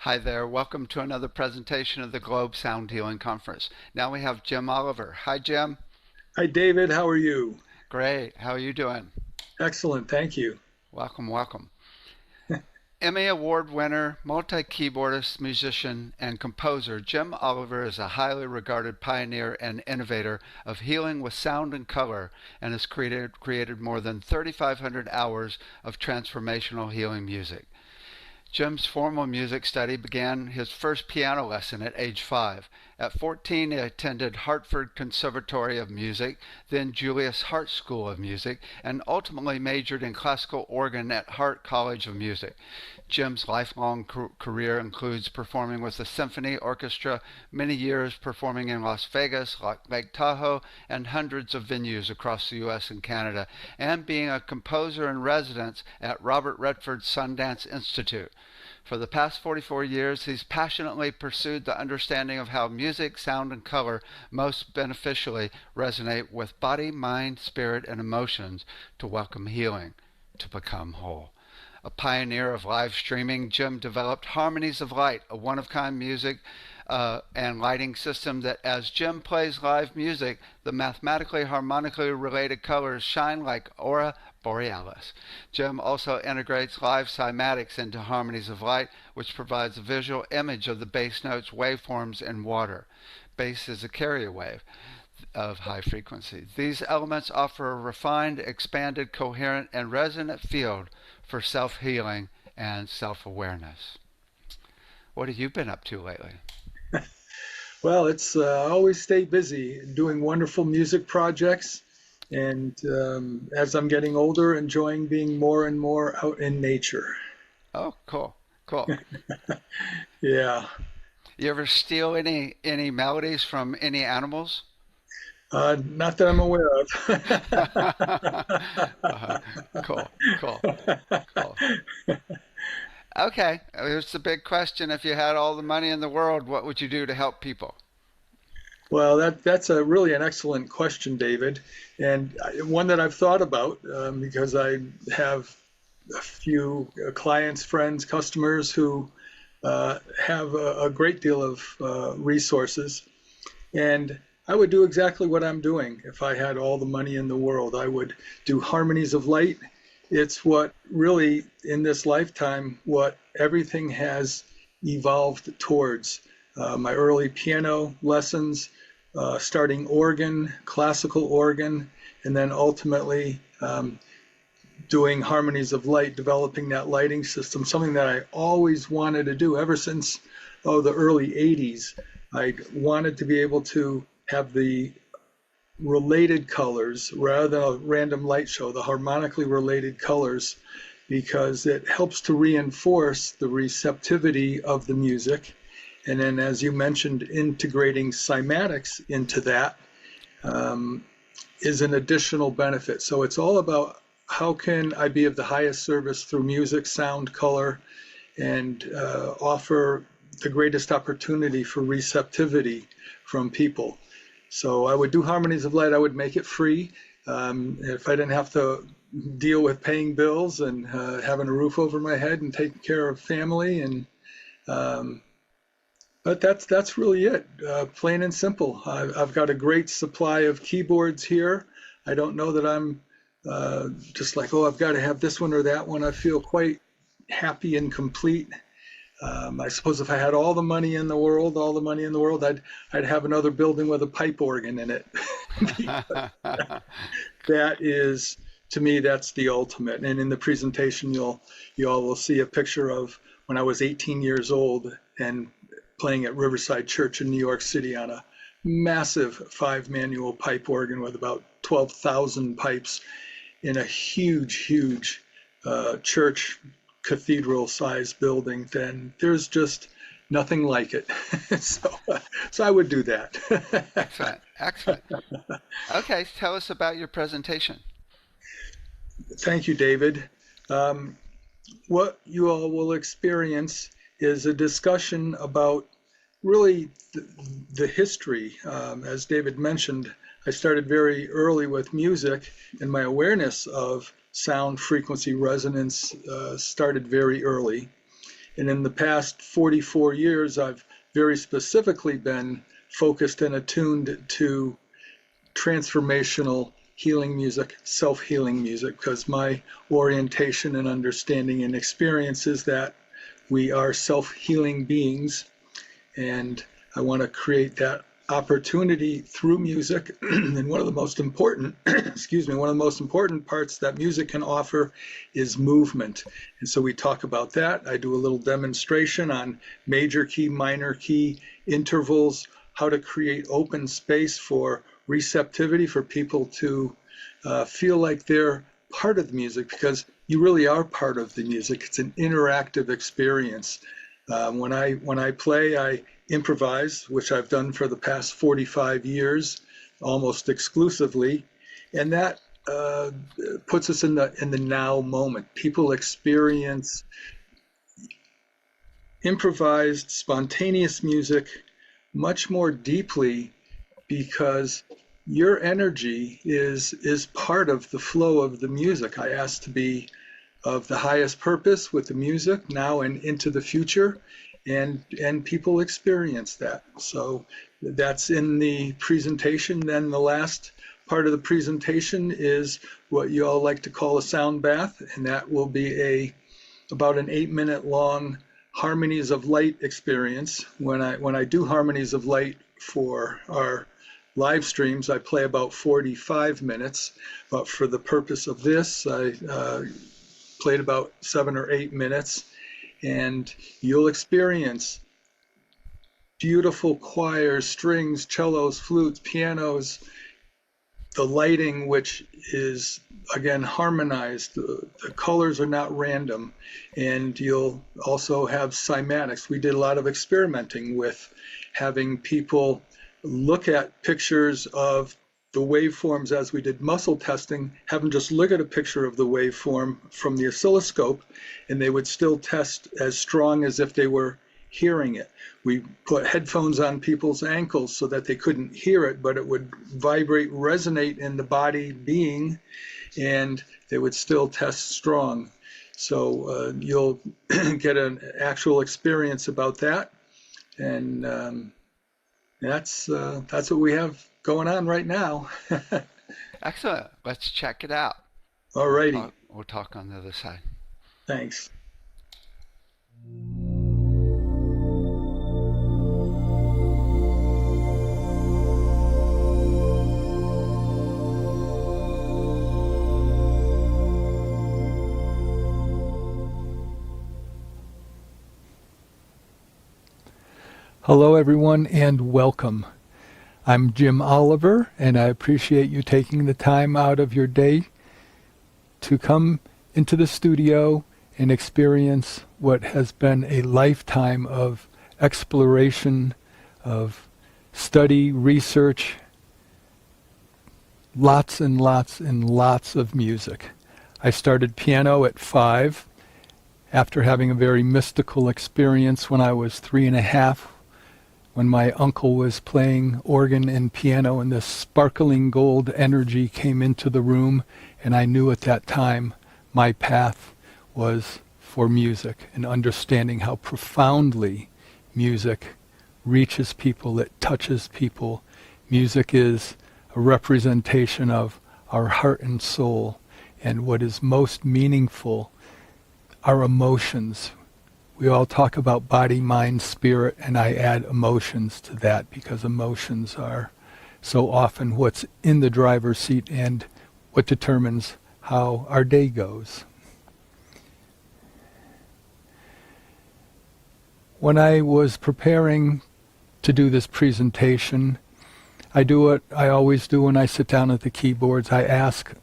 Hi there. Welcome to another presentation of the Globe Sound Healing Conference. Now we have Jim Oliver. Hi, Jim. Hi, David. How are you? Great. How are you doing? Excellent. Thank you. Welcome, welcome. Emmy Award winner, multi-keyboardist, musician, and composer, Jim Oliver is a highly regarded pioneer and innovator of healing with sound and color and has created more than 3,500 hours of transformational healing music. Jim's formal music study began his first piano lesson at age 5. At 14, he attended Hartford Conservatory of Music, then Julius Hart School of Music, and ultimately majored in classical organ at Hart College of Music. Jim's lifelong career includes performing with the symphony orchestra, many years performing in Las Vegas, Lake Tahoe, and hundreds of venues across the U.S. and Canada, and being a composer in residence at Robert Redford's Sundance Institute. For the past 44 years, he's passionately pursued the understanding of how music, sound, and color most beneficially resonate with body, mind, spirit, and emotions to welcome healing, to become whole. A pioneer of live streaming, Jim developed Harmonies of Light, a one-of-kind music and lighting system that as Jim plays live music, the mathematically harmonically related colors shine like aura borealis. Jim also integrates live cymatics into Harmonies of Light, which provides a visual image of the bass notes waveforms in water. Bass is a carrier wave of high frequency. These elements offer a refined, expanded, coherent, and resonant field for self-healing and self-awareness. What have you been up to lately? Well, it's always stay busy doing wonderful music projects. And as I'm getting older, enjoying being more and more out in nature. Oh, cool, cool. Yeah. You ever steal any melodies from any animals? Not that I'm aware uh, cool, cool, of. cool. Okay, here's the big question. If you had all the money in the world, what would you do to help people? Well, that's a really an excellent question, David, and one that I've thought about because I have a few clients, friends, customers who have a great deal of resources, and I would do exactly what I'm doing if I had all the money in the world. I would do Harmonies of Light. It's what really, in this lifetime, what everything has evolved towards. My early piano lessons, starting organ, classical organ, and then ultimately doing Harmonies of Light, developing that lighting system, something that I always wanted to do ever since the early 80s. I wanted to be able to have the related colors rather than a random light show, the harmonically related colors, because it helps to reinforce the receptivity of the music. And then, as you mentioned, integrating cymatics into that is an additional benefit. So it's all about how can I be of the highest service through music, sound, color, and offer the greatest opportunity for receptivity from people. So I would do Harmonies of Light. I would make it free. If I didn't have to deal with paying bills and having a roof over my head and taking care of family, and but that's really it, plain and simple. I've got a great supply of keyboards here. I don't know that I'm just like, oh, I've got to have this one or that one. I feel quite happy and complete. I suppose if I had all the money in the world, I'd have another building with a pipe organ in it. That is, to me, that's the ultimate. And in the presentation, you all will see a picture of when I was 18 years old and playing at Riverside Church in New York City on a massive 5 manual pipe organ with about 12,000 pipes in a huge church cathedral sized building. Then there's just nothing like it. So I would do that. Excellent, excellent. Okay, tell us about your presentation. Thank you, David. What you all will experience is a discussion about really the history. As David mentioned, I started very early with music, and my awareness of sound frequency resonance started very early. And in the past 44 years, I've very specifically been focused and attuned to transformational healing music, self-healing music, because my orientation and understanding and experience is that we are self-healing beings, and I want to create that opportunity through music. And one of the most important, one of the most important parts that music can offer is movement. And so we talk about that. I do a little demonstration on major key, minor key intervals, how to create open space for receptivity, for people to feel like they're part of the music, because you really are part of the music. It's an interactive experience. When I play, I improvise, which I've done for the past 45 years, almost exclusively, and that puts us in the now moment. People experience improvised, spontaneous music much more deeply, because your energy is part of the flow of the music. I ask to be of the highest purpose with the music now and into the future, and people experience that. So that's in the presentation. Then the last part of the presentation is what you all like to call a sound bath, and that will be about an 8-minute long harmonies of light experience. When I do harmonies of light for our live streams, I play about 45 minutes, but for the purpose of this, I played about 7 or 8 minutes, and you'll experience beautiful choirs, strings, cellos, flutes, pianos, the lighting, which is again harmonized. The colors are not random, and you'll also have cymatics. We did a lot of experimenting with having people look at pictures of the waveforms as we did muscle testing, have them just look at a picture of the waveform from the oscilloscope, and they would still test as strong as if they were hearing it. We put headphones on people's ankles so that they couldn't hear it, but it would vibrate, resonate in the body being, and they would still test strong. So you'll get an actual experience about that, and that's what we have going on right now. Excellent. Let's check it out. All righty. We'll talk on the other side. Thanks. Hello, everyone, and welcome. I'm Jim Oliver, and I appreciate you taking the time out of your day to come into the studio and experience what has been a lifetime of exploration, of study, research, lots and lots and lots of music. I started piano at 5 after having a very mystical experience when I was 3.5, when my uncle was playing organ and piano, and this sparkling gold energy came into the room, and I knew at that time my path was for music, and understanding how profoundly music reaches people, it touches people. Music is a representation of our heart and soul, and what is most meaningful, our emotions. We all talk about body, mind, spirit, and I add emotions to that, because emotions are so often what's in the driver's seat and what determines how our day goes. When I was preparing to do this presentation, I do what I always do when I sit down at the keyboards. I ask,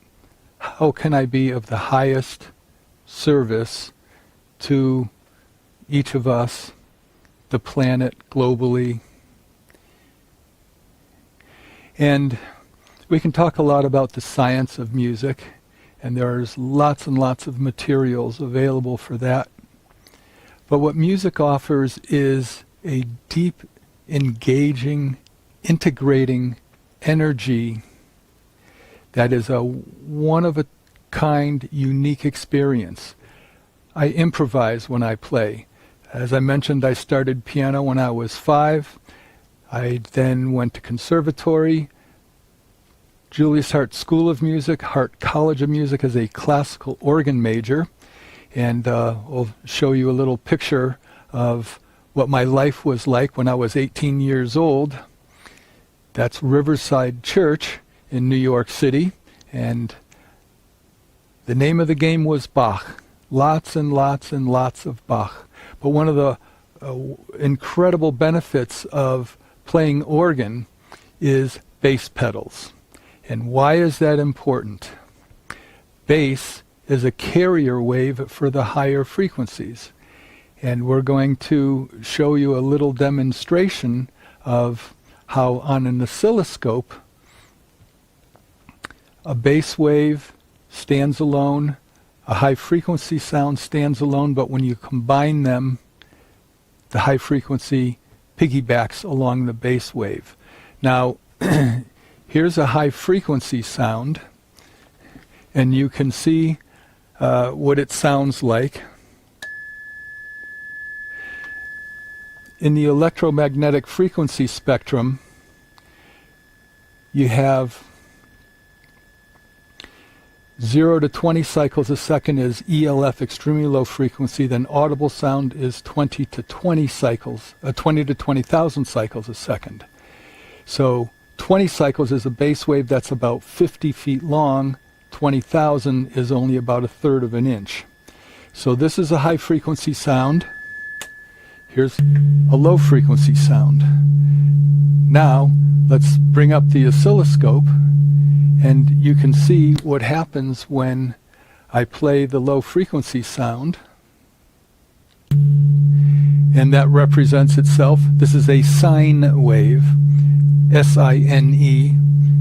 how can I be of the highest service to each of us, the planet, globally? And we can talk a lot about the science of music, and there's lots and lots of materials available for that. But what music offers is a deep, engaging, integrating energy that is a one-of-a-kind, unique experience. I improvise when I play. As I mentioned, I started piano when I was 5. I then went to conservatory, Julius Hart School of Music, Hart College of Music as a classical organ major. And I'll show you a little picture of what my life was like when I was 18 years old. That's Riverside Church in New York City. And the name of the game was Bach. Lots and lots and lots of Bach. But one of the incredible benefits of playing organ is bass pedals. And why is that important? Bass is a carrier wave for the higher frequencies. And we're going to show you a little demonstration of how on an oscilloscope a bass wave stands alone, a high frequency sound stands alone, but when you combine them, the high frequency piggybacks along the bass wave. Now, here's a high frequency sound, and you can see what it sounds like. In the electromagnetic frequency spectrum, you have 0 to 20 cycles a second is ELF, extremely low frequency. Then audible sound is 20 to 20 cycles, 20 to 20,000 cycles a second. So 20 cycles is a bass wave that's about 50 feet long. 20,000 is only about 1/3 of an inch. So this is a high frequency sound. Here's a low frequency sound. Now let's bring up the oscilloscope, and you can see what happens when I play the low frequency sound. And that represents itself. This is a sine wave, S-I-N-E,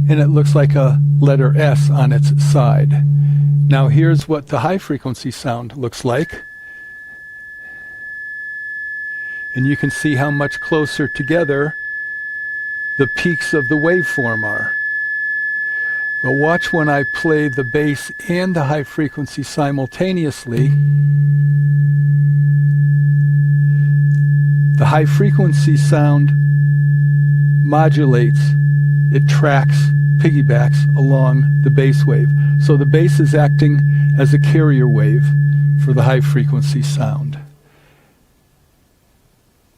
and it looks like a letter S on its side. Now here's what the high frequency sound looks like. And you can see how much closer together the peaks of the waveform are. But watch when I play the bass and the high frequency simultaneously. The high frequency sound modulates, it tracks, piggybacks along the bass wave. So the bass is acting as a carrier wave for the high frequency sound.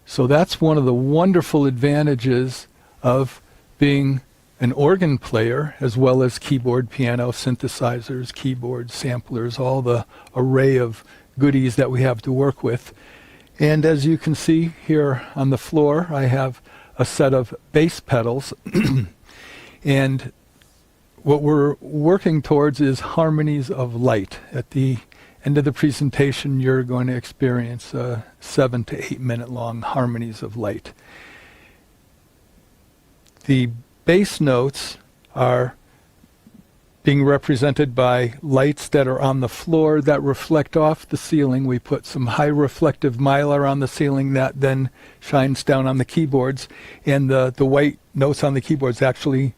So that's one of the wonderful advantages of being an organ player, as well as keyboard, piano, synthesizers, keyboards, samplers, all the array of goodies that we have to work with. And as you can see here on the floor, I have a set of bass pedals. And what we're working towards is harmonies of light. At the end of the presentation, you're going to experience 7 to 8 minute long harmonies of light. The bass notes are being represented by lights that are on the floor that reflect off the ceiling. We put some high reflective mylar on the ceiling that then shines down on the keyboards, and the white notes on the keyboards actually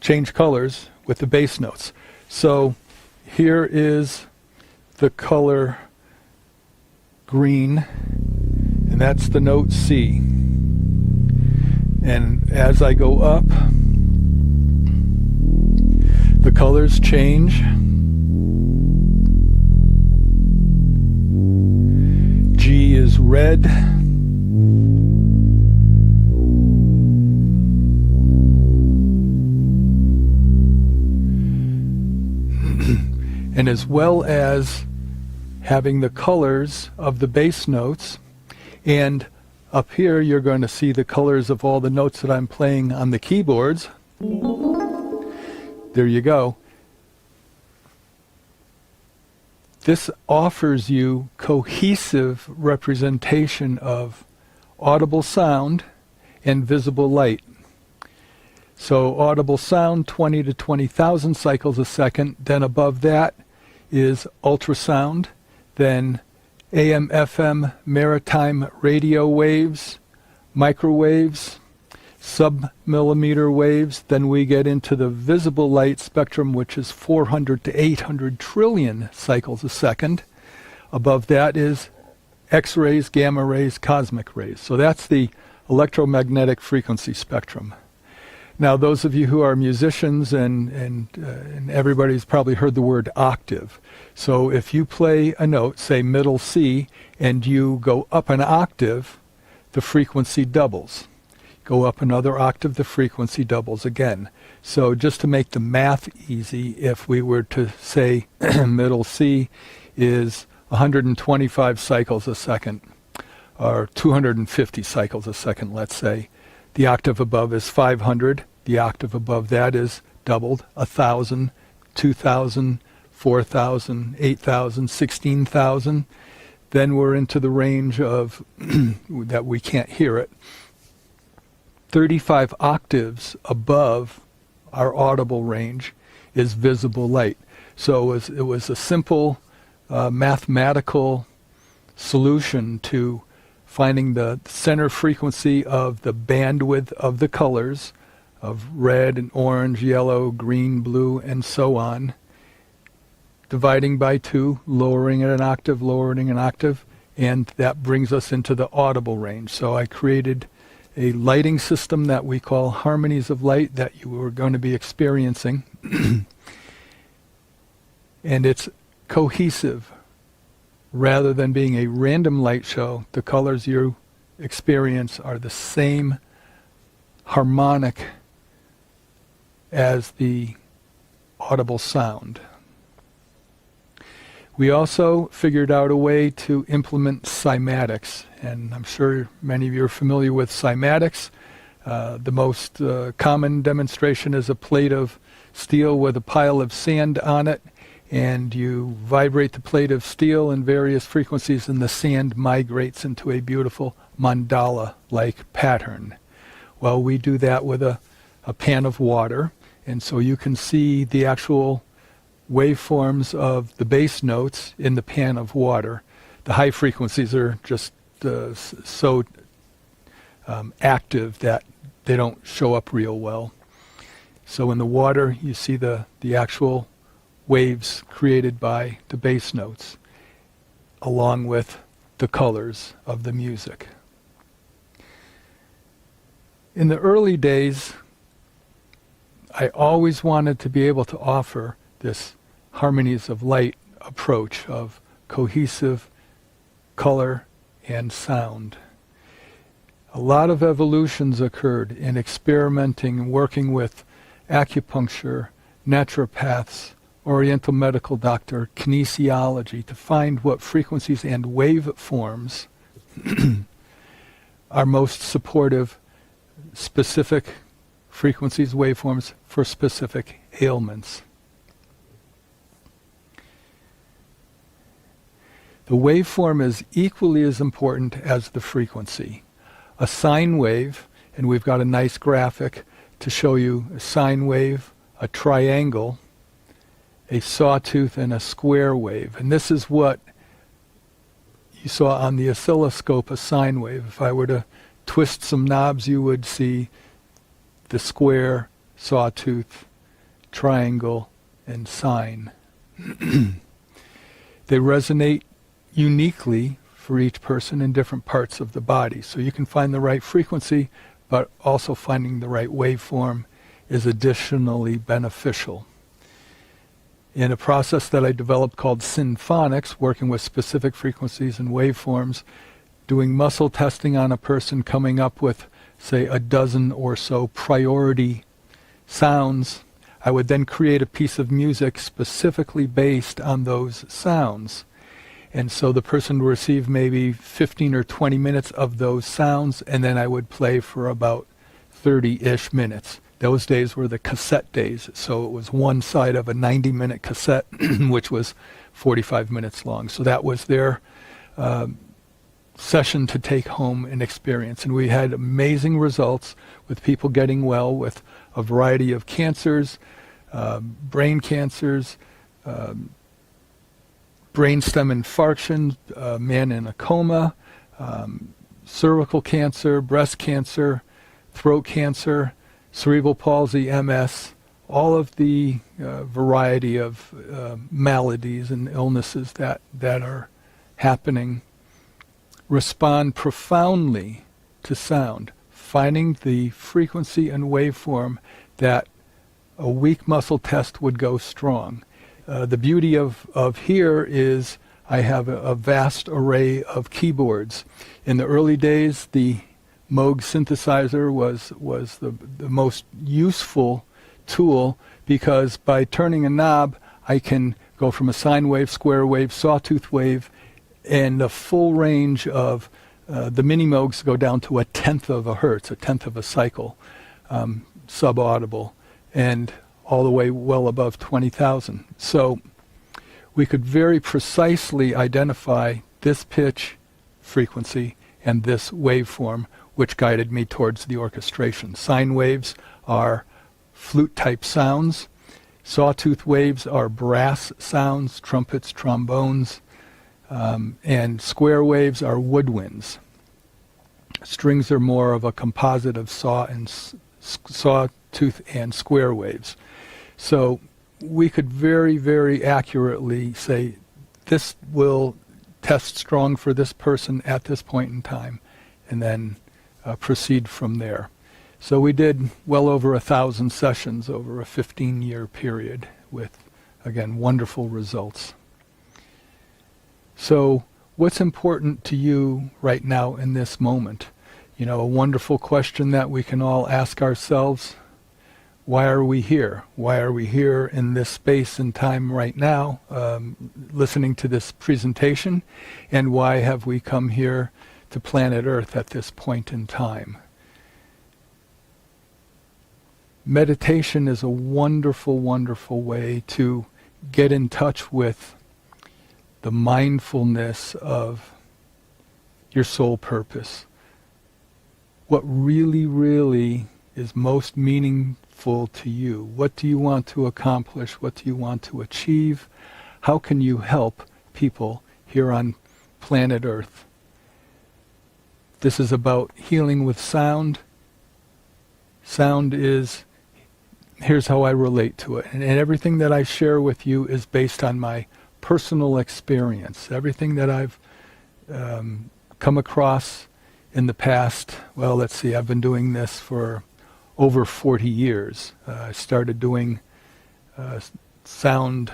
change colors with the bass notes. So here is the color green, and that's the note C. And as I go up, the colors change. G is red. And as well as having the colors of the bass notes, and up here you're going to see the colors of all the notes that I'm playing on the keyboards. There you go. This offers you cohesive representation of audible sound and visible light. So audible sound, 20 to 20,000 cycles a second. Then above that is ultrasound. Then AM, FM, maritime radio waves, microwaves, sub-millimeter waves. Then we get into the visible light spectrum, which is 400 to 800 trillion cycles a second. Above that is X-rays, gamma rays, cosmic rays. So that's the electromagnetic frequency spectrum. Now, those of you who are musicians and everybody's probably heard the word octave. So if you play a note, say middle C, and you go up an octave, the frequency doubles. Go up another octave, the frequency doubles again. So just to make the math easy, if we were to say middle C is 125 cycles a second, or 250 cycles a second, let's say, the octave above is 500. The octave above that is doubled, 1,000, 2,000, 4,000, 8,000, 16,000. Then we're into the range of that we can't hear it. 35 octaves above our audible range is visible light. So it was a simple mathematical solution to finding the center frequency of the bandwidth of the colors of red and orange, yellow, green, blue, and so on, dividing by 2, lowering it an octave, and that brings us into the audible range. So I created a lighting system that we call harmonies of light that you are going to be experiencing. And it's cohesive. Rather than being a random light show, the colors you experience are the same harmonic as the audible sound. We also figured out a way to implement cymatics, and I'm sure many of you are familiar with cymatics. The most common demonstration is a plate of steel with a pile of sand on it, and you vibrate the plate of steel in various frequencies, and the sand migrates into a beautiful mandala-like pattern. Well, we do that with a pan of water, and so you can see the actual waveforms of the bass notes in the pan of water. The high frequencies are just so active that they don't show up real well. So in the water, you see the actual waves created by the bass notes, along with the colors of the music. In the early days, I always wanted to be able to offer this harmonies of light approach of cohesive color and sound. A lot of evolutions occurred in experimenting and working with acupuncture, naturopaths, oriental medical doctor, kinesiology, to find what frequencies and waveforms are most supportive, specific frequencies, waveforms for specific ailments. The waveform is equally as important as the frequency. A sine wave, and we've got a nice graphic to show you a sine wave, a triangle, a sawtooth, and a square wave. And this is what you saw on the oscilloscope, a sine wave. If I were to twist some knobs, you would see the square, sawtooth, triangle, and sine. They resonate uniquely for each person in different parts of the body. So you can find the right frequency, but also finding the right waveform is additionally beneficial. In a process that I developed called symphonics, working with specific frequencies and waveforms, doing muscle testing on a person, coming up with, say, a dozen or so priority sounds, I would then create a piece of music specifically based on those sounds. And so the person would receive maybe 15 or 20 minutes of those sounds, and then I would play for about 30-ish minutes. Those days were the cassette days, so it was one side of a 90-minute cassette, which was 45 minutes long. So that was their session to take home and experience. And we had amazing results with people getting well with a variety of cancers, brain cancers, brainstem infarction, a man in a coma, cervical cancer, breast cancer, throat cancer, cerebral palsy, MS, all of the variety of maladies and illnesses that are happening respond profoundly to sound, finding the frequency and waveform that a weak muscle test would go strong. The beauty of here is I have a vast array of keyboards. In the early days, the Moog synthesizer was the most useful tool, because by turning a knob, I can go from a sine wave, square wave, sawtooth wave, and the full range of the mini Moogs go down to 1/10 of a hertz, 1/10 of a cycle, subaudible, and all the way well above 20,000. So we could very precisely identify this pitch, frequency, and this waveform, which guided me towards the orchestration. Sine waves are flute-type sounds. Sawtooth waves are brass sounds, trumpets, trombones, and square waves are woodwinds. Strings are more of a composite of sawtooth and square waves. So we could very, very accurately say, this will test strong for this person at this point in time, and then proceed from there. So we did well over 1,000 sessions over a 15-year period with, again, wonderful results. So what's important to you right now in this moment? You know, a wonderful question that we can all ask ourselves: why are we here? Why are we here in this space and time right now, listening to this presentation? And why have we come here to planet Earth at this point in time? Meditation is a wonderful, wonderful way to get in touch with the mindfulness of your soul purpose. What really, really is most meaningful to you? What do you want to accomplish? What do you want to achieve? How can you help people here on planet Earth? This is about healing with sound. Sound is, here's how I relate to it. And everything that I share with you is based on my personal experience. Everything that I've come across in the past, well, let's see, I've been doing this for over 40 years. I started doing sound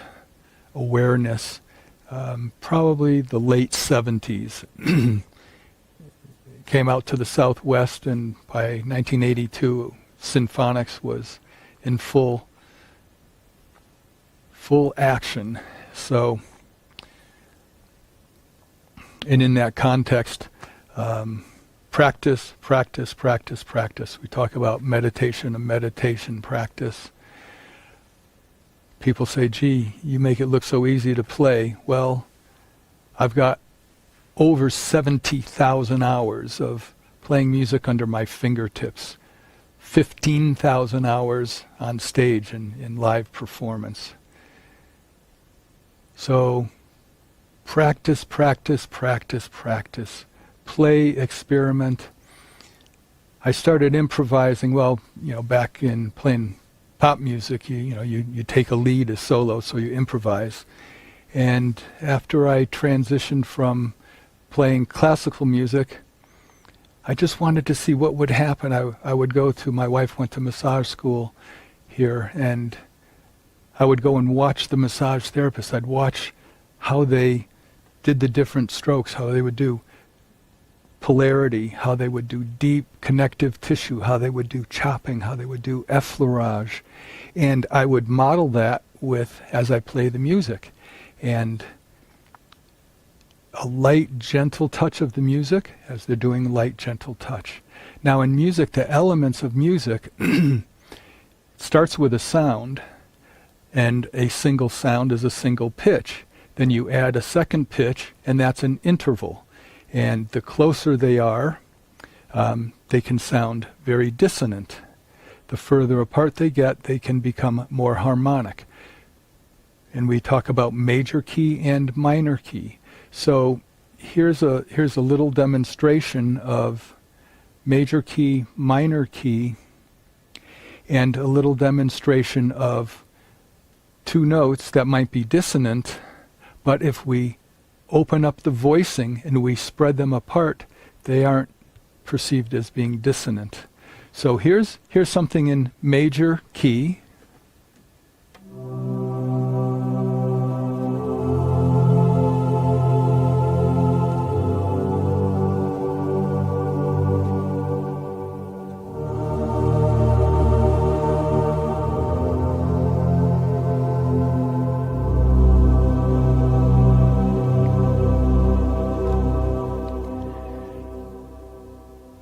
awareness probably the late 70s. Came out to the Southwest, and by 1982, symphonics was in full action. So, and in that context, practice. We talk about meditation, a meditation practice. People say, gee, you make it look so easy to play. Well, I've got over 70,000 hours of playing music under my fingertips, 15,000 hours on stage in live performance. So practice. Play, experiment. I started improvising, well, back in playing pop music, you take a lead, a solo, so you improvise. And after I transitioned from playing classical music, I just wanted to see what would happen. I would go to, my wife went to massage school here, and I would go and watch the massage therapists. I'd watch how they did the different strokes, how they would do polarity, how they would do deep connective tissue, how they would do chopping, how they would do effleurage. And I would model that as I play the music. And a light, gentle touch of the music as they're doing light, gentle touch. Now in music, the elements of music starts with a sound, and a single sound is a single pitch. Then you add a second pitch, and that's an interval. And the closer they are, they can sound very dissonant. The further apart they get, they can become more harmonic. And we talk about major key and minor key. So here's a little demonstration of major key, minor key, and a little demonstration of two notes that might be dissonant, but if we open up the voicing and we spread them apart, they aren't perceived as being dissonant. So here's something in major key.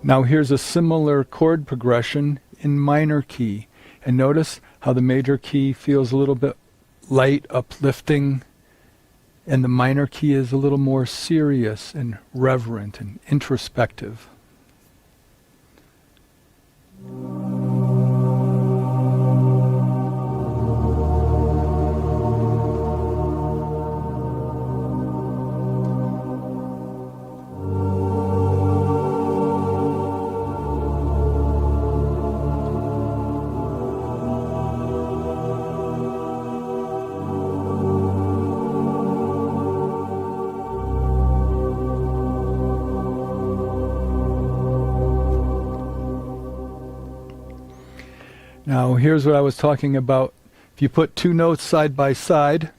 Now here's a similar chord progression in minor key. And notice how the major key feels a little bit light, uplifting, and the minor key is a little more serious and reverent and introspective. Now here's what I was talking about. If you put two notes side by side,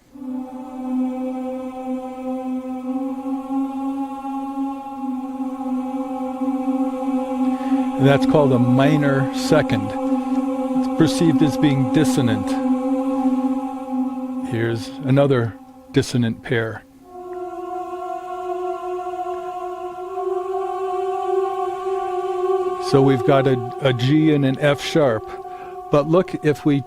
and that's called a minor second. It's perceived as being dissonant. Here's another dissonant pair. So we've got a G and an F sharp. But look, if we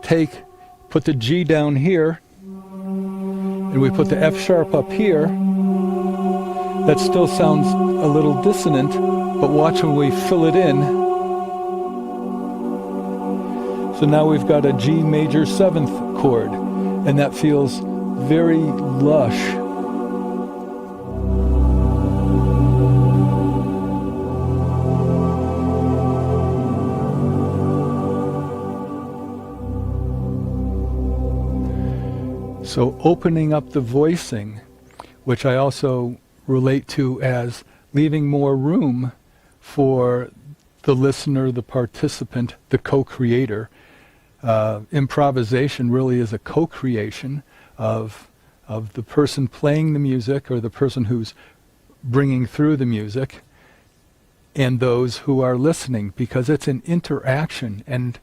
put the G down here, and we put the F sharp up here, that still sounds a little dissonant, but watch when we fill it in. So now we've got a G major 7th chord, and that feels very lush. So opening up the voicing, which I also relate to as leaving more room for the listener, the participant, the co-creator. Improvisation really is a co-creation of the person playing the music or the person who's bringing through the music and those who are listening, because it's an interaction. And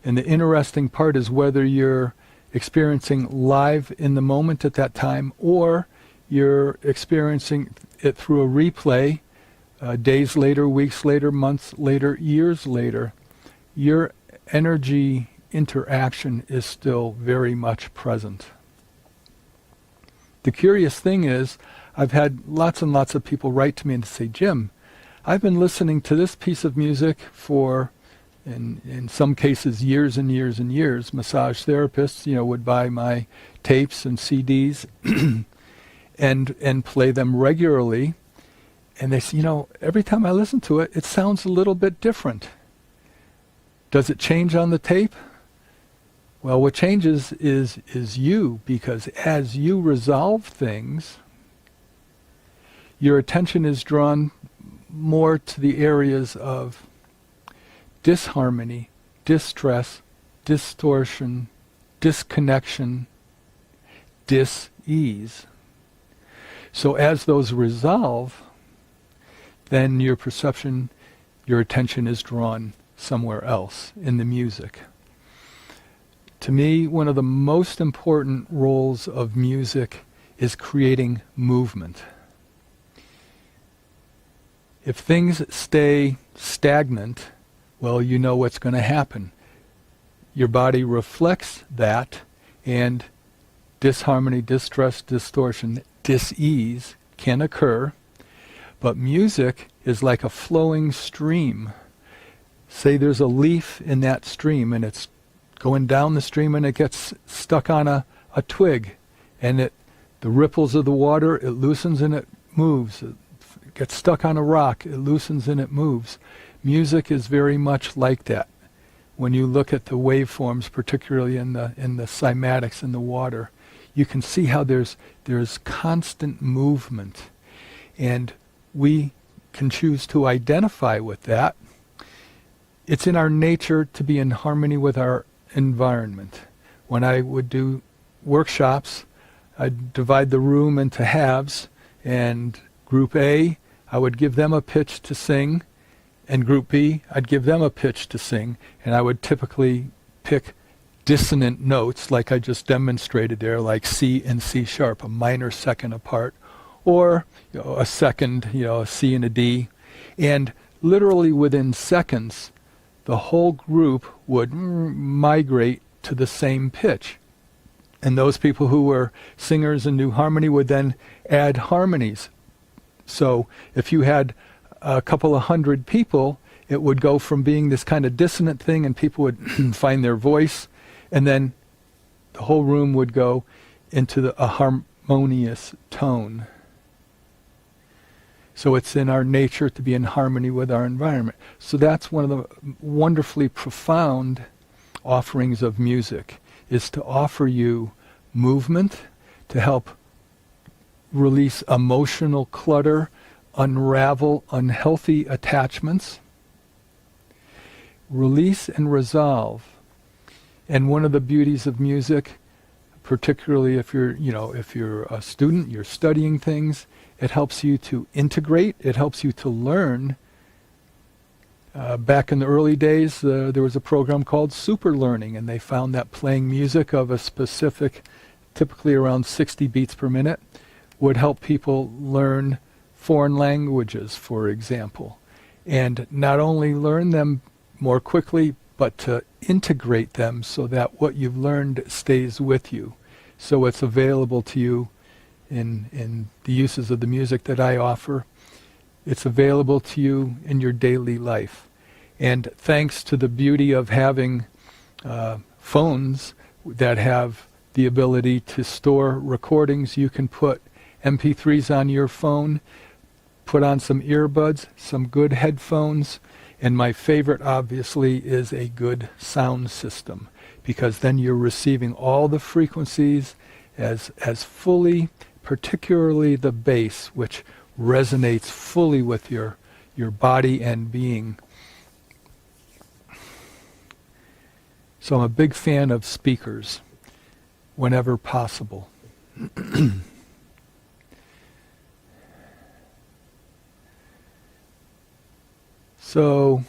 the interesting part is whether you're experiencing live in the moment at that time, or you're experiencing it through a replay days later, weeks later, months later, years later. Your energy interaction is still very much present. The curious thing is, I've had lots and lots of people write to me and say, Jim, I've been listening to this piece of music for in some cases years and years and years. Massage therapists, would buy my tapes and CDs and play them regularly. And they say, every time I listen to it, it sounds a little bit different. Does it change on the tape? Well, what changes is you, because as you resolve things, your attention is drawn more to the areas of disharmony, distress, distortion, disconnection, dis-ease. So as those resolve, then your perception, your attention is drawn somewhere else in the music. To me, one of the most important roles of music is creating movement. If things stay stagnant, well, you know what's going to happen. Your body reflects that, and disharmony, distress, distortion, dis-ease can occur. But music is like a flowing stream. Say there's a leaf in that stream, and it's going down the stream, and it gets stuck on a twig, and the ripples of the water, it loosens and it moves. It gets stuck on a rock, it loosens and it moves. Music is very much like that. When you look at the waveforms, particularly in the cymatics in the water, you can see how there's constant movement. And we can choose to identify with that. It's in our nature to be in harmony with our environment. When I would do workshops, I'd divide the room into halves, and group A, I would give them a pitch to sing, and group B, I'd give them a pitch to sing, and I would typically pick dissonant notes like I just demonstrated there, like C and C sharp, a minor second apart, or a second, a C and a D. And literally within seconds, the whole group would migrate to the same pitch. And those people who were singers and knew harmony would then add harmonies. So if you had a couple of hundred people, it would go from being this kind of dissonant thing and people would find their voice, and then the whole room would go into a harmonious tone. So it's in our nature to be in harmony with our environment. So that's one of the wonderfully profound offerings of music, is to offer you movement, to help release emotional clutter, unravel unhealthy attachments, release and resolve. And one of the beauties of music, particularly if you're a student, you're studying things, it helps you to integrate, it helps you to learn. Back in the early days, there was a program called Super Learning, and they found that playing music of a specific, typically around 60 beats per minute, would help people learn foreign languages, for example. And not only learn them more quickly, but to integrate them so that what you've learned stays with you. So it's available to you in the uses of the music that I offer. It's available to you in your daily life. And thanks to the beauty of having phones that have the ability to store recordings, you can put MP3s on your phone, put on some earbuds, some good headphones, and my favorite, obviously, is a good sound system, because then you're receiving all the frequencies as fully, particularly the bass, which resonates fully with your body and being. So I'm a big fan of speakers whenever possible. So,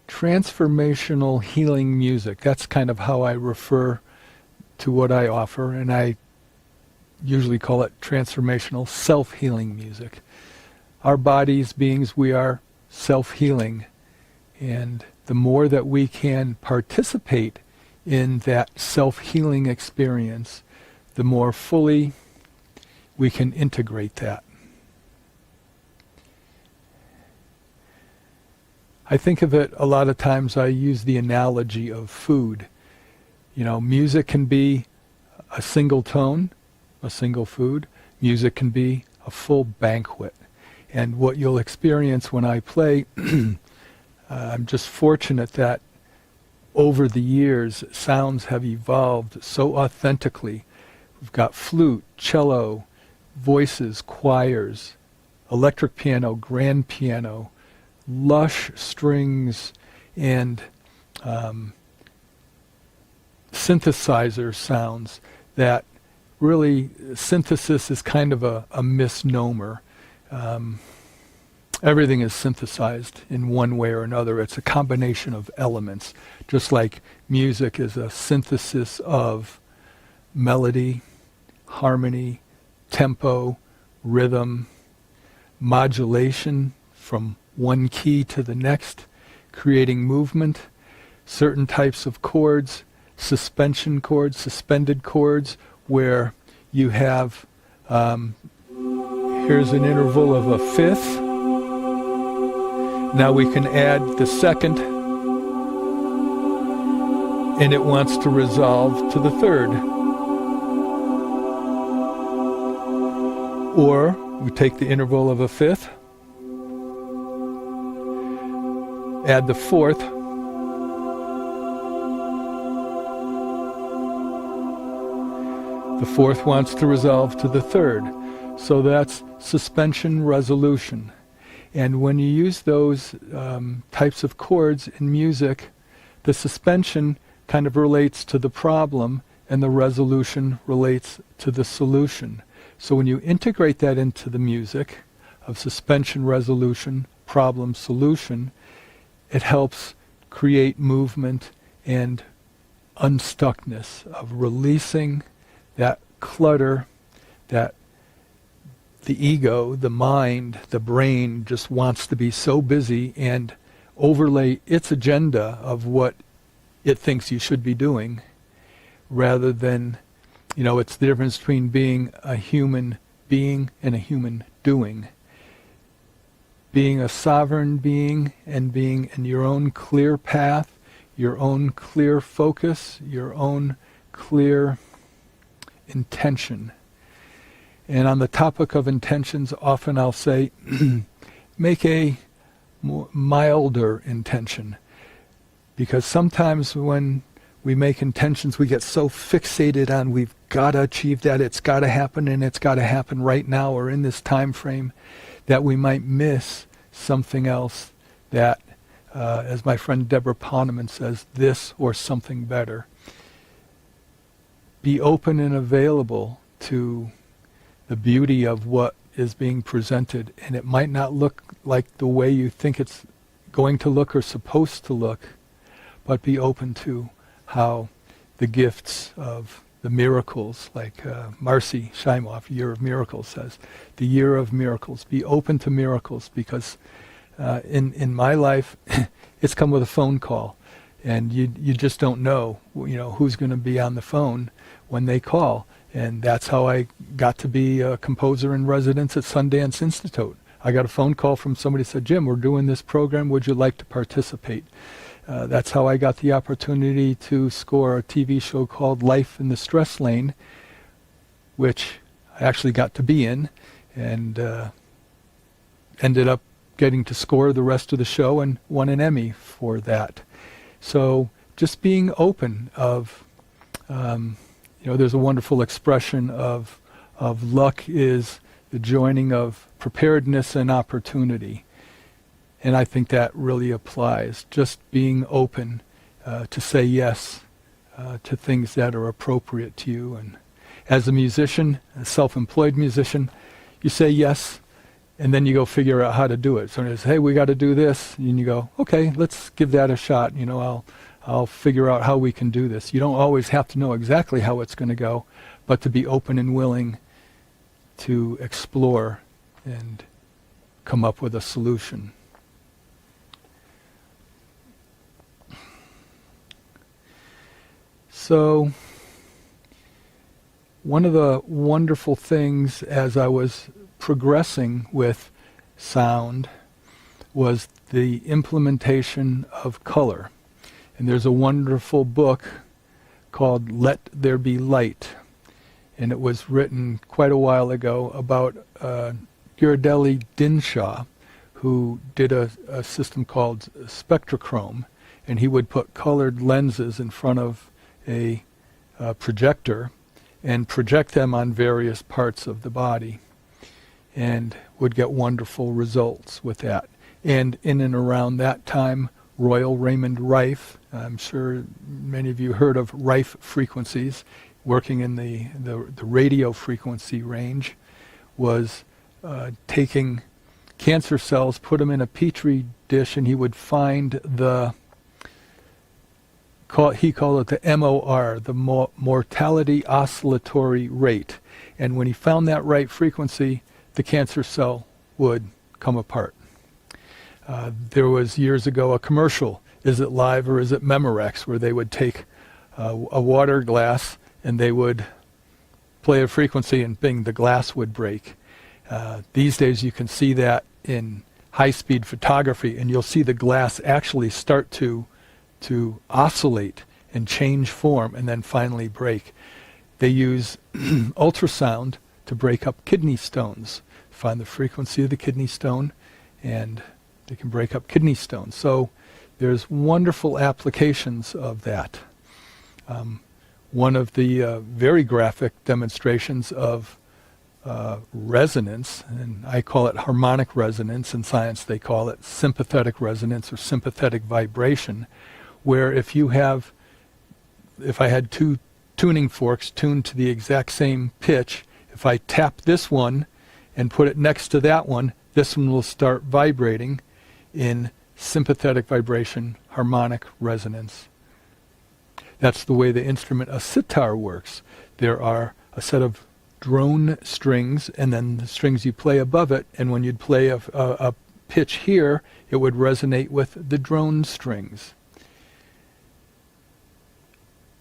transformational healing music, that's kind of how I refer to what I offer, and I usually call it transformational self-healing music. Our bodies, beings, we are self-healing, and the more that we can participate in that self-healing experience, the more fully we can integrate that. I think of it a lot of times, I use the analogy of food. Music can be a single tone, a single food. Music can be a full banquet. And what you'll experience when I play, I'm just fortunate that over the years, sounds have evolved so authentically. We've got flute, cello, voices, choirs, electric piano, grand piano, lush strings, and synthesizer sounds that really, synthesis is kind of a misnomer. Everything is synthesized in one way or another. It's a combination of elements, just like music is a synthesis of melody, harmony, tempo, rhythm, modulation from one key to the next, creating movement, certain types of chords, suspension chords, suspended chords, where you have, here's an interval of a fifth. Now we can add the second, and it wants to resolve to the third. Or we take the interval of a fifth, add the fourth, The fourth wants to resolve to the third. So that's suspension resolution. And when you use those types of chords in music, the suspension kind of relates to the problem and the resolution relates to the solution. So when you integrate that into the music of suspension, resolution, problem, solution, it helps create movement and unstuckness, of releasing that clutter that the ego, the mind, the brain just wants to be so busy and overlay its agenda of what it thinks you should be doing, rather than, it's the difference between being a human being and a human doing. Being a sovereign being and being in your own clear path, your own clear focus, your own clear intention. And on the topic of intentions, often I'll say, make a more milder intention. Because sometimes when we make intentions, we get so fixated on we've got to achieve that, it's got to happen, and it's got to happen right now or in this time frame, that we might miss something else that, as my friend Deborah Poneman says, this or something better. Be open and available to the beauty of what is being presented, and it might not look like the way you think it's going to look or supposed to look, but be open to how the gifts of the miracles, like Marcy Shimoff, Year of Miracles says, the Year of Miracles. Be open to miracles, because in my life, it's come with a phone call, and you just don't know, who's going to be on the phone when they call. And that's how I got to be a composer in residence at Sundance Institute. I got a phone call from somebody who said, Jim, we're doing this program, would you like to participate? That's how I got the opportunity to score a TV show called Life in the Stress Lane, which I actually got to be in, and ended up getting to score the rest of the show and won an Emmy for that. So just being open of, there's a wonderful expression of luck is the joining of preparedness and opportunity. And I think that really applies. Just being open to say yes to things that are appropriate to you. And as a musician, a self-employed musician, you say yes, and then you go figure out how to do it. Somebody says, hey, we got to do this. And you go, okay, let's give that a shot. I'll figure out how we can do this. You don't always have to know exactly how it's going to go, but to be open and willing to explore and come up with a solution. So, one of the wonderful things as I was progressing with sound was the implementation of color. And there's a wonderful book called Let There Be Light. And it was written quite a while ago about Ghirardelli Dinshaw, who did a system called spectrochrome. And he would put colored lenses in front of a projector and project them on various parts of the body, and would get wonderful results with that. And in and around that time, Royal Raymond Rife, I'm sure many of you heard of Rife frequencies, working in the radio frequency range, was taking cancer cells, put them in a petri dish, and he would find he called it the MOR, the mortality oscillatory rate. And when he found that right frequency, the cancer cell would come apart. There was years ago a commercial, is it live or is it Memorex, where they would take a water glass and they would play a frequency and bing, the glass would break. These days you can see that in high-speed photography, and you'll see the glass actually start to oscillate and change form and then finally break. They use ultrasound to break up kidney stones, find the frequency of the kidney stone, and they can break up kidney stones. So there's wonderful applications of that. one of the very graphic demonstrations of resonance, and I call it harmonic resonance. In science, they call it sympathetic resonance or sympathetic vibration, where if I had two tuning forks tuned to the exact same pitch, if I tap this one and put it next to that one, this one will start vibrating in sympathetic vibration, harmonic resonance. That's the way the instrument a sitar works. There are a set of drone strings and then the strings you play above it, and when you'd play a pitch here, it would resonate with the drone strings.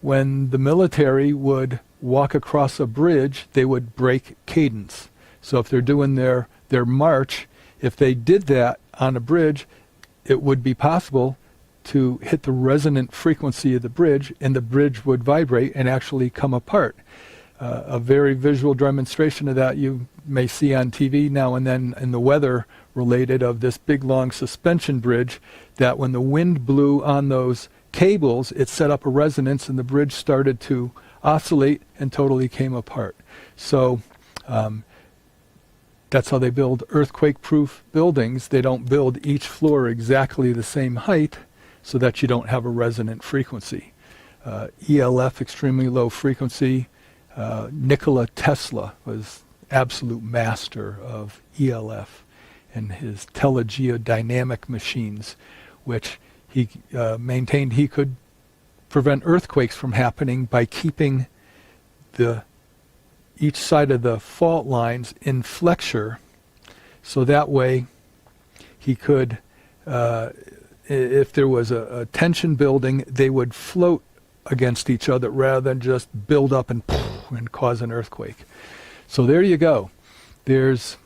When the military would walk across a bridge, they would break cadence. So if they're doing their march, if they did that on a bridge, it would be possible to hit the resonant frequency of the bridge, and the bridge would vibrate and actually come apart. A very visual demonstration of that you may see on TV now and then in the weather related of this big long suspension bridge, that when the wind blew on those cables, it set up a resonance and the bridge started to oscillate and totally came apart. So that's how they build earthquake-proof buildings. They don't build each floor exactly the same height so that you don't have a resonant frequency. ELF, extremely low frequency. Nikola Tesla was absolute master of ELF and his telegeodynamic machines, which he maintained he could prevent earthquakes from happening by keeping each side of the fault lines in flexure, so that way he could, if there was a tension building, they would float against each other rather than just build up and cause an earthquake. So there you go. There's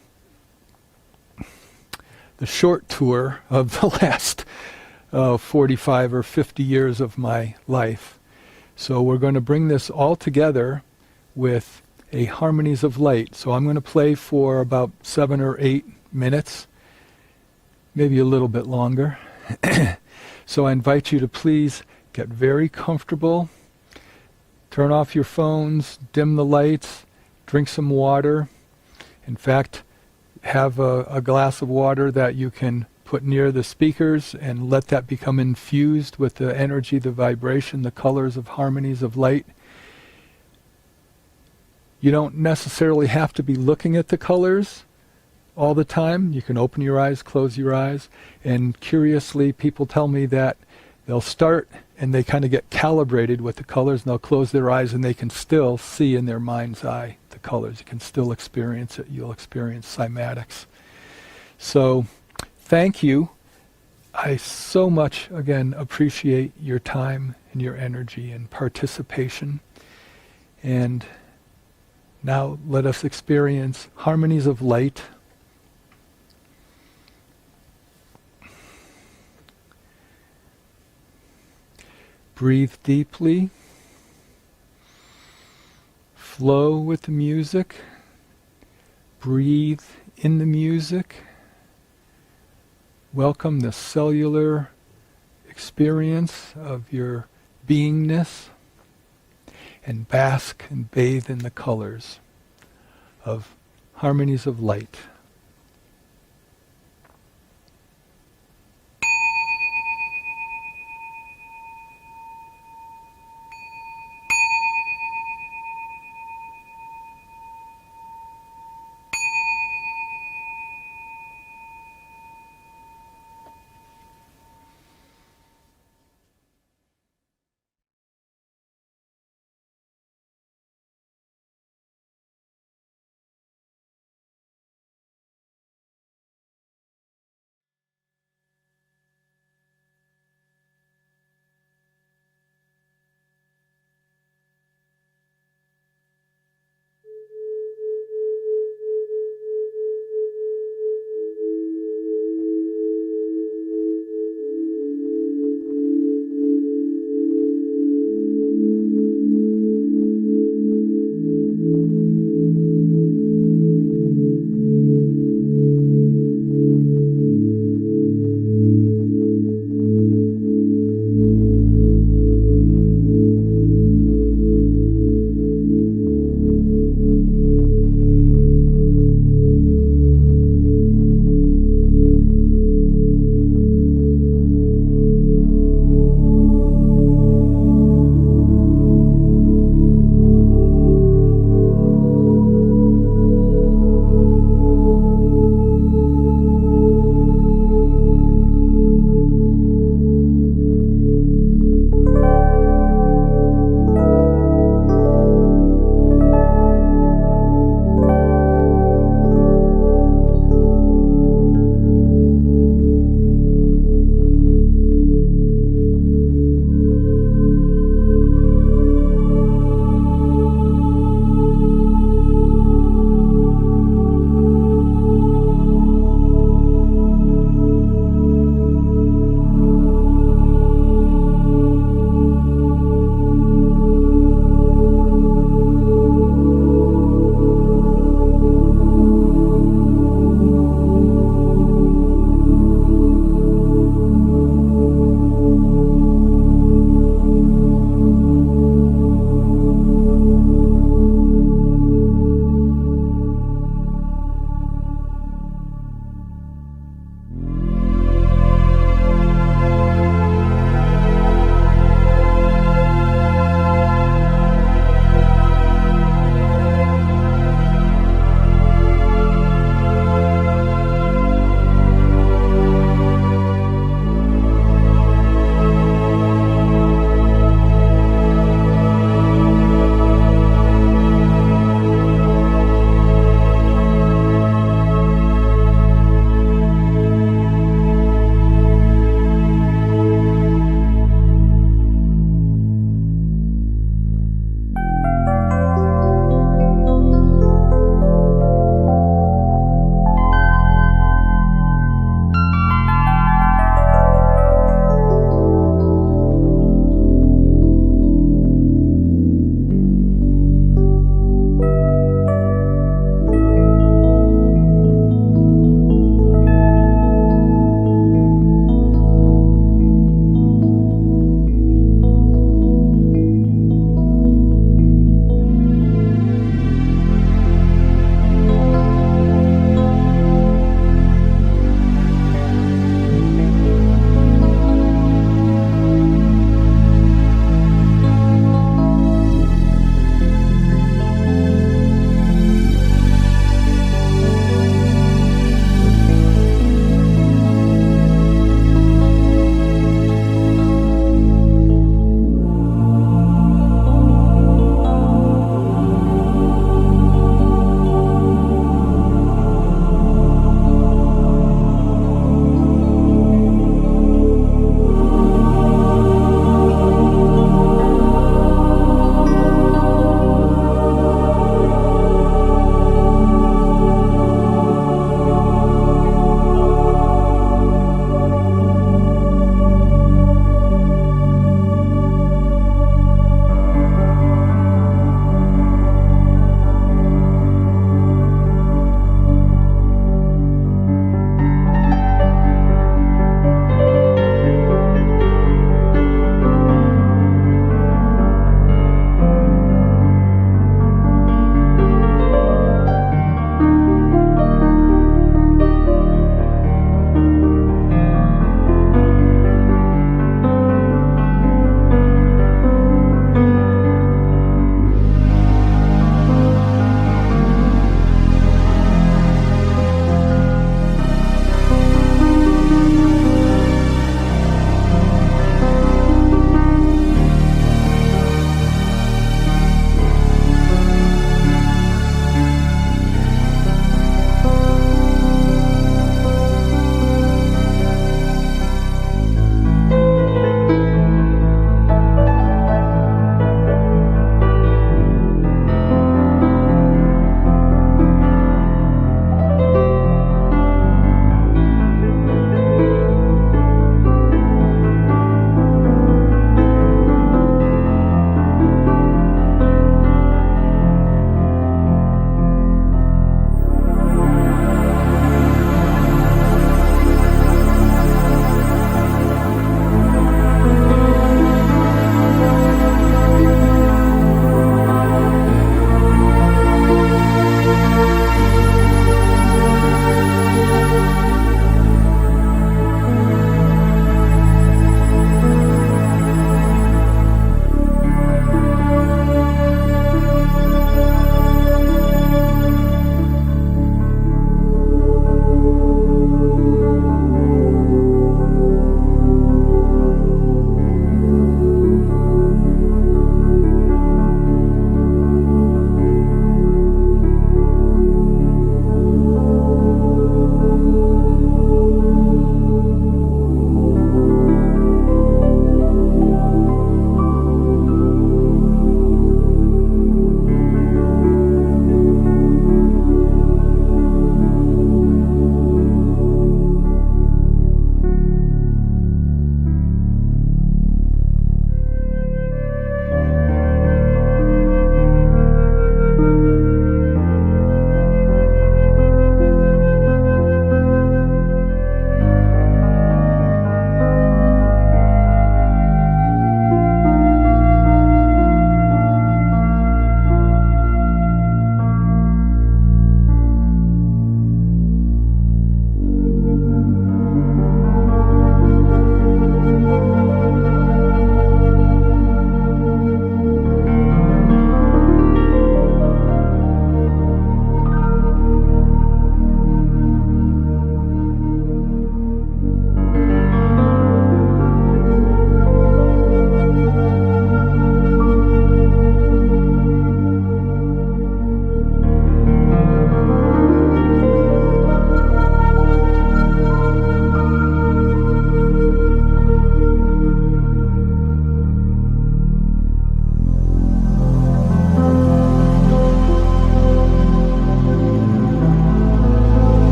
the short tour of the last 45 or 50 years of my life. So we're going to bring this all together with a harmonies of light. So I'm going to play for about 7 or 8 minutes, maybe a little bit longer. So I invite you to please get very comfortable, turn off your phones, dim the lights, drink some water. In fact, have a glass of water that you can put near the speakers and let that become infused with the energy, the vibration, the colors of harmonies of light. You don't necessarily have to be looking at the colors all the time. You can open your eyes, close your eyes, and curiously people tell me that they'll start and they kind of get calibrated with the colors, and they'll close their eyes and they can still see in their mind's eye the colors. You can still experience it. You'll experience cymatics. So thank you. I so much, again, appreciate your time and your energy and participation. And now let us experience harmonies of light. Breathe deeply. Flow with the music. Breathe in the music. Welcome the cellular experience of your beingness, and bask and bathe in the colors of harmonies of light.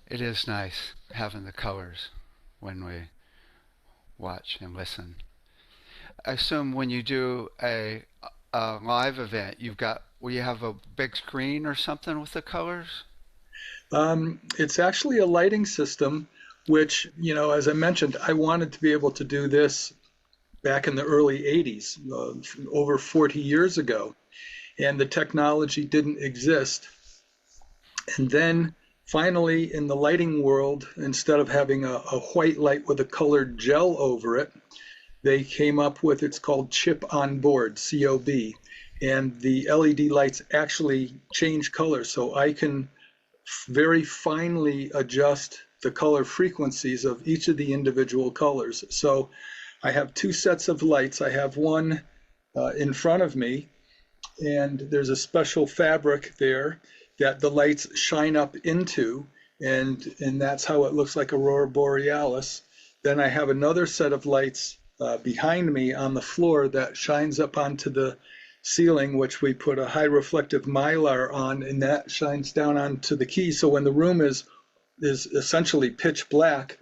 It is nice having the colors when we watch and listen. I assume when you do a live event, you have a big screen or something with the colors. It's actually a lighting system, which, as I mentioned, I wanted to be able to do this back in the early 80s, over 40 years ago, and the technology didn't exist. And then finally, in the lighting world, instead of having a white light with a colored gel over it, they came up with, it's called chip on board, COB. And the LED lights actually change color. So I can very finely adjust the color frequencies of each of the individual colors. So I have two sets of lights. I have one in front of me, and there's a special fabric there that the lights shine up into, and that's how it looks like aurora borealis. Then I have another set of lights behind me on the floor that shines up onto the ceiling, which we put a high reflective mylar on, and that shines down onto the key. So when the room is essentially pitch black,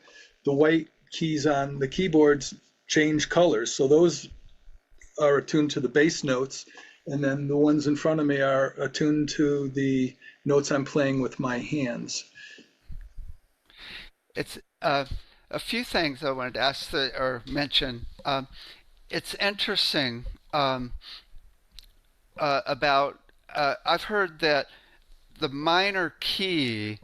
the white keys on the keyboards change colors. So those are attuned to the bass notes, and then the ones in front of me are attuned to the notes I'm playing with my hands. It's a few things I wanted to ask or mention. It's interesting about. I've heard that the minor key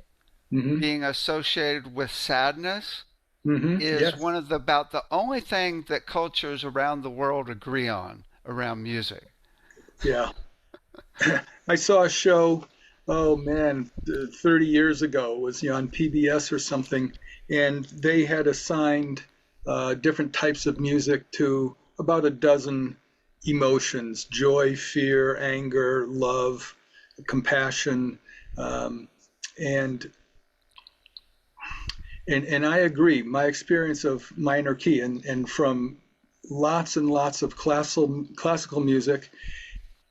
Mm-hmm. being associated with sadness Mm-hmm. is Yes. one of about the only thing that cultures around the world agree on around music. Yeah. I saw a show, oh man, 30 years ago. It was on PBS or something, and they had assigned different types of music to about a dozen emotions: joy, fear, anger, love, compassion. Um, and, and I agree. My experience of minor key and from lots and lots of classical music,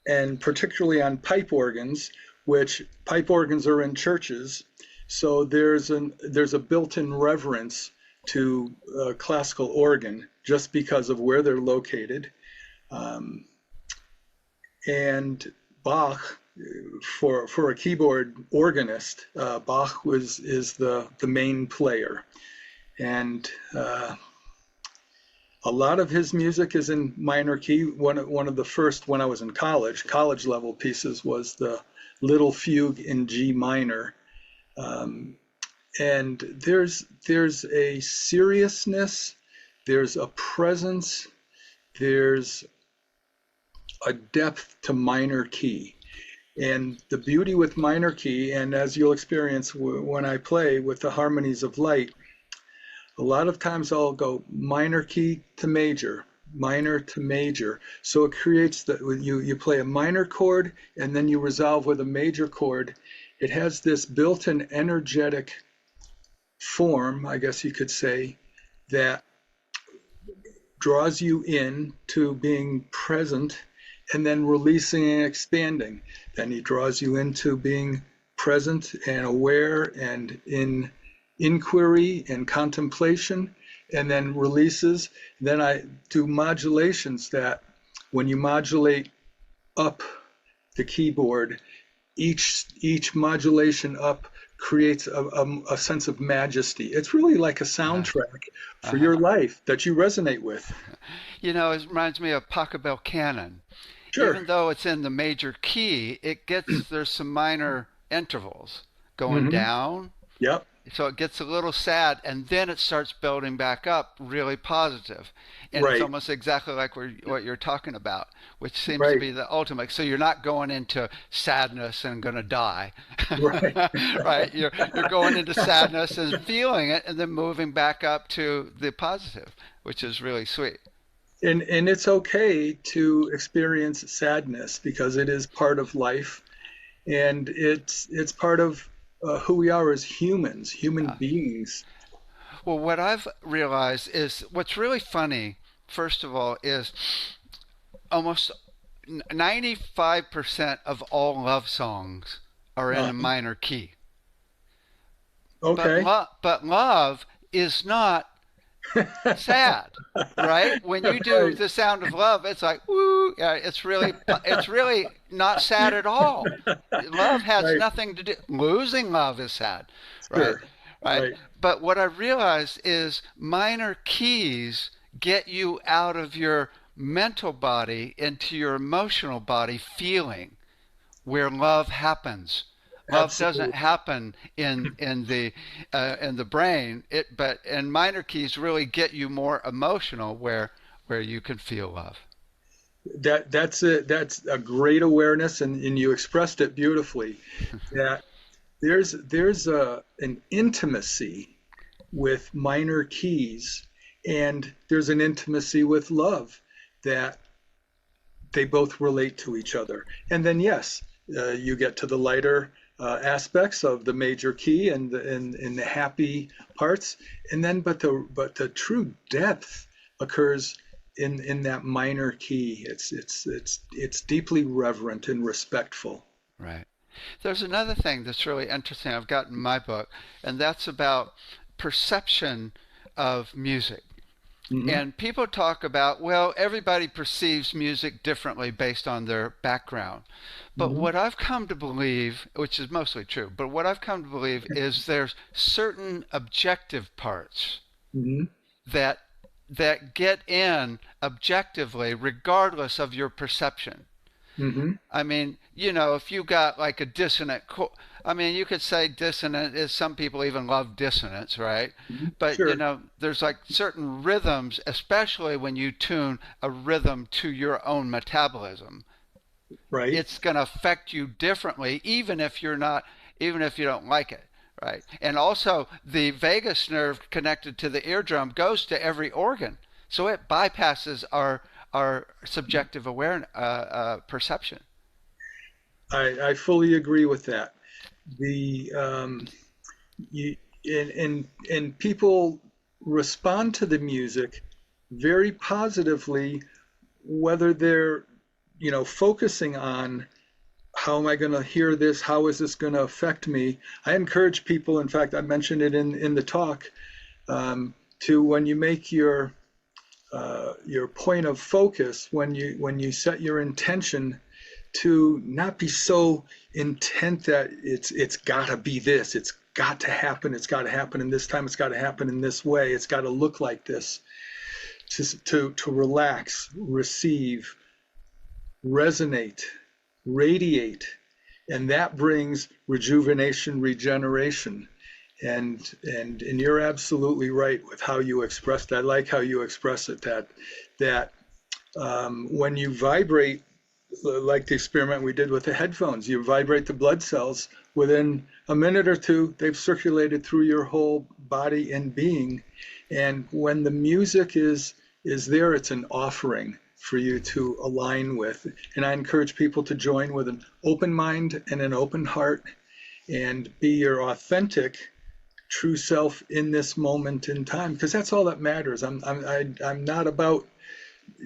and particularly on pipe organs, which pipe organs are in churches. So there's a built-in reverence to classical organ just because of where they're located. Um, and Bach, for a keyboard organist, Bach is the main player, and a lot of his music is in minor key. One of the first, when I was in college level pieces, was the Little Fugue in G minor. Um, and there's a seriousness, there's a presence, there's a depth to minor key. And the beauty with minor key, and as you'll experience when I play with the harmonies of light, a lot of times I'll go minor key to major, minor to major. So it creates that you play a minor chord and then you resolve with a major chord. It has this built-in energetic form, I guess you could say, that draws you in to being present and then releasing and expanding. Then he draws you into being present and aware and in inquiry and contemplation, and then releases. Then I do modulations that when you modulate up the keyboard, each modulation up creates a sense of majesty. It's really like a Uh-huh. soundtrack for Uh-huh. your life that you resonate with. It reminds me of Pachelbel Canon. Sure. Even though it's in the major key, there's some minor intervals going Mm-hmm. down. Yep. So it gets a little sad, and then it starts building back up really positive. And it's Right. almost exactly like what you're talking about, which seems to Right. be the ultimate. So you're not going into sadness and going to die, Right. right? You're going into sadness and feeling it, and then moving back up to the positive, which is really sweet. And it's okay to experience sadness because it is part of life, and it's part of who we are as humans, human Yeah. beings. Well, what I've realized is what's really funny, first of all, is almost 95% of all love songs are in a Uh, minor key. Okay. But love is not sad, right? When you do Right. the sound of love, it's like woo. It's really not sad at all. Love has Right. nothing to do. Losing love is sad, right? Sure. Right. Right. But what I realized is minor keys get you out of your mental body into your emotional body feeling where love happens. Love doesn't Absolutely. happen in the brain. But and minor keys really get you more emotional where you can feel love. That's a great awareness, and you expressed it beautifully. That there's an intimacy with minor keys, and there's an intimacy with love that they both relate to each other. And then yes, you get to the lighter aspects of the major key and the happy parts, and then but the true depth occurs in that minor key. It's deeply reverent and respectful. Right. There's another thing that's really interesting I've got in my book, and that's about perception of music. Hmm. And people talk about, well, everybody perceives music differently based on their background. But Hmm. what I've come to believe, which is mostly true, but what I've come to believe is there's certain objective parts Hmm. that get in objectively regardless of your perception. Hmm. I mean, if you got like a I mean, you could say dissonant is some people even love dissonance, right? But, Sure. there's like certain rhythms, especially when you tune a rhythm to your own metabolism. Right. It's going to affect you differently, even if you don't like it, right? And also, the vagus nerve connected to the eardrum goes to every organ. So it bypasses our subjective awareness, perception. I fully agree with that. The you and people respond to the music very positively, whether they're focusing on how am I going to hear this, how is this going to affect me. I encourage people, in fact I mentioned it in the talk, to when you make your point of focus, when you set your intention, to not be so intent that it's got to be this, it's got to happen, it's got to happen in this time, it's got to happen in this way, it's got to look like this. To relax, receive, resonate, radiate, and that brings rejuvenation, regeneration. And you're absolutely right with how you expressed it. I like how you express it, that when you vibrate, like the experiment we did with the headphones, you vibrate the blood cells. Within a minute or two, they've circulated through your whole body and being. And when the music is there, it's an offering for you to align with. And I encourage people to join with an open mind and an open heart and be your authentic true self in this moment in time, because that's all that matters. I'm not about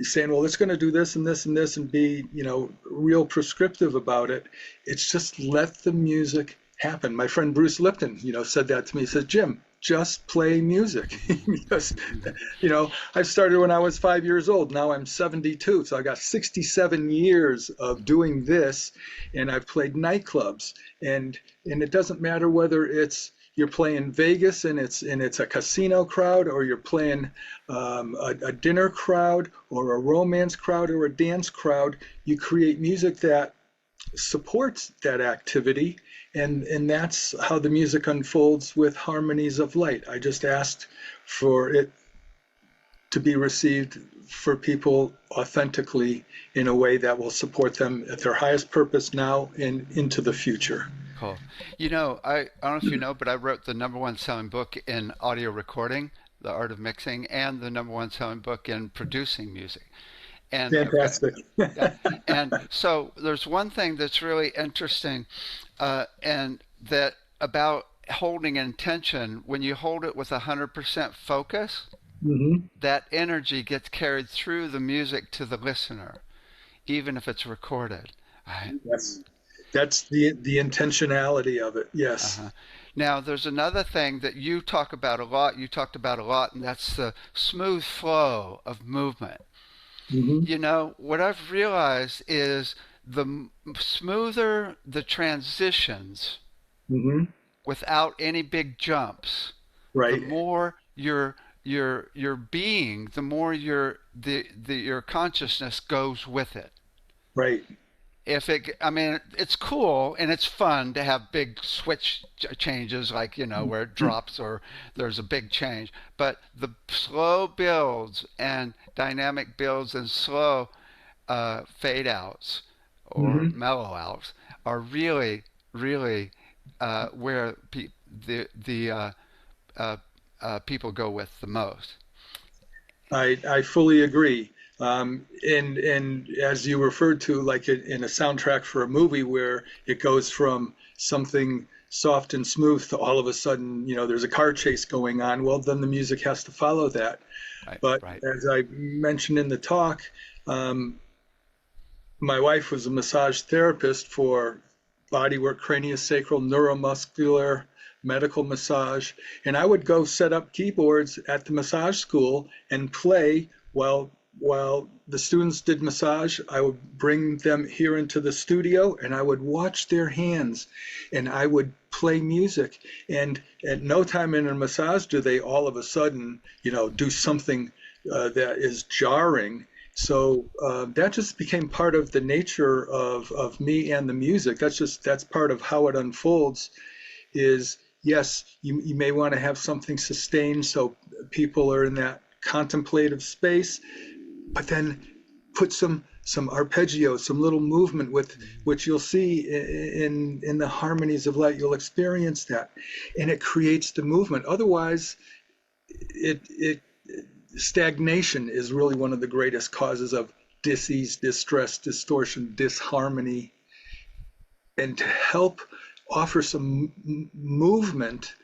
saying, well, it's going to do this and this and this and be, real prescriptive about it. It's just let the music happen. My friend Bruce Lipton, said that to me. He said, Jim, just play music. Because, I started when I was 5 years old. Now I'm 72. So I got 67 years of doing this, and I've played nightclubs. And it doesn't matter whether you're playing Vegas and it's a casino crowd, or you're playing a dinner crowd, or a romance crowd, or a dance crowd. You create music that supports that activity, and that's how the music unfolds with harmonies of light. I just asked for it to be received for people authentically in a way that will support them at their highest purpose now and into the future. Cool. I don't know if you know, but I wrote the number one selling book in audio recording, The Art of Mixing, and the number one selling book in producing music. And okay, Fantastic. yeah. And so there's one thing that's really interesting, and that about holding intention. When you hold it with 100% focus, Hmm. that energy gets carried through the music to the listener, even if it's recorded. Right? Yes. That's the intentionality of it. Yes. Uh-huh. Now, there's another thing that you talk about a lot, you talked about a lot, and that's the smooth flow of movement. Hmm. What I've realized is smoother the transitions Hmm. without any big jumps, the Right. more your being, the more your consciousness goes with it. Right. I mean, it's cool and it's fun to have big switch changes, like where it Mhm. drops or there's a big change. But the slow builds and dynamic builds and slow fade outs or Hmm. mellow outs are really, really where the uh, people go with the most. I fully agree. And as you referred to, like in a soundtrack for a movie where it goes from something soft and smooth to all of a sudden, there's a car chase going on. Well, then the music has to follow that. Right, But right. as I mentioned in the talk, um, my wife was a massage therapist for bodywork, craniosacral, neuromuscular, medical massage, and I would go set up keyboards at the massage school and play while the students did massage. I would bring them here into the studio and I would watch their hands and I would play music. And at no time in a massage do they all of a sudden, do something that is jarring. So that just became part of the nature of me and the music. That's part of how it unfolds. Is yes, you may want to have something sustained so people are in that contemplative space, but then put some arpeggio, some little movement with which you'll see in the harmonies of light. You'll experience that, and it creates the movement. Otherwise, it stagnation is really one of the greatest causes of disease, distress, distortion, disharmony. And to help offer some movement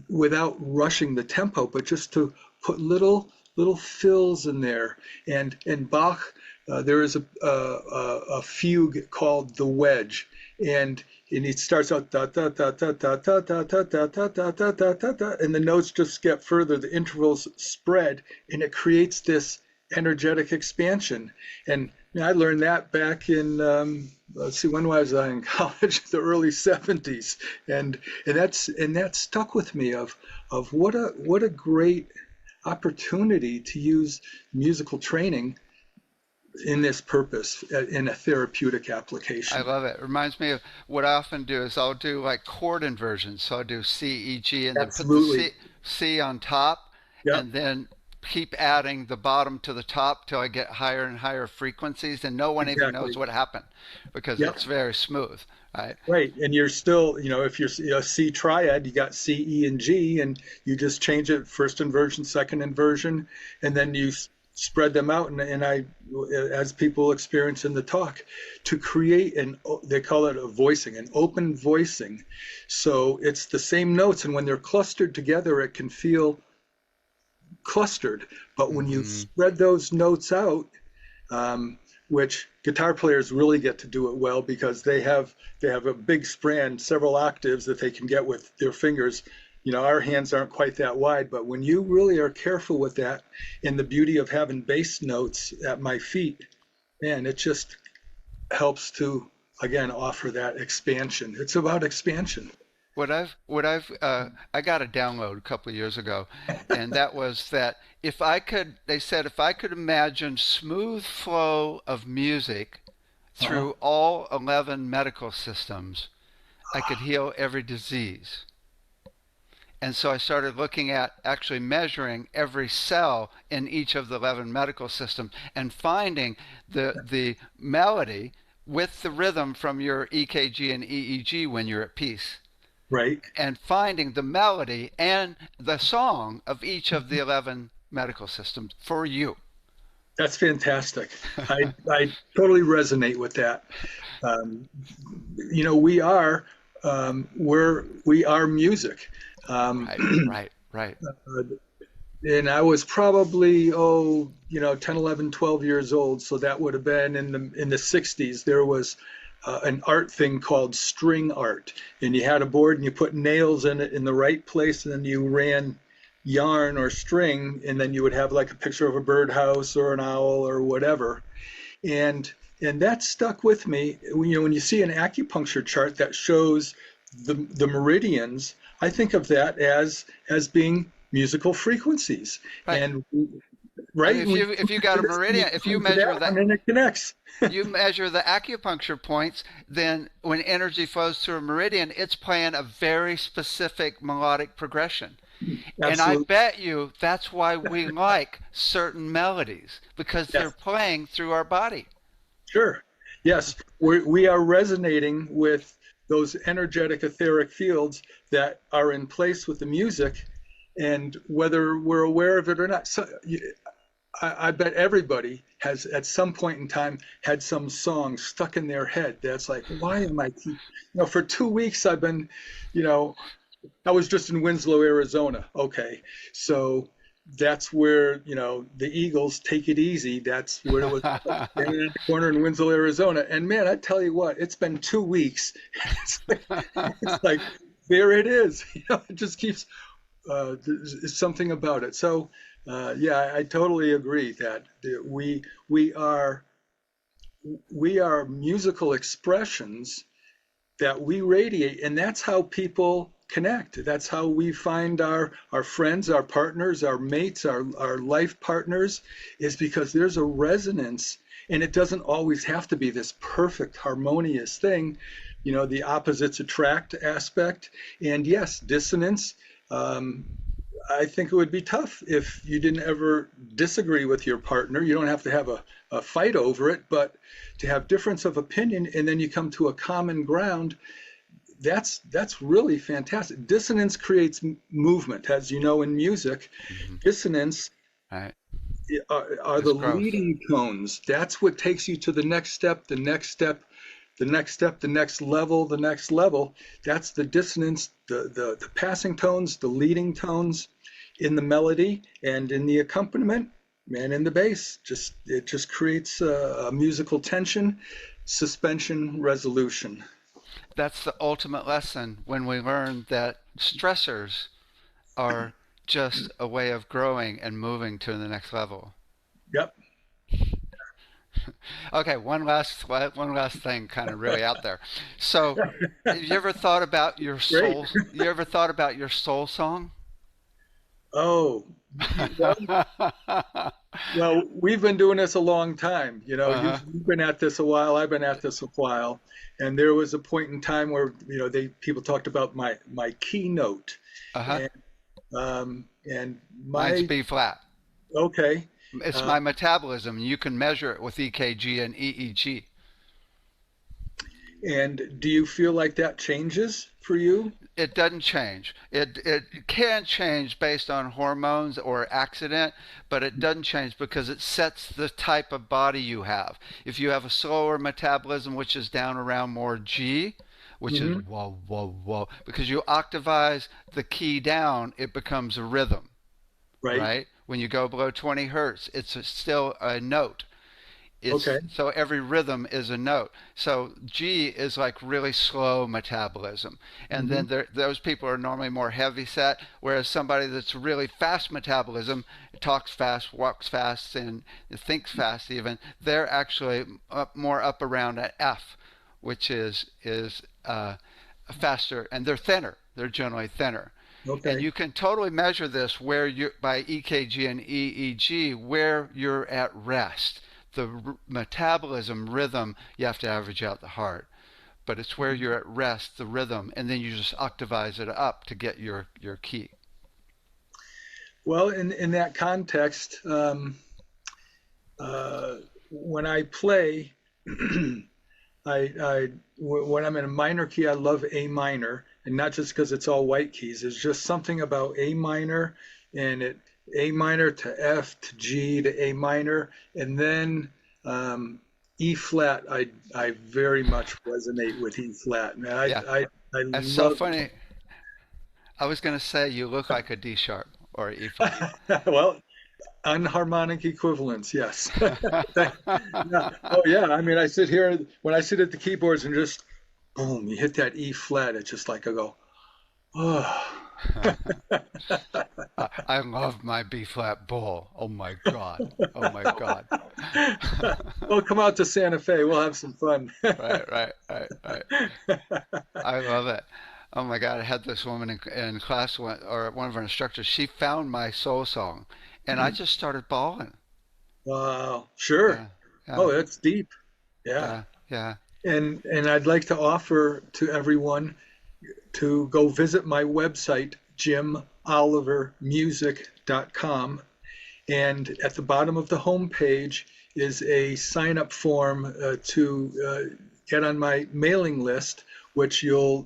without rushing the tempo, but just to put little fills in there. And Bach, there is a fugue called the wedge, and it starts out da da da da da da da da da da da da da da da, and the notes just get further, the intervals spread, and it creates this energetic expansion. And I learned that back in let's see, when was I in college? The early '70s, and that stuck with me of what a great opportunity to use musical training in this purpose in a therapeutic I application. love it. It reminds me of what I often do is I'll do like chord inversions. So I'll do C, E, G, and then put the Absolutely. C on top, Yep. and then keep adding the bottom to the top till I get higher and higher frequencies, and no one even knows Exactly. what happened because Yep. it's very smooth, right? Right. And you're still, if you're a C triad, you got C, E, and G, and you just change it first inversion, second inversion, and then you spread them out. And as people experience in the talk, to create they call it a voicing, an open voicing. So it's the same notes, and when they're clustered together, it can feel clustered. But when you Mm-hmm. spread those notes out, um, which guitar players really get to do it well because they have a big span, several octaves that they can get with their fingers. Our hands aren't quite that wide, but when you really are careful with that, and the beauty of having bass notes at my feet, man, it just helps to again offer that expansion. It's about expansion. I got a download a couple of years ago, and that was that they said if I could imagine smooth flow of music Uh-huh. through all 11 medical systems, I could heal every disease. And so I started looking at actually measuring every cell in each of the 11 medical systems and finding the melody with the rhythm from your EKG and EEG when you're at peace, Right. and finding the melody and the song of each of the 11 medical systems for you. That's fantastic. I totally resonate with that. Um, we are music. Um, Right, right, right. and I was probably 10, 11, 12 years old, so that would have been in the 60s. There was an art thing called string art, and you had a board and you put nails in it in the right place, and then you ran yarn or string, and then you would have like a picture of a birdhouse or an owl or whatever. And that stuck with me. When you see an acupuncture chart that shows the meridians, I think of that as being musical frequencies. Right. And right, I mean, if you got a meridian, if you measure that, and it connects. you measure the acupuncture points, then when energy flows through a meridian, it's playing a very specific melodic progression. And I Absolutely. bet you that's why we like certain melodies, because they're Yes. playing through our body. Sure. Yes, we are resonating with those energetic etheric fields that are in place with the music, and whether we're aware of it or not. So, I bet everybody has at some point in time had some song stuck in their head that's like, why am I for 2 weeks I've been, you know, I was just in Winslow, Arizona. Okay, so that's where the Eagles Take It Easy. That's where it was standing in the corner in Winslow, Arizona. And man, I tell you what, it's been 2 weeks. It's like there it is. It just keeps. There's something about it. So yeah, I totally agree that we are musical expressions that we radiate, and that's how people connect. That's how we find our friends, our partners, our mates, our life partners, is because there's a resonance, and it doesn't always have to be this perfect harmonious thing. The opposites attract aspect, and yes, dissonance. I think it would be tough if you didn't ever disagree with your partner. You don't have to have a fight over it, but to have difference of opinion and then you come to a common ground, that's really fantastic. Dissonance creates movement, as you know, in music. Mm-hmm. Dissonance Right. are the growth. leading tones. That's what takes you to the next step, the next step, the next step, the next level, the next level. That's the dissonance, the passing tones, the leading tones in the melody and in the accompaniment and in the bass. It just creates a musical tension, suspension, resolution. That's the ultimate lesson when we learn that stressors are just a way of growing and moving to the next level. Yep. Okay, one last thing, kind of really out there. So, have you ever thought about your Great. soul? You ever thought about your soul song? Oh, well, we've been doing this a long time. Uh-huh. You've been at this a while. I've been at this a while, and there was a point in time where people talked about my keynote, Uh-huh. and Mine's my B flat. okay. It's my metabolism. You can measure it with EKG and EEG. And do you feel like that changes for you? It doesn't change. It can change based on hormones or accident, but it doesn't change because it sets the type of body you have. If you have a slower metabolism, which is down around more G, which is Mm-hmm. whoa, whoa, whoa, because you octavize the key down, it becomes a rhythm, Right. right? When you go below 20 hertz, still a note. Okay. So every rhythm is a note. So G is like really slow metabolism, and Mm-hmm. then those people are normally more heavy set. Whereas somebody that's really fast metabolism, talks fast, walks fast, and thinks fast even, they're actually more up around an F, which is faster, and they're thinner. They're generally thinner. And Okay. you can totally measure this where you by EKG and EEG where you're at rest. The metabolism rhythm, you have to average out the heart, but it's where you're at rest, the rhythm, and then you just octavize it up to get your key. Well, in that context, when I play, when I'm in a minor key, I love A minor, and not just because it's all white keys. There's just something about A minor, and A minor to F to G to A minor, and then E flat. I very much resonate with E flat. Man, Yeah, I that's so love. funny. I was going to say you look like a D sharp or E flat. Well, Unharmonic equivalence, yes. Yeah. Oh yeah. I mean, I sit here when I sit at the keyboards and just boom, you hit that E flat. It's just like I go, oh. I love my B flat bull. Oh my God. Oh my God. Well, come out to Santa Fe. We'll have some fun. Right. I love it. Oh my God, I had this woman in class, or one of our instructors. She found my soul song, and I just started bawling. Wow. Sure. Yeah, yeah, Oh, that's deep. Yeah. yeah, yeah. And I'd like to offer to everyone to go visit my website, jimolivermusic.com. And at the bottom of the home page is a sign up form to get on my mailing list, which you'll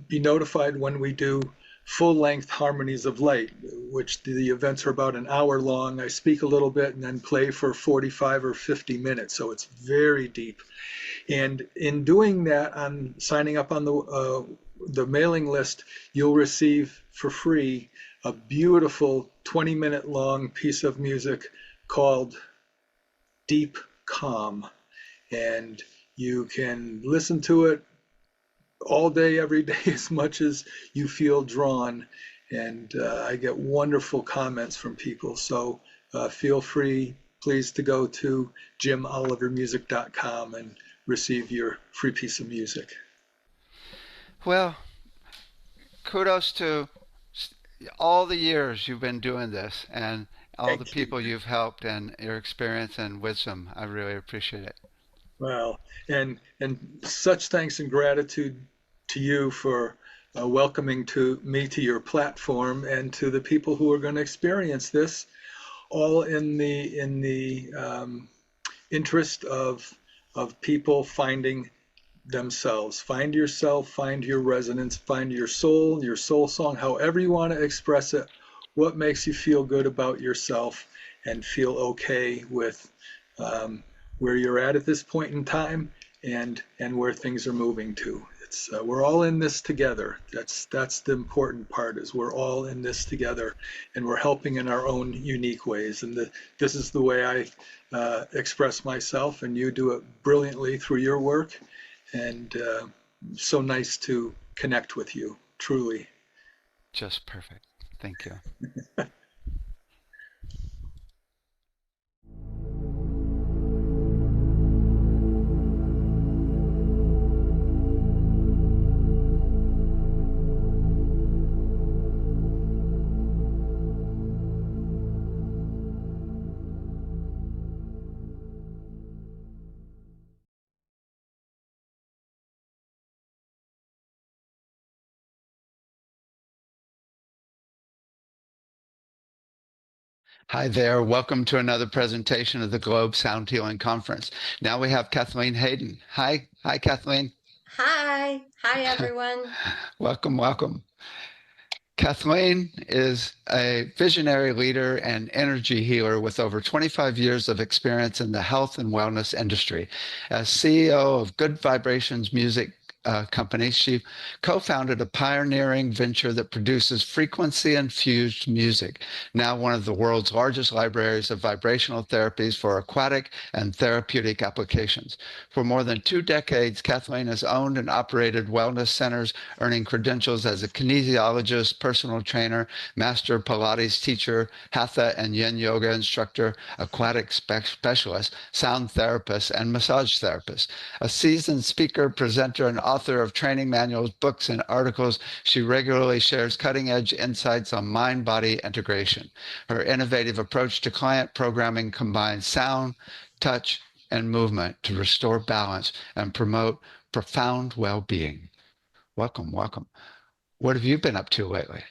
be notified when we do full length Harmonies of Light, which the events are about an hour long. I speak a little bit and then play for 45 or 50 minutes. So it's very deep. And in doing that, on signing up on the mailing list, you'll receive for free a beautiful 20-minute long piece of music called Deep Calm. And you can listen to it all day, every day, as much as you feel drawn. And I get wonderful comments from people. So feel free, please, to go to jimolivermusic.com and receive your free piece of music. Well, kudos to all the years you've been doing this and all the Thank you. people you've helped and your experience and wisdom. I really appreciate it. Well, and such thanks and gratitude to you for welcoming me to your platform, and to the people who are going to experience this, all in the interest of people finding themselves. Find yourself, find your resonance, find your soul song, however you want to express it, what makes you feel good about yourself and feel okay with where you're at this point in time, and where things are moving to. It's we're all in this together. That's the important part, is we're all in this together, and we're helping in our own unique ways. And this is the way I express myself, and you do it brilliantly through your work. And so nice to connect with you, truly. Just perfect. Thank you. Hi there. Welcome to another presentation of the Globe Sound Healing Conference. Now we have Kathleen Haden. Hi, Kathleen. Hi, everyone. Welcome. Kathleen is a visionary leader and energy healer with over 25 years of experience in the health and wellness industry. As CEO of Good Vibrations Music Company, she co-founded a pioneering venture that produces frequency-infused music, now one of the world's largest libraries of vibrational therapies for aquatic and therapeutic applications. For more than 2 decades, Kathleen has owned and operated wellness centers, earning credentials as a kinesiologist, personal trainer, master Pilates teacher, Hatha and Yin yoga instructor, aquatic specialist, sound therapist, and massage therapist. A seasoned speaker, presenter, and author of training manuals, books, and articles, she regularly shares cutting-edge insights on mind-body integration. Her innovative approach to client programming combines sound, touch, and movement to restore balance and promote profound well-being. Welcome. What have you been up to lately?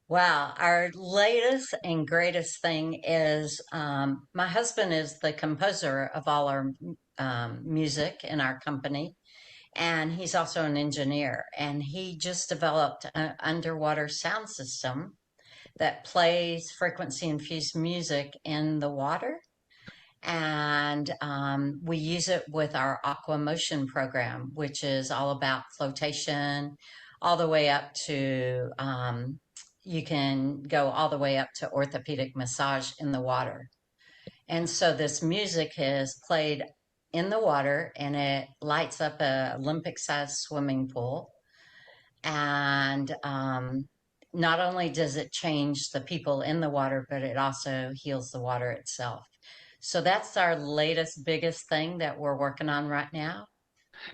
Well, our latest and greatest thing is my husband is the composer of all our music in our company, and he's also an engineer. And he just developed an underwater sound system that plays frequency infused music in the water. And we use it with our Aqua Motion program, which is all about flotation, all the way up to you can go all the way up to orthopedic massage in the water. And so this music is played in the water and it lights up a Olympic sized swimming pool. And not only does it change the people in the water, but it also heals the water itself. So that's our latest, biggest thing that we're working on right now.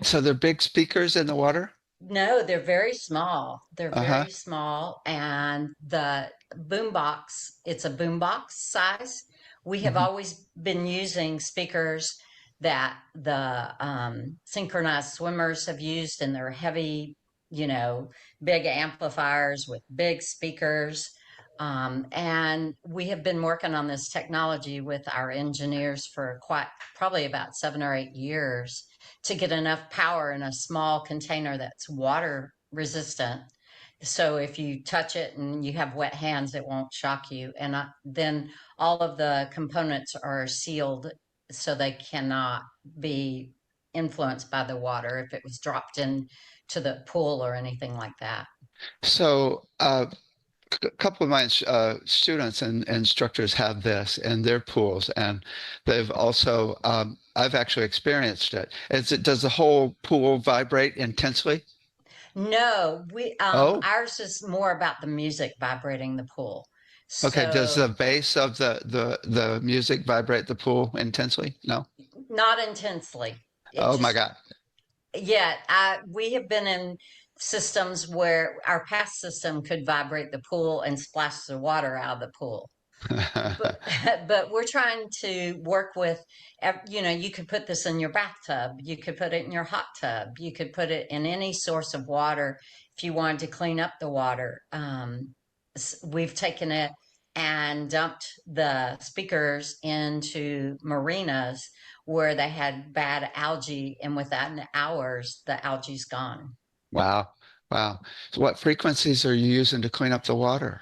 So they're big speakers in the water? No, they're very small. They're Uh-huh. very small, and the boombox, it's a boombox size. We have Hmm. always been using speakers that the synchronized swimmers have used, and they're heavy, you know, big amplifiers with big speakers. And we have been working on this technology with our engineers for quite probably about 7 or 8 years to get enough power in a small container that's water resistant. So if you touch it and you have wet hands, it won't shock you. And then all of the components are sealed so they cannot be influenced by the water if it was dropped in to the pool or anything like that. So a couple of my students and instructors have this in their pools, and they've also, I've actually experienced it. Does the whole pool vibrate intensely? No, we Oh, ours is more about the music vibrating the pool. okay. Does the So bass of the music vibrate the pool intensely? No. not intensely. It Oh my just God. Yeah, we have been in systems where our past system could vibrate the pool and splash the water out of the pool. But but we're trying to work with, you know, you could put this in your bathtub, you could put it in your hot tub, you could put it in any source of water if you wanted to clean up the water. We've taken it and dumped the speakers into marinas where they had bad algae, and within hours, the algae's gone. Wow. Wow. So what frequencies are you using to clean up the water?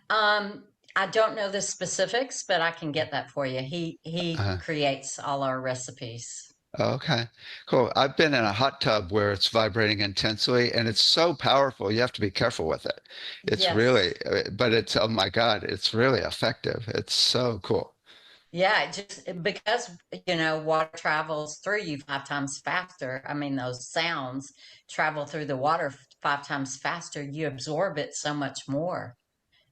Um, I don't know the specifics, but I can get that for you. He Uh, creates all our recipes. okay, cool. I've been in a hot tub where it's vibrating intensely and it's so powerful. You have to be careful with it. It's Yes. really, but it's, oh my God, it's really effective. It's so cool. Yeah, it just because you know water travels through you 5 times faster. I mean, those sounds travel through the water 5 times faster. You absorb it so much more.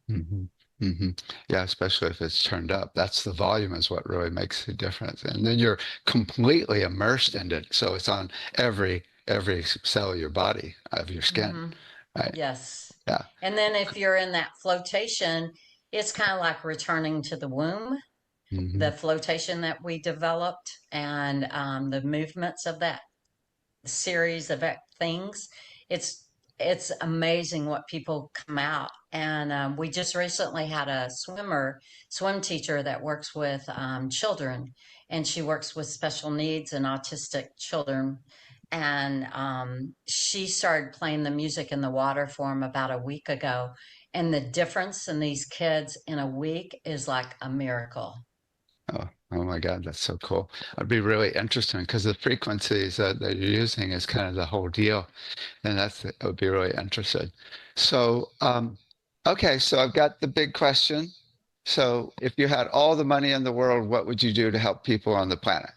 Hmm. Hmm. Yeah, especially if it's turned up. That's the volume is what really makes the difference. And then you're completely immersed in it. So it's on every cell of your body, of your skin, Hmm. right? Yes. Yeah. And then if you're in that flotation, it's kind of like returning to the womb, the Hmm. flotation that we developed and the movements of that series of things. It's it's amazing what people come out. And we just recently had a swim teacher that works with children, and she works with special needs and autistic children. And she started playing the music in the water for them about a week ago. And the difference in these kids in a week is like a miracle. Oh, oh my God, that's so cool. It'd be really interesting because the frequencies that you're using is kind of the whole deal. And I would be really interested. So, okay, so I've got the big question. So, if you had all the money in the world, what would you do to help people on the planet?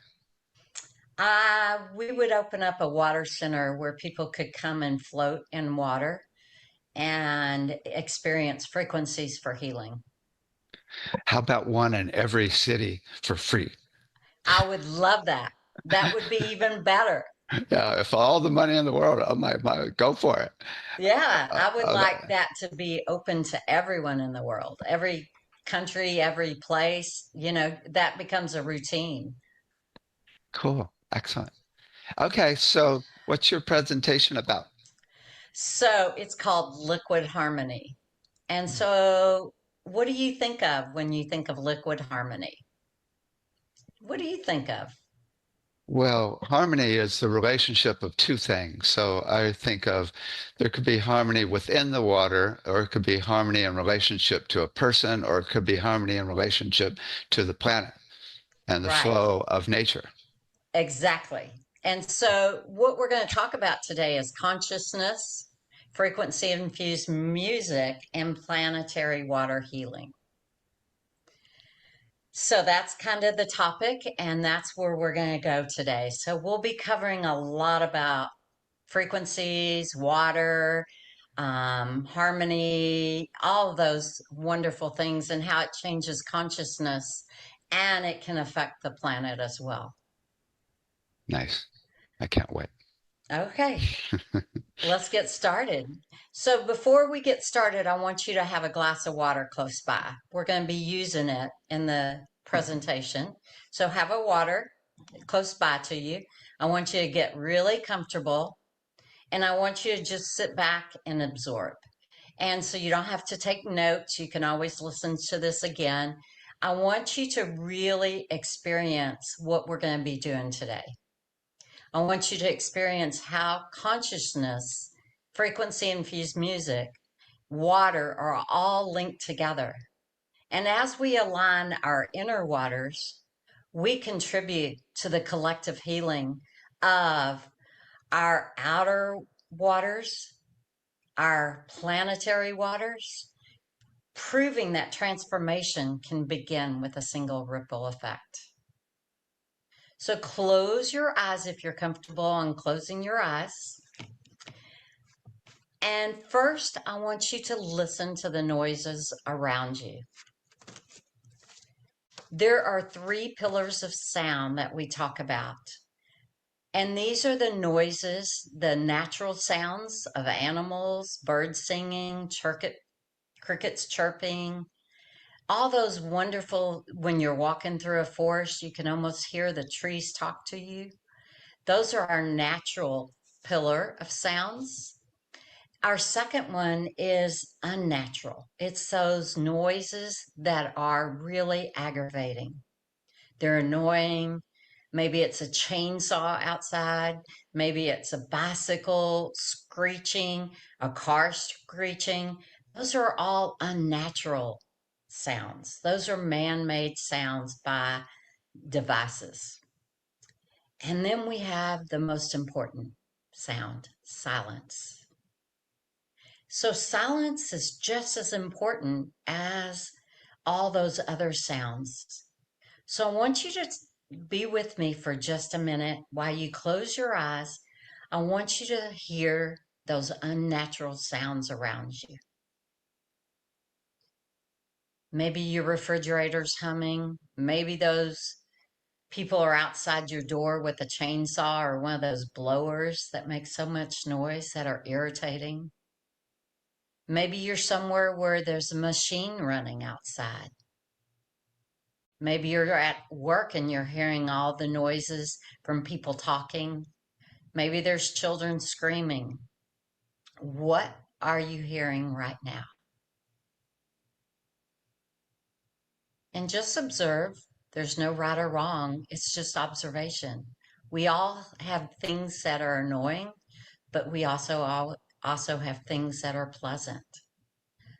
We would open up a water center where people could come and float in water and experience frequencies for healing. How about one in every city for free? I would love that. That would be even better. Yeah, if all the money in the world, oh my, go for it. Yeah, Uh, I would uh, like that to be open to everyone in the world, every country, every place. You know, that becomes a routine. cool, excellent. Okay, so what's your presentation about? So it's called liquid harmony. And so, what do you think of when you think of liquid harmony? What do you think of? Well, harmony is the relationship of two things. So I think of there could be harmony within the water, or it could be harmony in relationship to a person, or it could be harmony in relationship to the planet and the Right. flow of nature. Exactly. And so, what we're going to talk about today is consciousness, frequency infused music, and planetary water healing. So that's kind of the topic, and that's where we're going to go today. So we'll be covering a lot about frequencies, water, harmony, all of those wonderful things, and how it changes consciousness, and it can affect the planet as well. Nice. I can't wait. Okay, let's get started. So before we get started, I want you to have a glass of water close by. We're going to be using it in the presentation. So have a water close by to you. I want you to get really comfortable, and I want you to just sit back and absorb. And so you don't have to take notes. You can always listen to this again. I want you to really experience what we're going to be doing today. I want you to experience how consciousness, frequency infused music, water are all linked together. And as we align our inner waters, we contribute to the collective healing of our outer waters, our planetary waters, proving that transformation can begin with a single ripple effect. So close your eyes if you're comfortable on closing your eyes. And first, I want you to listen to the noises around you. There are 3 pillars of sound that we talk about. And these are the noises, the natural sounds of animals, birds singing, crickets chirping, all those wonderful, when you're walking through a forest, you can almost hear the trees talk to you. Those are our natural pillar of sounds. Our second one is unnatural. It's those noises that are really aggravating. They're annoying. Maybe it's a chainsaw outside. Maybe it's a bicycle screeching, a car screeching. Those are all unnatural sounds. Those are man-made sounds by devices. And then we have the most important sound, silence. So silence is just as important as all those other sounds. So I want you to be with me for just a minute while you close your eyes. I want you to hear those unnatural sounds around you. Maybe your refrigerator's humming. Maybe those people are outside your door with a chainsaw or one of those blowers that make so much noise that are irritating. Maybe you're somewhere where there's a machine running outside. Maybe you're at work and you're hearing all the noises from people talking. Maybe there's children screaming. What are you hearing right now? And just observe. There's no right or wrong. It's just observation. We all have things that are annoying, but we also have things that are pleasant.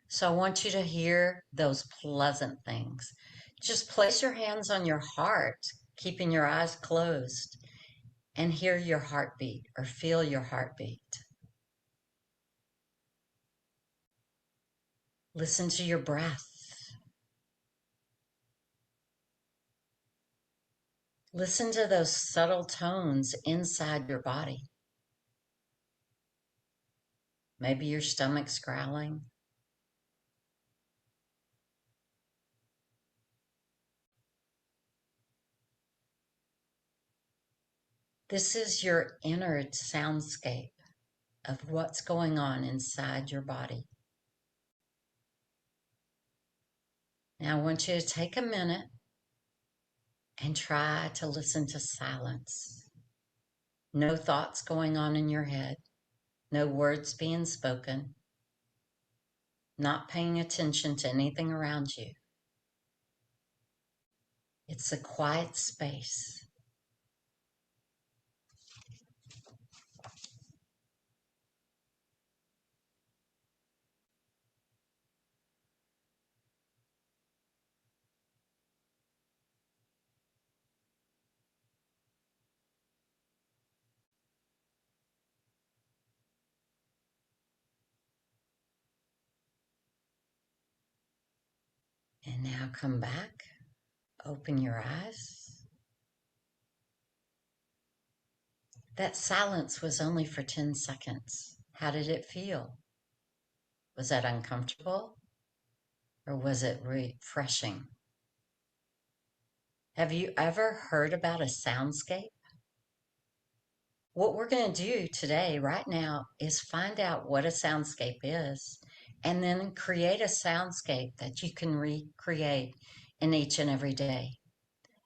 So I want you to hear those pleasant things. Just place your hands on your heart, keeping your eyes closed, and hear your heartbeat or feel your heartbeat. Listen to your breath. Listen to those subtle tones inside your body. Maybe your stomach's growling. This is your inner soundscape of what's going on inside your body. Now I want you to take a minute and try to listen to silence. No thoughts going on in your head, no words being spoken, not paying attention to anything around you. It's a quiet space. And now come back, open your eyes. That silence was only for 10 seconds. How did it feel? Was that uncomfortable or was it refreshing? Have you ever heard about a soundscape? What we're going to do today, right now, is find out what a soundscape is and then create a soundscape that you can recreate in each and every day.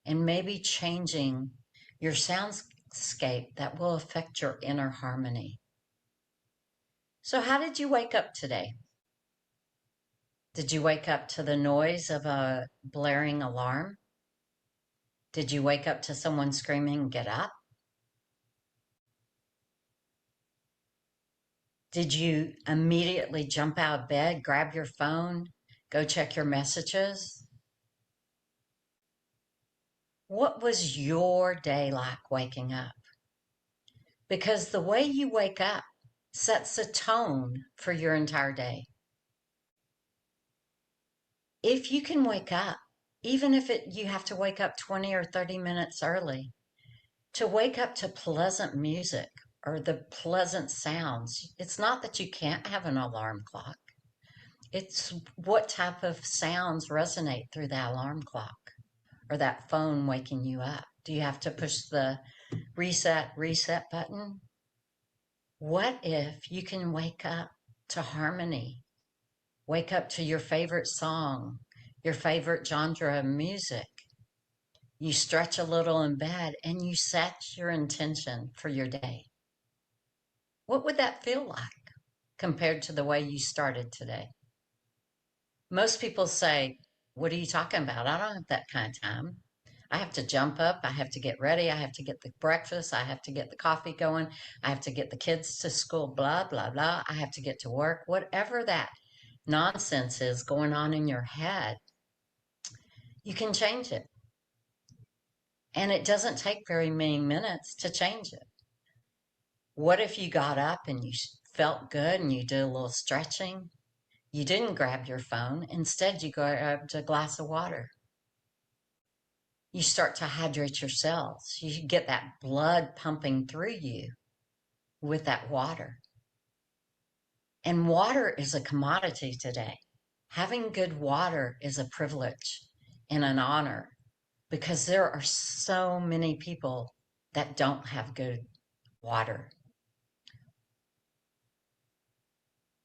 And maybe changing your soundscape that will affect your inner harmony. So, how did you wake up today? Did you wake up to the noise of a blaring alarm? Did you wake up to someone screaming, "Get up"? Did you immediately jump out of bed, grab your phone, go check your messages? What was your day like waking up? Because the way you wake up sets a tone for your entire day. If you can wake up, even if you have to wake up 20 or 30 minutes early, to wake up to pleasant music or the pleasant sounds, it's not that you can't have an alarm clock. It's what type of sounds resonate through that alarm clock or that phone waking you up. Do you have to push the reset button? What if you can wake up to harmony? Wake up to your favorite song, your favorite genre of music. You stretch a little in bed and you set your intention for your day. What would that feel like compared to the way you started today? Most people say, "What are you talking about? I don't have that kind of time. I have to jump up. I have to get ready. I have to get the breakfast. I have to get the coffee going. I have to get the kids to school, blah, blah, blah. I have to get to work." Whatever that nonsense is going on in your head, you can change it. And it doesn't take very many minutes to change it. What if you got up and you felt good and you did a little stretching? You didn't grab your phone. Instead, you grabbed a glass of water. You start to hydrate your cells. You get that blood pumping through you with that water. And water is a commodity today. Having good water is a privilege and an honor because there are so many people that don't have good water.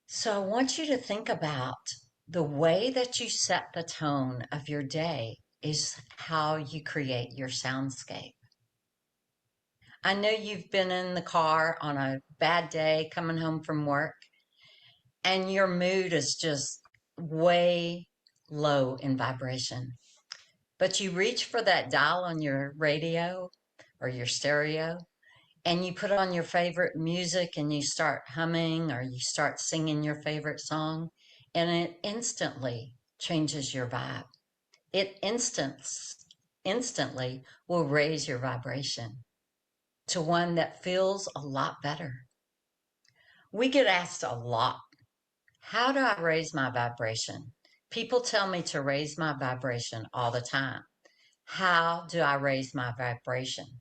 So I want you to think about the way that you set the tone of your day is how you create your soundscape. I know you've been in the car on a bad day coming home from work and your mood is just way low in vibration. But you reach for that dial on your radio or your stereo and you put on your favorite music and you start humming or you start singing your favorite song and it instantly changes your vibe. It instantly will raise your vibration to one that feels a lot better. We get asked a lot, how do I raise my vibration? People tell me to raise my vibration all the time. How do I raise my vibration?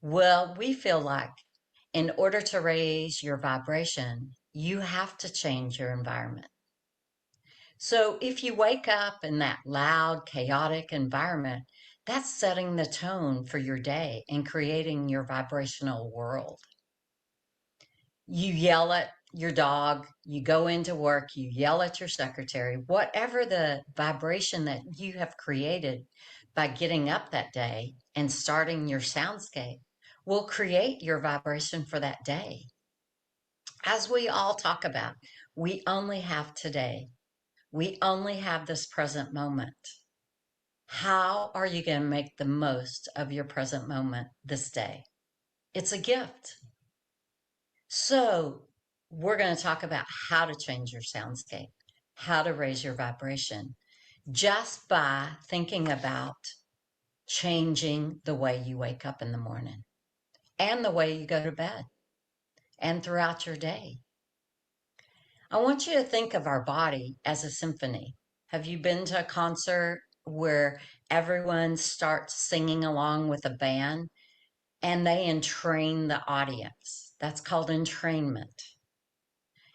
Well, we feel like in order to raise your vibration, you have to change your environment. So if you wake up in that loud, chaotic environment, that's setting the tone for your day and creating your vibrational world. You yell at your dog, you go into work, you yell at your secretary, whatever the vibration that you have created by getting up that day and starting your soundscape will create your vibration for that day. As we all talk about, we only have today. We only have this present moment. How are you going to make the most of your present moment this day? It's a gift. So we're going to talk about how to change your soundscape, how to raise your vibration, just by thinking about changing the way you wake up in the morning and the way you go to bed and throughout your day. I want you to think of our body as a symphony. Have you been to a concert where everyone starts singing along with a band and they entrain the audience? That's called entrainment.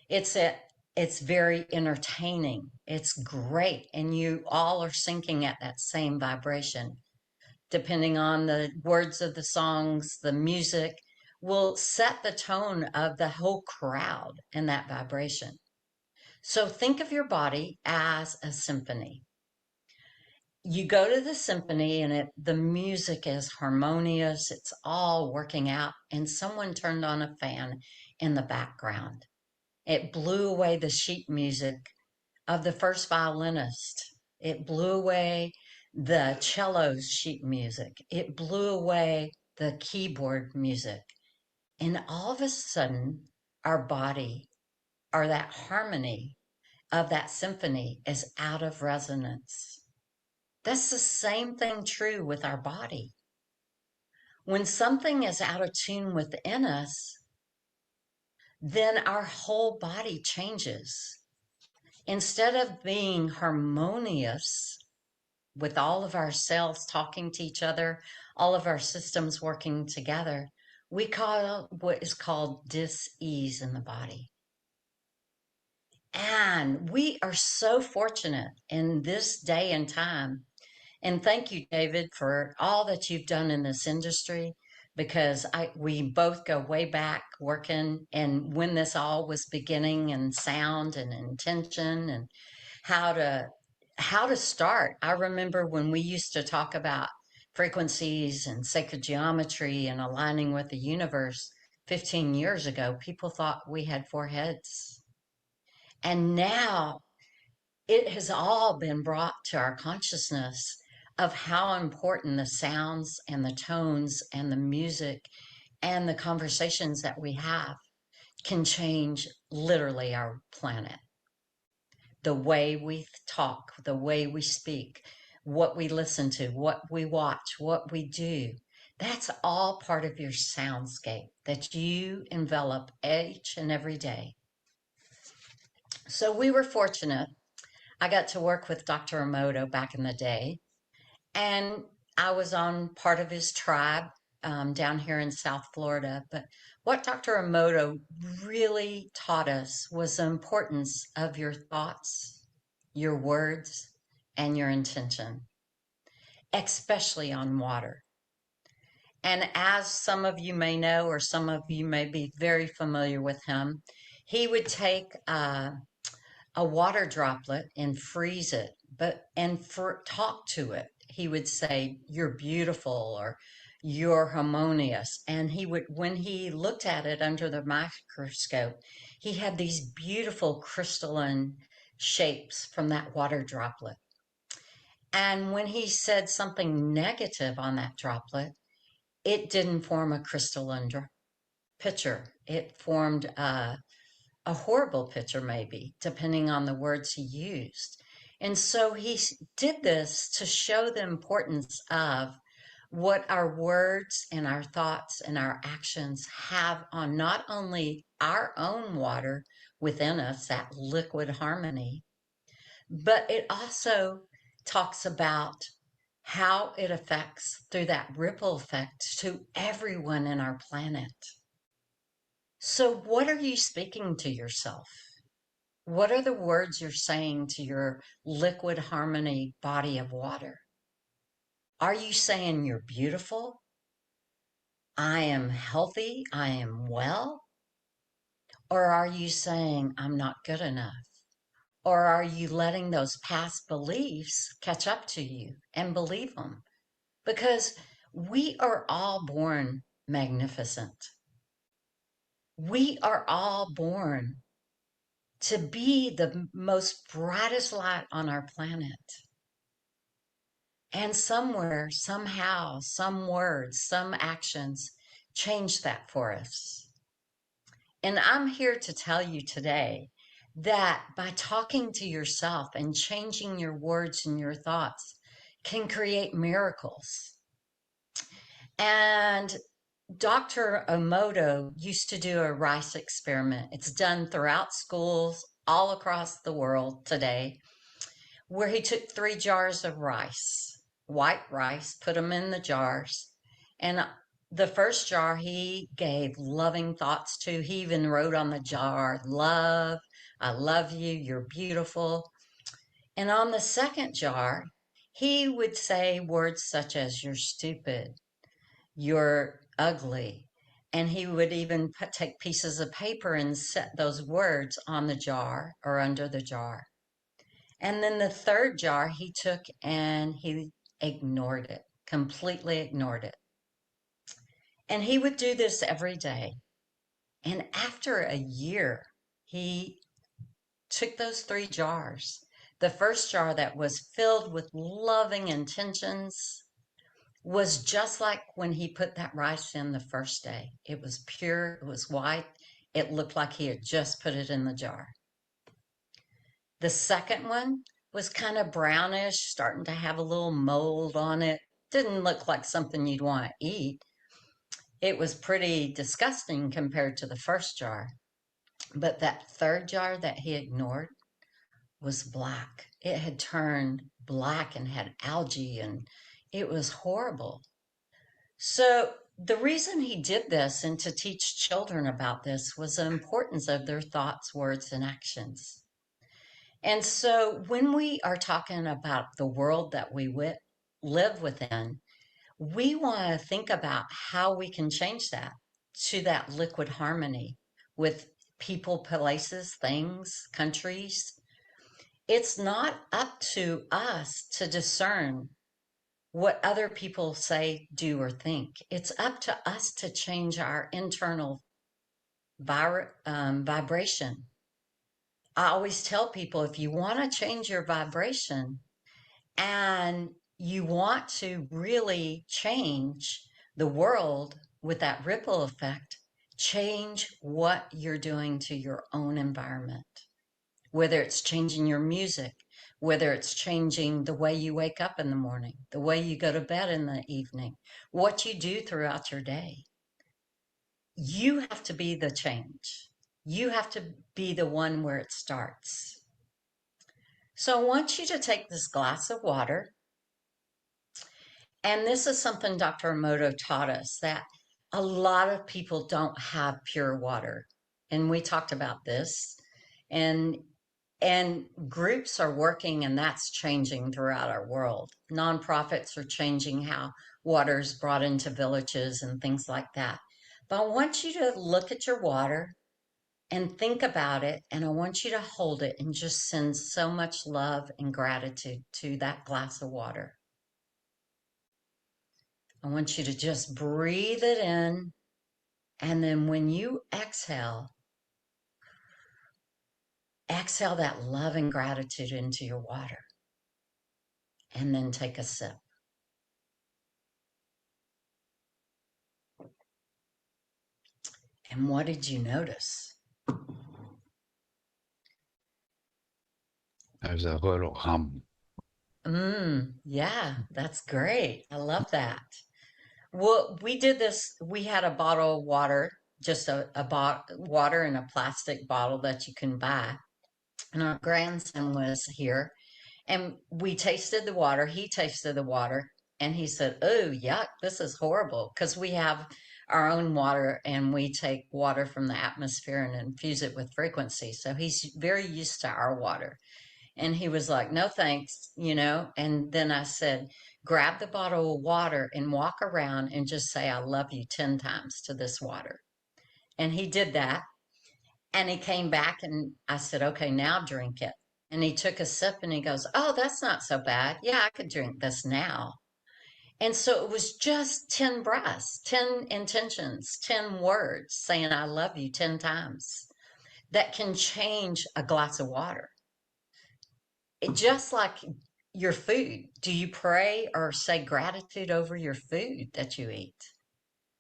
It's a it's very entertaining. It's great. And you all are syncing at that same vibration. Depending on the words of the songs, the music will set the tone of the whole crowd in that vibration. So think of your body as a symphony. You go to the symphony and the music is harmonious, it's all working out, and someone turned on a fan in the background. It blew away the sheet music of the first violinist. It blew away the cello's sheet music. It blew away the keyboard music. And all of a sudden, our body, or that harmony of that symphony, is out of resonance. That's the same thing true with our body. When something is out of tune within us, then our whole body changes. Instead of being harmonious with all of our cells talking to each other, all of our systems working together, we call what is called dis-ease in the body. And we are so fortunate in this day and time. And thank you, David, for all that you've done in this industry, because we both go way back working and when this all was beginning, and sound and intention and how to start. I remember when we used to talk about frequencies and sacred geometry and aligning with the universe 15 years ago, people thought we had four heads. And now it has all been brought to our consciousness of how important the sounds and the tones and the music and the conversations that we have can change literally our planet. The way we talk, the way we speak, what we listen to, what we watch, what we do, that's all part of your soundscape that you envelop each and every day. So we were fortunate. I got to work with Dr. Emoto back in the day, and I was on part of his tribe down here in South Florida. But what Dr. Emoto really taught us was the importance of your thoughts, your words, and your intention, especially on water. And as some of you may know, or some of you may be very familiar with him, he would take a water droplet and freeze it, talk to it. He would say, "You're beautiful," or "You're harmonious." And when he looked at it under the microscope, he had these beautiful crystalline shapes from that water droplet. And when he said something negative on that droplet, it didn't form a crystalline picture. It formed a horrible picture, maybe, depending on the words he used. And so he did this to show the importance of what our words and our thoughts and our actions have on not only our own water within us, that liquid harmony, but it also talks about how it affects through that ripple effect to everyone in our planet. So what are you speaking to yourself? What are the words you're saying to your liquid harmony body of water? Are you saying you're beautiful? I am healthy. I am well. Or are you saying I'm not good enough? Or are you letting those past beliefs catch up to you and believe them? Because we are all born magnificent. We are all born to be the most brightest light on our planet. And somewhere, somehow, some words, some actions change that for us. And I'm here to tell you today that by talking to yourself and changing your words and your thoughts can create miracles. And Dr. Emoto used to do a rice experiment. It's done throughout schools all across the world today, where he took 3 jars of rice, white rice, put them in the jars. And the first jar he gave loving thoughts to. He even wrote on the jar, love, I love you, you're beautiful. And on the second jar, he would say words such as, you're stupid, you're ugly. And he would even take pieces of paper and set those words on the jar or under the jar. And then the third jar he took and he ignored it, completely ignored it. And he would do this every day. And after a year, he took those 3 jars. The first jar that was filled with loving intentions was just like when he put that rice in the first day. It was pure, it was white, it looked like he had just put it in the jar. The second one was kind of brownish, starting to have a little mold on it. Didn't look like something you'd want to eat. It was pretty disgusting compared to the first jar. But that third jar that he ignored was black. It had turned black and had algae, and it was horrible. So the reason he did this and to teach children about this was the importance of their thoughts, words, and actions. And so when we are talking about the world that we live within, we want to think about how we can change that to that liquid harmony with people, places, things, countries. It's not up to us to discern what other people say, do, or think. It's up to us to change our internal vibration. I always tell people, if you want to change your vibration and you want to really change the world with that ripple effect, change what you're doing to your own environment. Whether it's changing your music, whether it's changing the way you wake up in the morning, the way you go to bed in the evening, what you do throughout your day. You have to be the change. You have to be the one where it starts. So I want you to take this glass of water. And this is something Dr. Emoto taught us, that a lot of people don't have pure water. And we talked about this. And groups are working, and that's changing throughout our world. Nonprofits are changing how water is brought into villages and things like that. But I want you to look at your water and think about it, and I want you to hold it and just send so much love and gratitude to that glass of water. I want you to just breathe it in, and then when you exhale that love and gratitude into your water, and then take a sip. And what did you notice? There's a little hum. Yeah, that's great. I love that. Well, we did this. We had a bottle of water, just a water in a plastic bottle that you can buy. And our grandson was here, and we tasted the water. He tasted the water, and he said, "Oh, yuck, this is horrible." Because we have our own water, and we take water from the atmosphere and infuse it with frequency. So he's very used to our water. And he was like, "No, thanks," And then I said, grab the bottle of water and walk around and just say, "I love you" 10 times to this water. And he did that. And he came back, and I said, "Okay, now drink it." And he took a sip and he goes, "Oh, that's not so bad. Yeah, I could drink this now." And so it was just 10 breaths, 10 intentions, 10 words saying, "I love you" 10 times that can change a glass of water. Just like your food, do you pray or say gratitude over your food that you eat,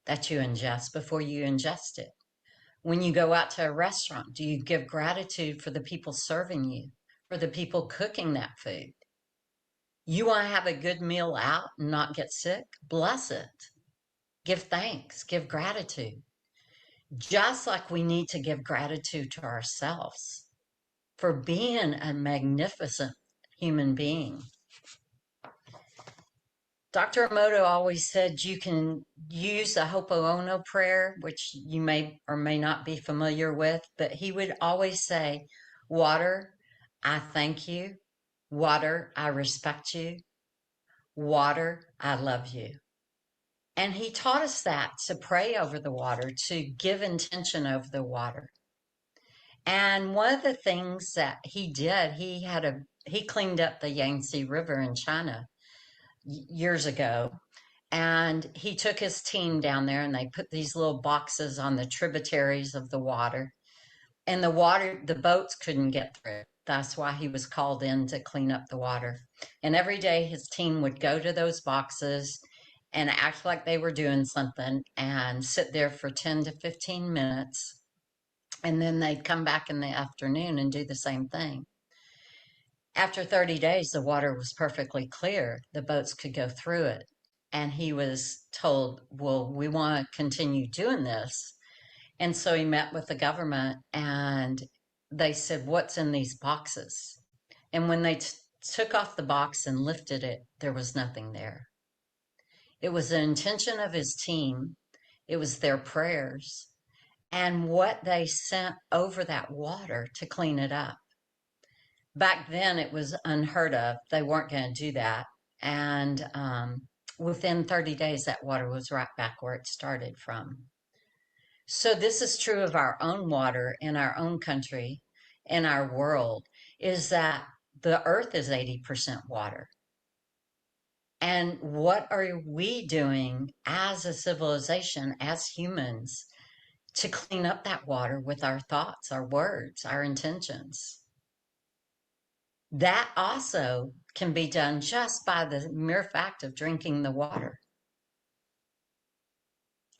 that you ingest before you ingest it? When you go out to a restaurant, do you give gratitude for the people serving you, for the people cooking that food? You want to have a good meal out and not get sick? Bless it. Give thanks, give gratitude. Just like we need to give gratitude to ourselves for being a magnificent human being. Dr. Emoto always said you can use the Ho'oponopono prayer, which you may or may not be familiar with, but he would always say, water, I thank you. Water, I respect you. Water, I love you. And he taught us that to pray over the water, to give intention over the water. And one of the things that he did, he cleaned up the Yangtze River in China years ago. And he took his team down there and they put these little boxes on the tributaries of the water. And the boats couldn't get through. That's why he was called in to clean up the water. And every day his team would go to those boxes and act like they were doing something and sit there for 10 to 15 minutes. And then they'd come back in the afternoon and do the same thing. After 30 days, the water was perfectly clear. The boats could go through it. And he was told, well, we want to continue doing this. And so he met with the government and they said, what's in these boxes? And when they took off the box and lifted it, there was nothing there. It was the intention of his team. It was their prayers and what they sent over that water to clean it up. Back then, it was unheard of. They weren't going to do that. And within 30 days, that water was right back where it started from. So this is true of our own water in our own country, in our world, is that the earth is 80% water. And what are we doing as a civilization, as humans, to clean up that water with our thoughts, our words, our intentions? That also can be done just by the mere fact of drinking the water.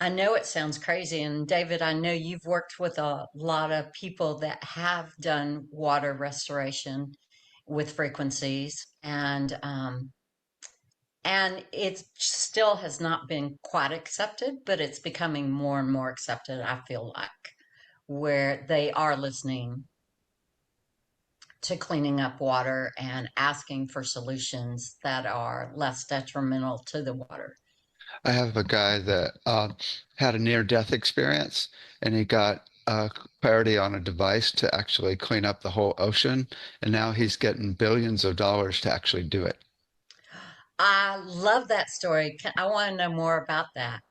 I know it sounds crazy, and David, I know you've worked with a lot of people that have done water restoration with frequencies, and it still has not been quite accepted, but it's becoming more and more accepted, I feel like, where they are listening to cleaning up water and asking for solutions that are less detrimental to the water. I have a guy that had a near-death experience, and he got clarity on a device to actually clean up the whole ocean, and now he's getting billions of dollars to actually do it. I love that story. I want to know more about that.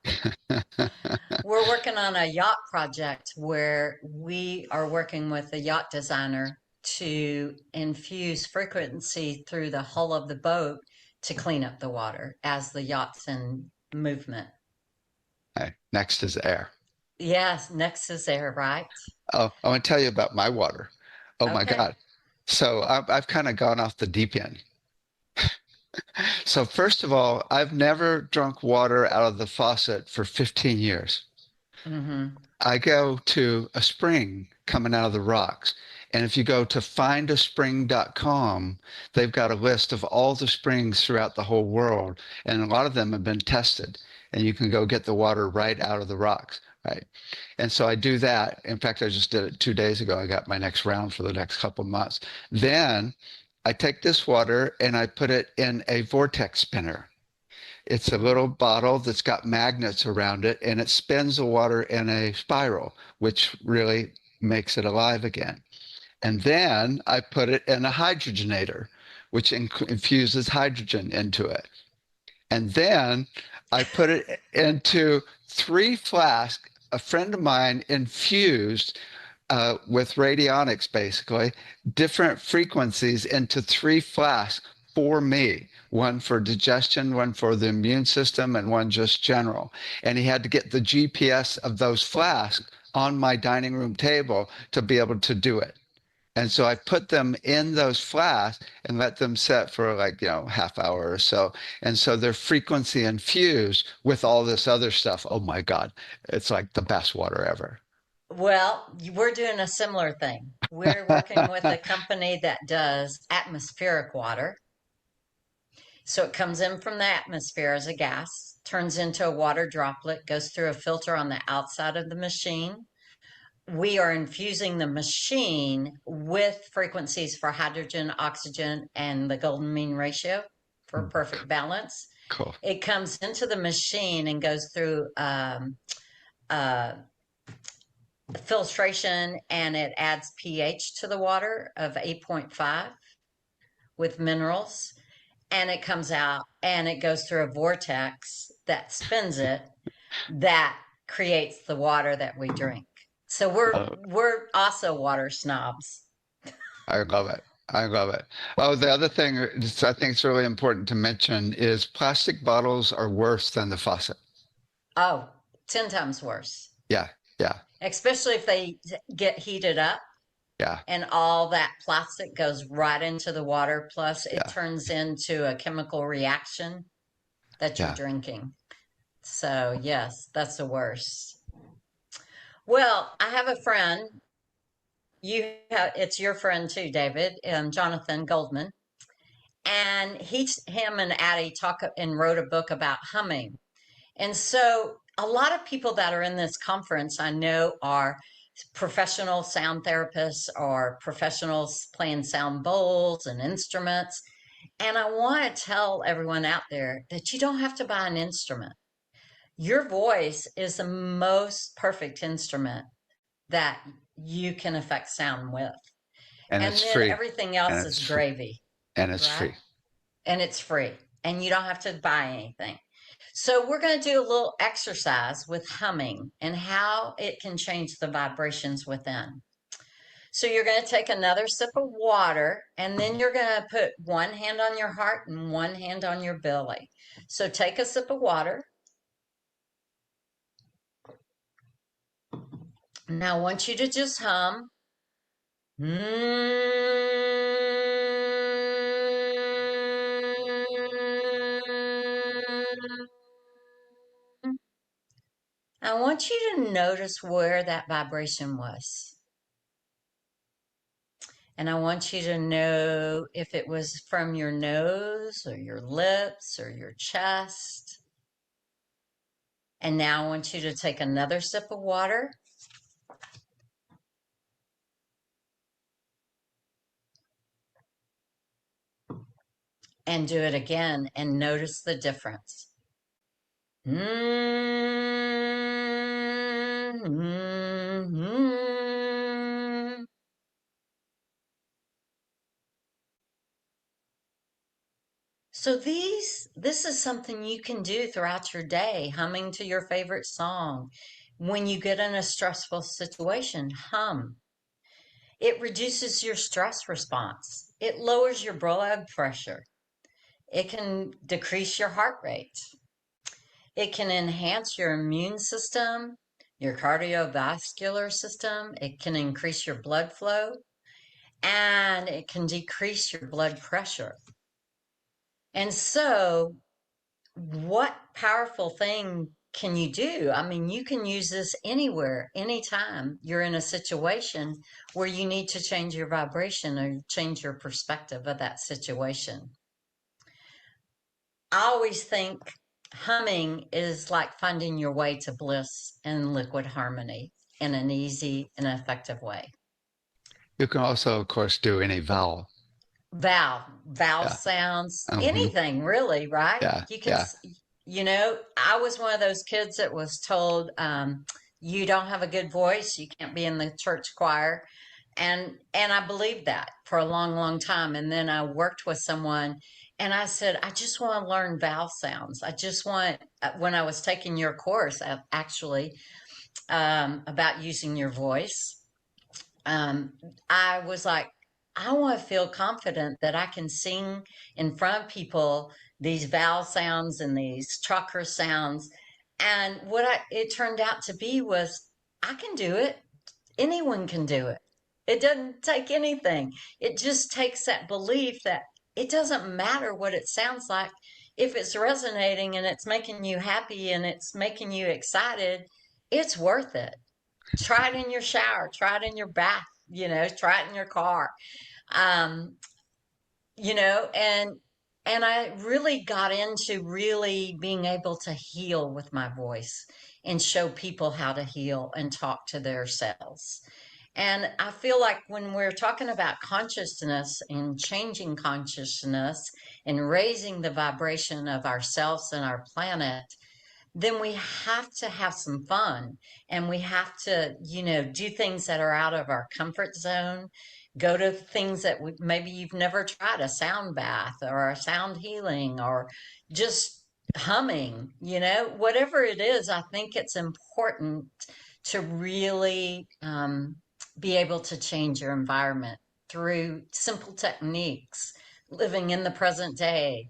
We're working on a yacht project where we are working with a yacht designer to infuse frequency through the hull of the boat to clean up the water as the yacht's in movement. Okay. Next is air. Yes, next is air, right? Oh, I want to tell you about my water. Oh my Okay. God. So I've kind of gone off the deep end. So first of all, I've never drunk water out of the faucet for 15 years. Mm-hmm. I go to a spring coming out of the rocks. And if you go to findaspring.com, they've got a list of all the springs throughout the whole world. And a lot of them have been tested. And you can go get the water right out of the rocks, right? And so I do that. In fact, I just did it 2 days ago. I got my next round for the next couple of months. Then I take this water and I put it in a vortex spinner. It's a little bottle that's got magnets around it, and it spins the water in a spiral, which really makes it alive again. And then I put it in a hydrogenator, which infuses hydrogen into it. And then I put it into 3 flasks. A friend of mine infused with radionics, basically, different frequencies into 3 flasks for me, one for digestion, one for the immune system, and one just general. And he had to get the GPS of those flasks on my dining room table to be able to do it. And so I put them in those flasks and let them set for like, half hour or so. And so they're frequency infused with all this other stuff. Oh my God, it's like the best water ever. Well, we're doing a similar thing. We're working with a company that does atmospheric water. So it comes in from the atmosphere as a gas, turns into a water droplet, goes through a filter on the outside of the machine, we are infusing the machine with frequencies for hydrogen, oxygen, and the golden mean ratio for perfect balance. Cool. It comes into the machine and goes through filtration, and it adds pH to the water of 8.5 with minerals. And it comes out and it goes through a vortex that spins it, that creates the water that we drink. So we're also water snobs. I love it. I love it. Oh, the other thing I think it's really important to mention is plastic bottles are worse than the faucet. Oh, 10 times worse. Yeah, yeah, Especially if they get heated up yeah, and all that plastic goes right into the water. Plus, it yeah, turns into a chemical reaction that you're yeah. drinking. So, yes, that's the worst. Well, I have a friend. It's your friend too, David, Jonathan Goldman. And him and Addie talk and wrote a book about humming. And so a lot of people that are in this conference I know are professional sound therapists or professionals playing sound bowls and instruments. And I want to tell everyone out there that you don't have to buy an instrument. Your voice is the most perfect instrument that you can affect sound with. And And it's then free. everything And else it's is free. gravy, And it's right? free. And it's free. And you don't have to buy anything. So we're going to do a little exercise with humming and how it can change the vibrations within. So you're going to take another sip of water, and then you're going to put one hand on your heart and one hand on your belly. So take a sip of water. Now I want you to just hum. I want you to notice where that vibration was. And I want you to know if it was from your nose or your lips or your chest. And now I want you to take another sip of water. And do it again and notice the difference. So this is something you can do throughout your day, humming to your favorite song. When you get in a stressful situation, hum. It reduces your stress response. It lowers your blood pressure. It can decrease your heart rate. It can enhance your immune system, your cardiovascular system. It can increase your blood flow, and it can decrease your blood pressure. And so, what powerful thing can you do? I mean, you can use this anywhere, anytime you're in a situation where you need to change your vibration or change your perspective of that situation. I always think humming is like finding your way to bliss and liquid harmony in an easy and effective way. You can also, of course, do any vowel. Vowel Yeah. sounds, Mm-hmm. anything really, right? Yeah. You can, Yeah. I was one of those kids that was told, you don't have a good voice, you can't be in the church choir. And I believed that for a long, long time. And then I worked with someone and I said, I just want to learn vowel sounds. I just want, when I was taking your course, actually, about using your voice, I was like, I want to feel confident that I can sing in front of people these vowel sounds and these chakra sounds. And it turned out to be was I can do it. Anyone can do it. It doesn't take anything. It just takes that belief that it doesn't matter what it sounds like. If it's resonating and it's making you happy and it's making you excited, it's worth it. Try it in your shower, try it in your bath, try it in your car. Um, you know, and I really got into really being able to heal with my voice and show people how to heal and talk to their selves. And I feel like when we're talking about consciousness and changing consciousness and raising the vibration of ourselves and our planet, then we have to have some fun, and we have to, do things that are out of our comfort zone, go to things that maybe you've never tried, a sound bath or a sound healing or just humming, whatever it is. I think it's important to really be able to change your environment through simple techniques, living in the present day,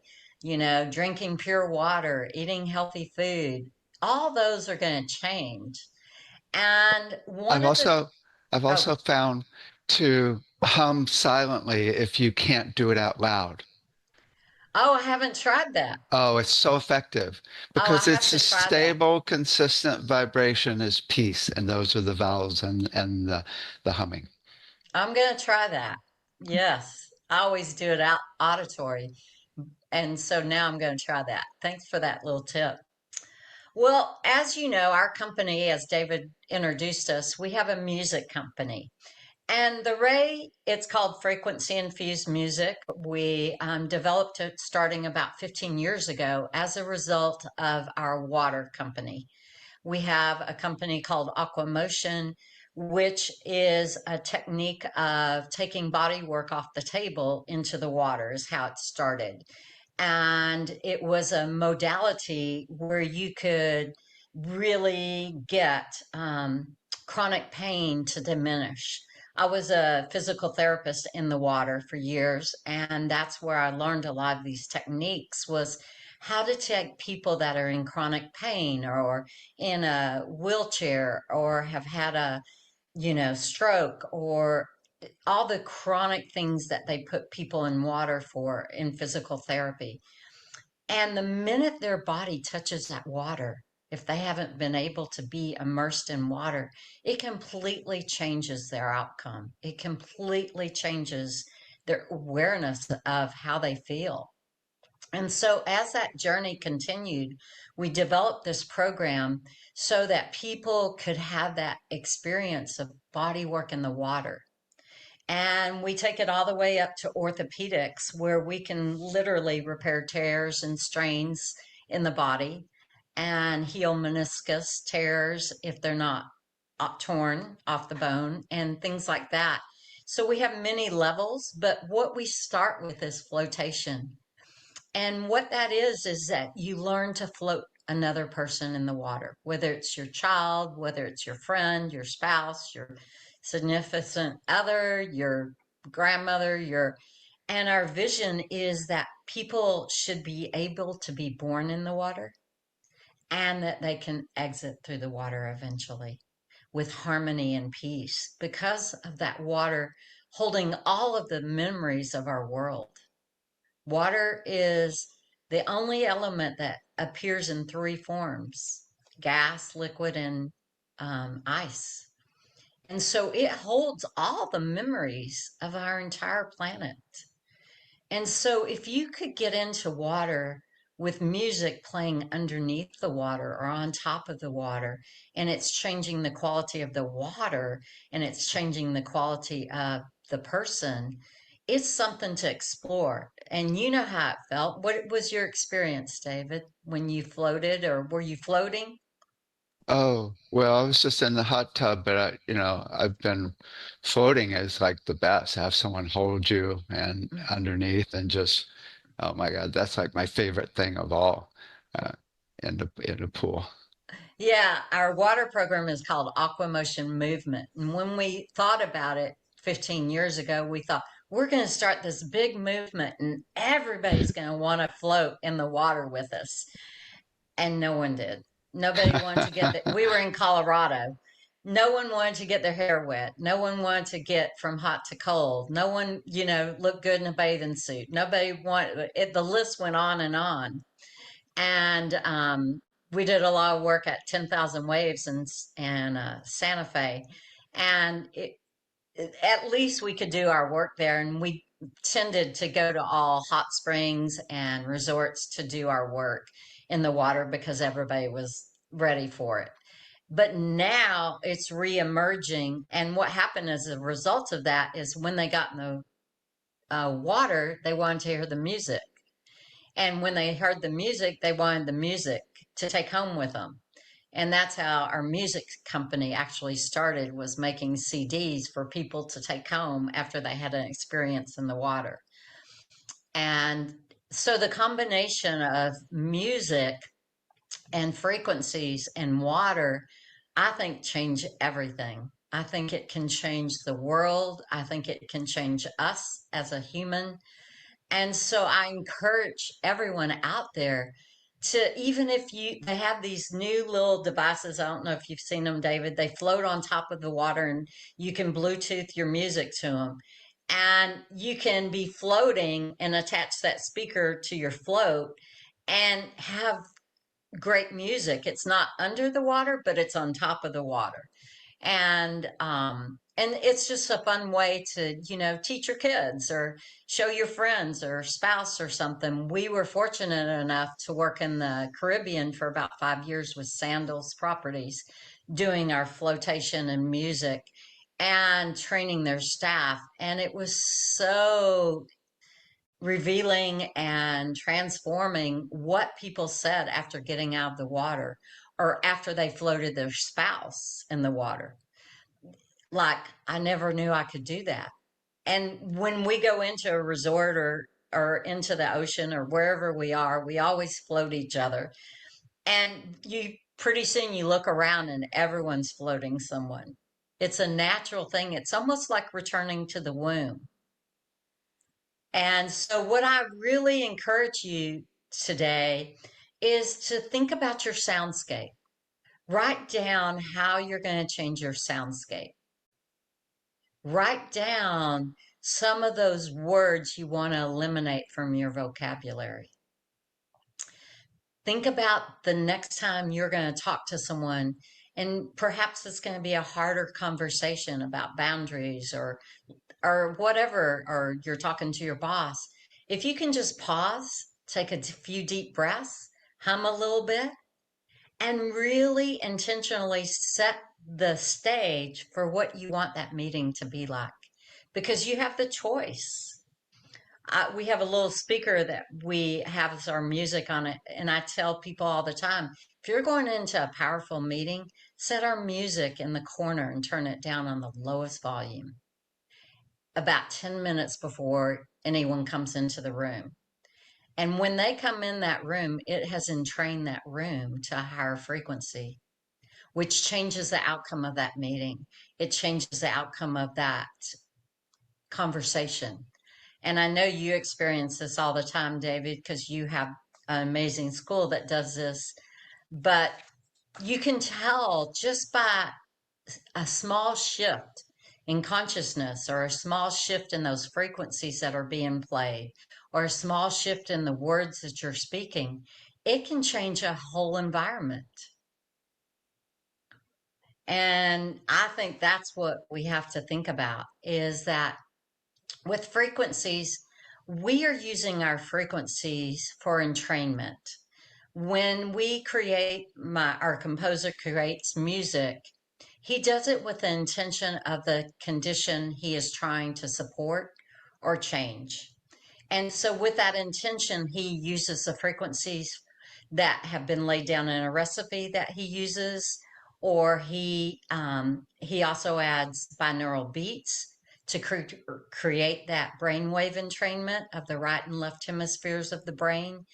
drinking pure water, eating healthy food. All those are going to change. And I've one of the, also I've oh, also found to hum silently if you can't do it out loud. oh, I haven't tried that. Oh, it's so effective Oh, I because have it's to a try that. stable, consistent vibration is peace, and those are the vowels and the humming. I'm going to try that. Yes. I always do it out auditory. And so now I'm going to try that. Thanks for that little tip. Well, as you know, our company, as David introduced us, we have a music company. And the Ray, it's called Frequency Infused Music. We developed it starting about 15 years ago as a result of our water company. We have a company called Aqua Motion, which is a technique of taking body work off the table into the water, is how it started. And it was a modality where you could really get chronic pain to diminish. I was a physical therapist in the water for years, and that's where I learned a lot of these techniques, was how to take people that are in chronic pain or in a wheelchair or have had a, stroke, or all the chronic things that they put people in water for in physical therapy. And the minute their body touches that water, if they haven't been able to be immersed in water, it completely changes their outcome. It completely changes their awareness of how they feel. And so, as that journey continued, we developed this program so that people could have that experience of body work in the water. And we take it all the way up to orthopedics, where we can literally repair tears and strains in the body and heal meniscus tears if they're not torn off the bone and things like that. So we have many levels, but what we start with is flotation. And what that is that you learn to float another person in the water, whether it's your child, whether it's your friend, your spouse, your significant other, your grandmother, and our vision is that people should be able to be born in the water and that they can exit through the water eventually with harmony and peace because of that water holding all of the memories of our world. Water is the only element that appears in three forms: gas, liquid, and ice. And so it holds all the memories of our entire planet. And so if you could get into water with music playing underneath the water or on top of the water, and it's changing the quality of the water and it's changing the quality of the person, it's something to explore. And you know how it felt. What was your experience, David, when you floated, or were you floating? Oh, well, I was just in the hot tub, but I've been floating is like the best. Have someone hold you and underneath and just, oh my God, that's like my favorite thing of all, uh, in the pool. Yeah, our water program is called Aqua Motion Movement. And when we thought about it 15 years ago, we thought we're going to start this big movement and everybody's going to want to float in the water with us. And no one did. Nobody wanted to get that. We were in Colorado. No one wanted to get their hair wet. No one wanted to get from hot to cold. No one, looked good in a bathing suit. Nobody wanted it. The list went on and on. And we did a lot of work at 10,000 Waves and Santa Fe, and at least we could do our work there. And we tended to go to all hot springs and resorts to do our work in the water because everybody was ready for it. But now it's re-emerging. And what happened as a result of that is when they got in the water, they wanted to hear the music. And when they heard the music, they wanted the music to take home with them. And that's how our music company actually started, was making CDs for people to take home after they had an experience in the water. And so the combination of music and frequencies and water, I think, change everything. I think it can change the world. I think it can change us as a human. And so I encourage everyone out there to, even if they have these new little devices. I don't know if you've seen them, David. They float on top of the water and you can Bluetooth your music to them. And you can be floating and attach that speaker to your float and have great music. It's not under the water, but it's on top of the water. And it's just a fun way to, teach your kids or show your friends or spouse or something. We were fortunate enough to work in the Caribbean for about 5 years with Sandals Properties, doing our flotation and music and training their staff. And it was so revealing and transforming what people said after getting out of the water or after they floated their spouse in the water. Like, I never knew I could do that. And when we go into a resort or into the ocean or wherever we are, we always float each other. And pretty soon you look around and everyone's floating someone. It's a natural thing. It's almost like returning to the womb. And so what I really encourage you today is to think about your soundscape. Write down how you're going to change your soundscape. Write down some of those words you want to eliminate from your vocabulary. Think about the next time you're going to talk to someone, and perhaps it's going to be a harder conversation about boundaries or whatever, or you're talking to your boss. If you can just pause, take a few deep breaths, hum a little bit, and really intentionally set the stage for what you want that meeting to be like, because you have the choice. We have a little speaker that we have as our music on it, and I tell people all the time, if you're going into a powerful meeting, set our music in the corner and turn it down on the lowest volume about 10 minutes before anyone comes into the room. And when they come in that room, it has entrained that room to a higher frequency, which changes the outcome of that meeting. It changes the outcome of that conversation. And I know you experience this all the time, David, because you have an amazing school that does this. But you can tell just by a small shift in consciousness, or a small shift in those frequencies that are being played, or a small shift in the words that you're speaking, it can change a whole environment. And I think that's what we have to think about, is that with frequencies, we are using our frequencies for entrainment. When we create, our composer creates music, he does it with the intention of the condition he is trying to support or change. And so with that intention, he uses the frequencies that have been laid down in a recipe that he uses, or he also adds binaural beats to create that brainwave entrainment of the right and left hemispheres of the brain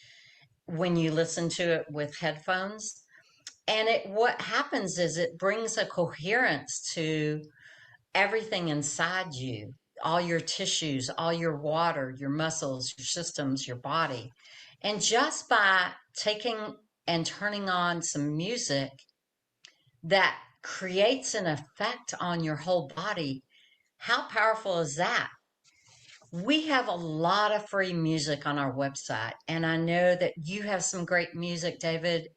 when you listen to it with headphones. And what happens is it brings a coherence to everything inside you, all your tissues, all your water, your muscles, your systems, your body. And just by taking and turning on some music that creates an effect on your whole body, how powerful is that? We have a lot of free music on our website, and I know that you have some great music, David.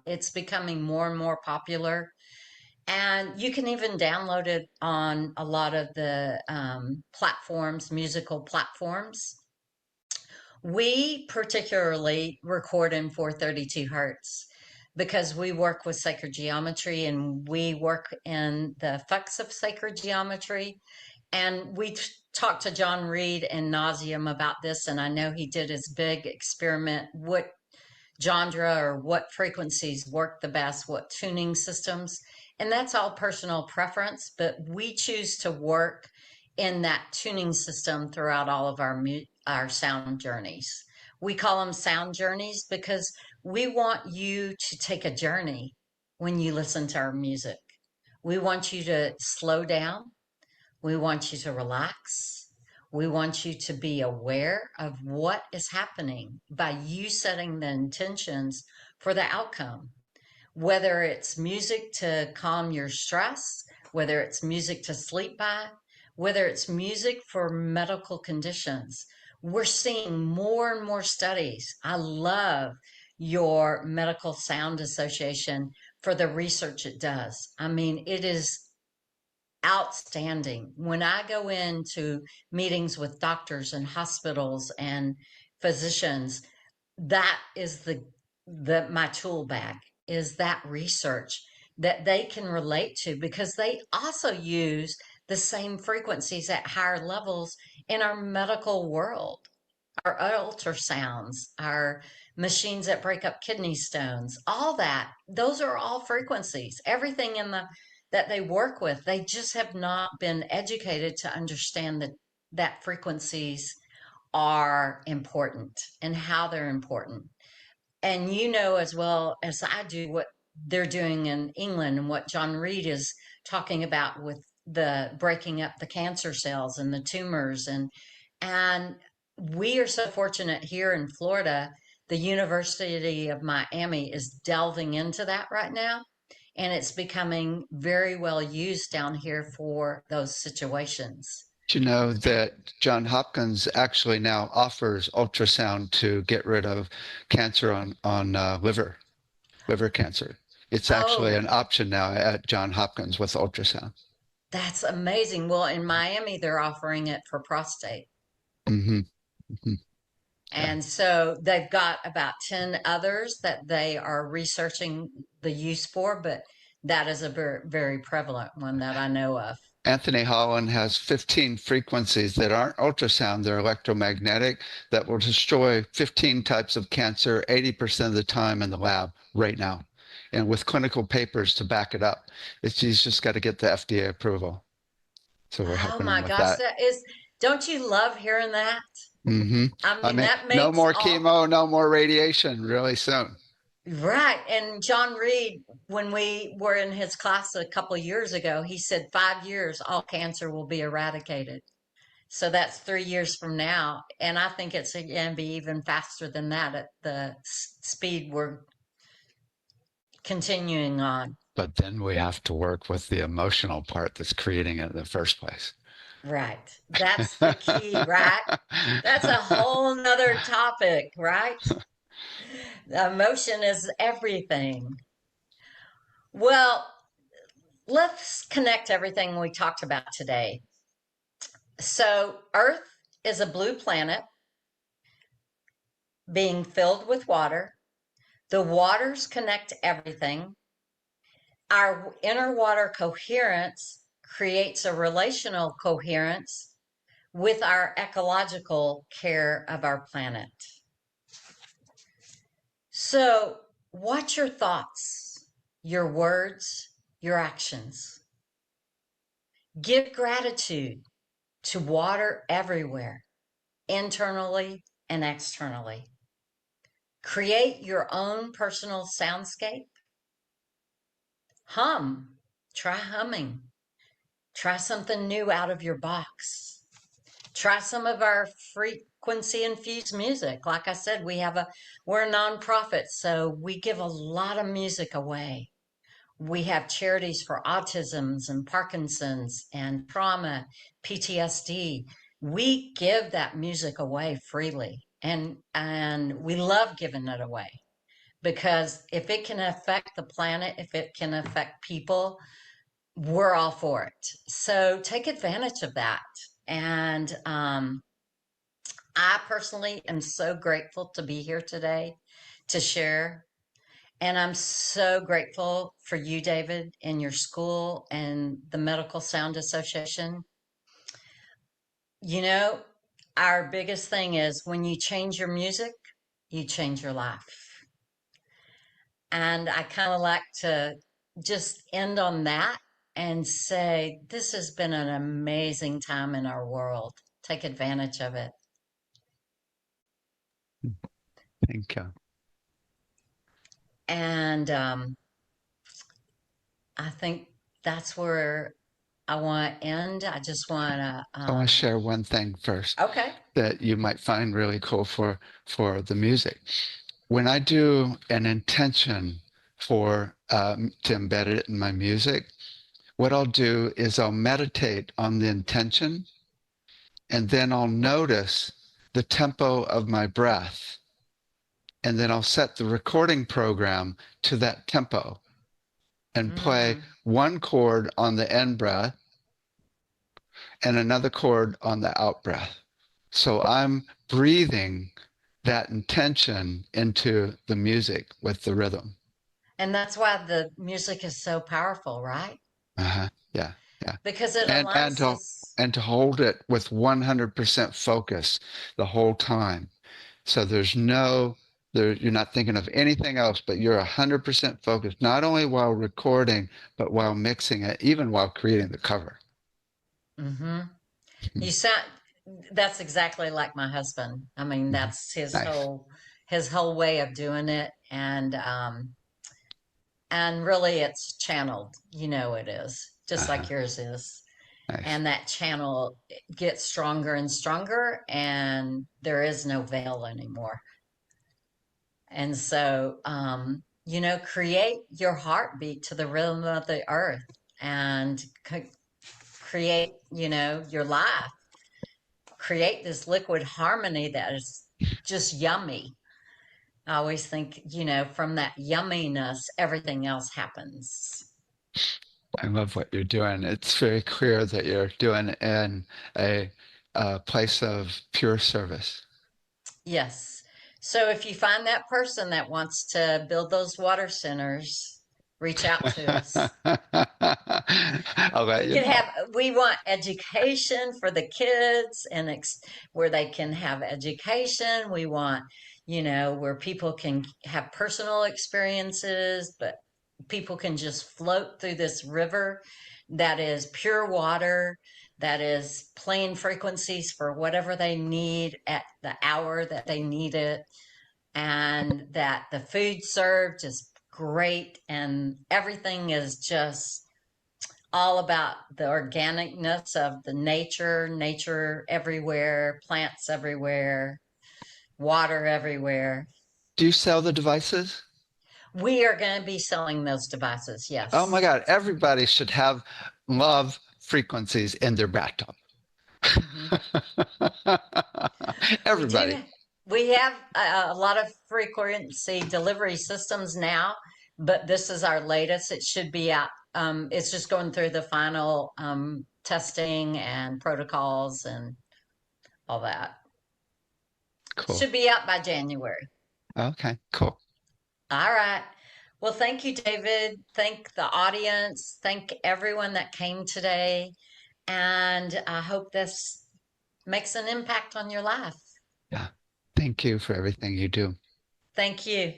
It's becoming more and more popular, and you can even download it on a lot of the platforms, musical platforms. We particularly record in 432 hertz because we work with sacred geometry and we work in the effects of sacred geometry. And we talked to John Reed and Nauseum about this, and I know he did his big experiment. What genre or what frequencies work the best, what tuning systems. And that's all personal preference, but we choose to work in that tuning system throughout all of our sound journeys. We call them sound journeys because we want you to take a journey when you listen to our music. We want you to slow down. We want you to relax. We want you to be aware of what is happening by you setting the intentions for the outcome. Whether it's music to calm your stress, whether it's music to sleep by, whether it's music for medical conditions. We're seeing more and more studies. I love your Medical Sound Association for the research it does. I mean, it is outstanding. When I go into meetings with doctors and hospitals and physicians, that is the my tool bag is that research that they can relate to, because they also use the same frequencies at higher levels in our medical world. Our ultrasounds, our machines that break up kidney stones, all that, those are all frequencies. Everything in the that they work with, they just have not been educated to understand that frequencies are important and how they're important. And you know as well as I do what they're doing in England and what John Reed is talking about with the breaking up the cancer cells and the tumors, and we are so fortunate here in Florida. The University of Miami is delving into that right now, and it's becoming very well used down here for those situations. You know that John Hopkins actually now offers ultrasound to get rid of cancer on liver cancer. It's actually Oh, an option now at John Hopkins with ultrasound. that's amazing. Well, in Miami, they're offering it for prostate. Hmm. Hmm. Yeah. And so they've got about 10 others that they are researching the use for, but that is a very, very prevalent one that I know of. Anthony Holland has 15 frequencies that aren't ultrasound, they're electromagnetic, that will destroy 15 types of cancer 80% of the time in the lab right now, and with clinical papers to back it up. He's just got to get the FDA approval. So we're Oh helping him my with gosh, that. that is, don't you love hearing that? Hmm. I I mean, mean, that no makes more all chemo, no more radiation really soon. right. And John Reed, when we were in his class a couple of years ago, he said 5 years, all cancer will be eradicated. So that's 3 years from now. And I think it's going to be even faster than that at the speed we're continuing on. But then we have to work with the emotional part that's creating it in the first place. Right. That's the key, right? That's a whole nother topic, right? Emotion is everything. Well, let's connect everything we talked about today. So, Earth is a blue planet being filled with water. The waters connect everything. Our inner water coherence creates a relational coherence with our ecological care of our planet. So, watch your thoughts, your words, your actions. Give gratitude to water everywhere, internally and externally. Create your own personal soundscape. Hum. Try humming. Try something new out of your box. Try some of our frequency infused music. Like I said, we're a nonprofit, so we give a lot of music away. We have charities for autism's and Parkinson's and trauma, PTSD. We give that music away freely, and we love giving it away, because if it can affect the planet, if it can affect people, we're all for it. So take advantage of that. And I personally am so grateful to be here today to share. And I'm so grateful for you, David, and your school and the Medical Sound Association. You know, our biggest thing is when you change your music, you change your life. And I kind of like to just end on that and say, this has been an amazing time in our world. Take advantage of it. Thank you. And I think that's where I want to end. I just want to. I want to share one thing first Okay. that you might find really cool for the music. When I do an intention for to embed it in my music, what I'll do is I'll meditate on the intention, and then I'll notice the tempo of my breath, and then I'll set the recording program to that tempo and play one chord on the in breath and another chord on the out breath. So I'm breathing that intention into the music with the rhythm. And that's why the music is so powerful, right? Yeah, yeah. Because it And aligns us. and to hold it with 100% focus the whole time. So there's no you're not thinking of anything else, but you're 100% focused, not only while recording, but while mixing it, even while creating the cover. You sound, that's exactly like my husband. I mean, that's his Nice. whole way of doing it. And really it's channeled, you know, it is just like yours is. Nice. And that channel gets stronger and stronger, and there is no veil anymore. And so, you know, create your heartbeat to the rhythm of the earth and create, you know, your life. Create this liquid harmony that is just yummy. I always think, you know, from that yumminess, everything else happens. I love what you're doing. It's very clear that you're doing it in a place of pure service. Yes. So if you find that person that wants to build those water centers, reach out to us. I'll let you know. We want education for the kids and where they can have education. We want, you know, where people can have personal experiences, but people can just float through this river that is pure water, that is playing frequencies for whatever they need at the hour that they need it, and that the food served is great, and everything is just all about the organicness of the nature everywhere, plants everywhere, water everywhere. Do you sell the devices? We are going to be selling those devices, yes. Oh my God, everybody should have love frequencies in their bathtub. Everybody. We have a lot of frequency delivery systems now, but this is our latest. It should be out. It's just going through the final testing and protocols and all that. Cool. Should be out by January. Okay, cool. All right. Well, thank you, David. Thank the audience. Thank everyone that came today. And I hope this makes an impact on your life. Yeah. Thank you for everything you do. Thank you.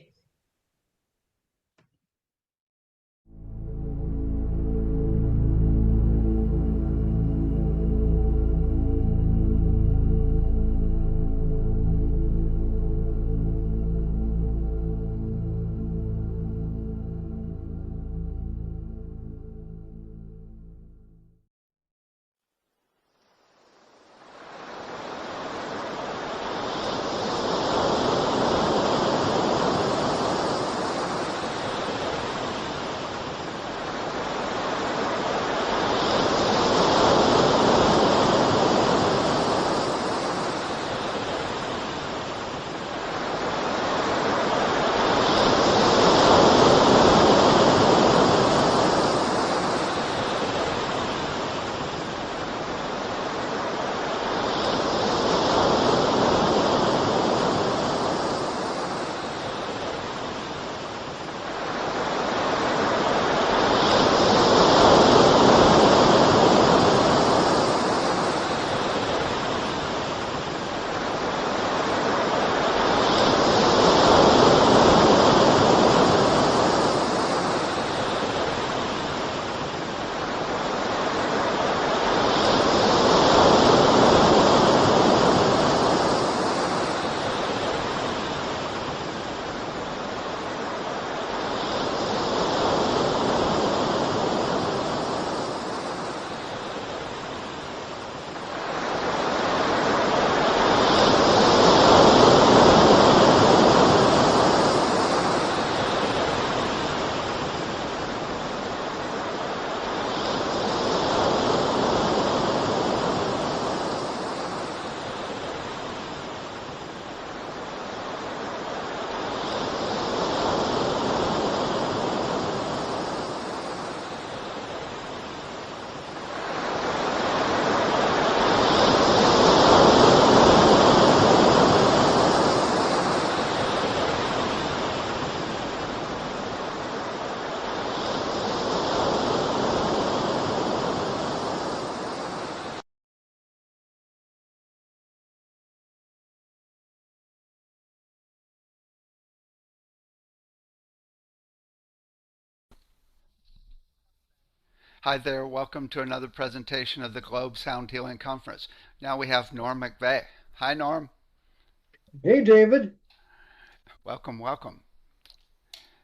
Hi there, welcome to another presentation of the Globe Sound Healing Conference. Now we have Norm McVea. Hi, Norm. Hey, David. Welcome, welcome.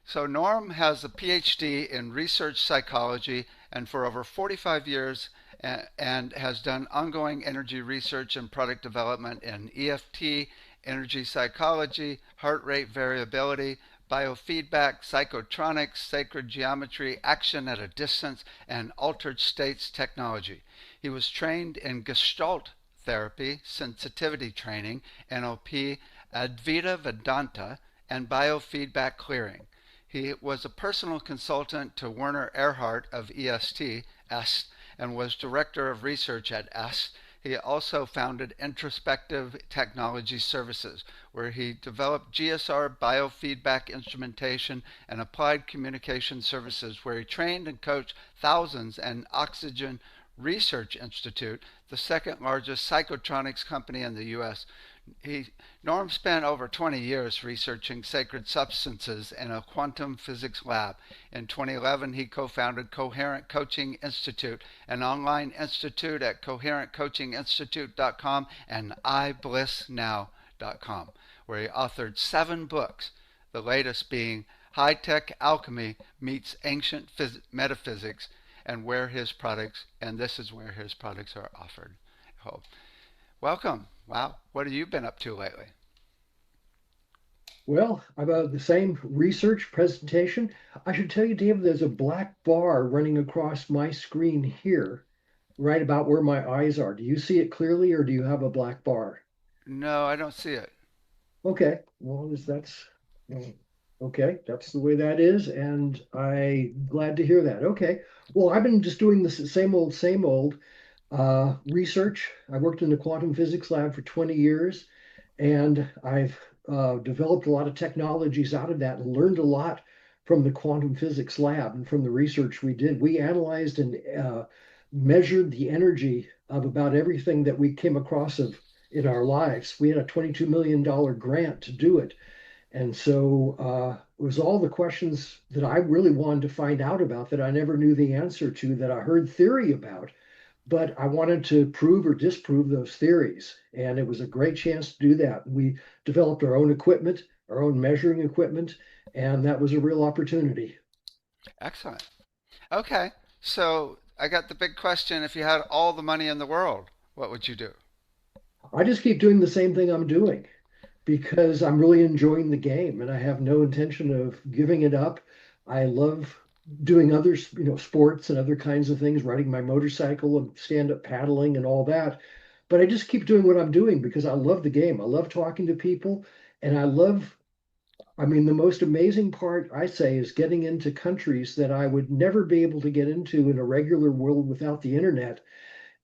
So, Norm has a PhD in research psychology and for over 45 years and has done ongoing energy research and product development in EFT, energy psychology, heart rate variability, biofeedback, psychotronics, sacred geometry, action at a distance, and altered states technology. He was trained in Gestalt therapy, sensitivity training, NLP, Advaita Vedanta, and biofeedback clearing. He was a personal consultant to Werner Erhard of EST, and was director of research at EST. He also founded Introspective Technology Services, where he developed GSR biofeedback instrumentation and applied communication services, where he trained and coached thousands, and Oxygen Research Institute, the second largest psychotronics company in the U.S. Norm spent over 20 years researching sacred substances in a quantum physics lab. In 2011, he co-founded Coherent Coaching Institute, an online institute at coherentcoachinginstitute.com and iblissnow.com, where he authored 7 books, the latest being High Tech Alchemy Meets Ancient Metaphysics, and this is where his products are offered. Welcome. Wow. What have you been up to lately? Well, about the same research presentation. I should tell you, David, there's a black bar running across my screen here, right about where my eyes are. Do you see it clearly, or do you have a black bar? No, I don't see it. Okay, well, well, okay, that's the way that is, and I'm glad to hear that. Okay, well, I've been just doing this same old research. I worked in the quantum physics lab for 20 years, and I've developed a lot of technologies out of that and learned a lot from the quantum physics lab and from the research we did. We analyzed and measured the energy of about everything that we came across in our lives. We had a $22 million grant to do it. And so it was all the questions that I really wanted to find out about that I never knew the answer to, that I heard theory about, but I wanted to prove or disprove those theories. And it was a great chance to do that. We developed our own equipment, our own measuring equipment, and that was a real opportunity. Excellent. Okay. So I got the big question. If you had all the money in the world, what would you do? I just keep doing the same thing I'm doing because I'm really enjoying the game and I have no intention of giving it up. I love doing other, sports and other kinds of things, riding my motorcycle and stand-up paddling and all that. But I just keep doing what I'm doing because I love the game. I love talking to people, and I mean, the most amazing part, I say, is getting into countries that I would never be able to get into in a regular world without the internet,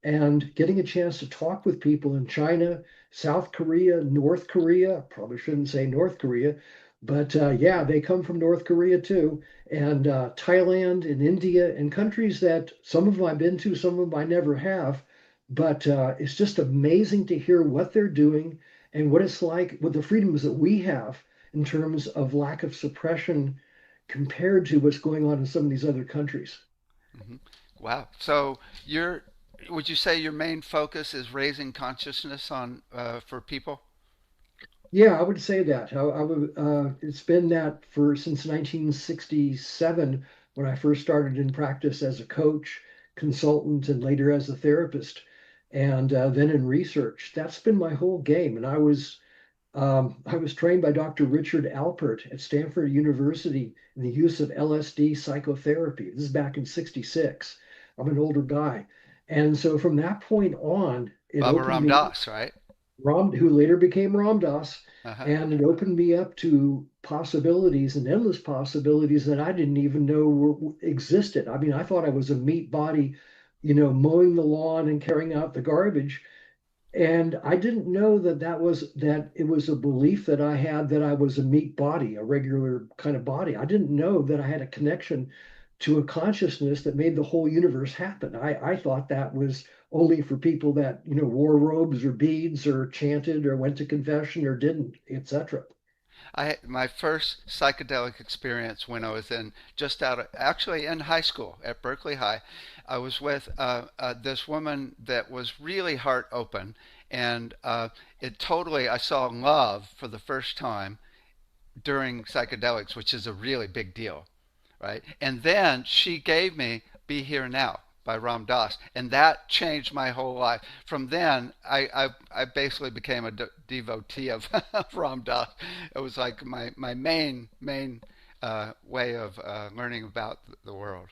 and getting a chance to talk with people in China, South Korea, North Korea. Probably shouldn't say North Korea, but yeah, they come from North Korea too, and Thailand and India and countries that some of them I've been to, some of them I never have. But it's just amazing to hear what they're doing and what it's like with the freedoms that we have in terms of lack of suppression compared to what's going on in some of these other countries. Hmm. Wow. So would you say your main focus is raising consciousness for people? Yeah, I would say that. It's been that for since 1967 when I first started in practice as a coach, consultant, and later as a therapist, and then in research. That's been my whole game. And I was trained by Dr. Richard Alpert at Stanford University in the use of LSD psychotherapy. This is back in '66. I'm an older guy, and so from that point on, it Baba opened Ram me Dass, right? who later became Ram Dass, Uh-huh. and it opened me up to possibilities and endless possibilities that I didn't even know existed. I mean, I thought I was a meat body, mowing the lawn and carrying out the garbage, and I didn't know that it was a belief that I had that I was a meat body, a regular kind of body. I didn't know that I had a connection to a consciousness that made the whole universe happen. I thought that was only for people that, wore robes or beads or chanted or went to confession or didn't, etc. My first psychedelic experience when I was actually in high school at Berkeley High. I was with this woman that was really heart open, and I saw love for the first time during psychedelics, which is a really big deal, right? And then she gave me "Be Here Now" by Ram Dass, and that changed my whole life. From then, I basically became a devotee of Ram Dass. It was like my main way of learning about the world.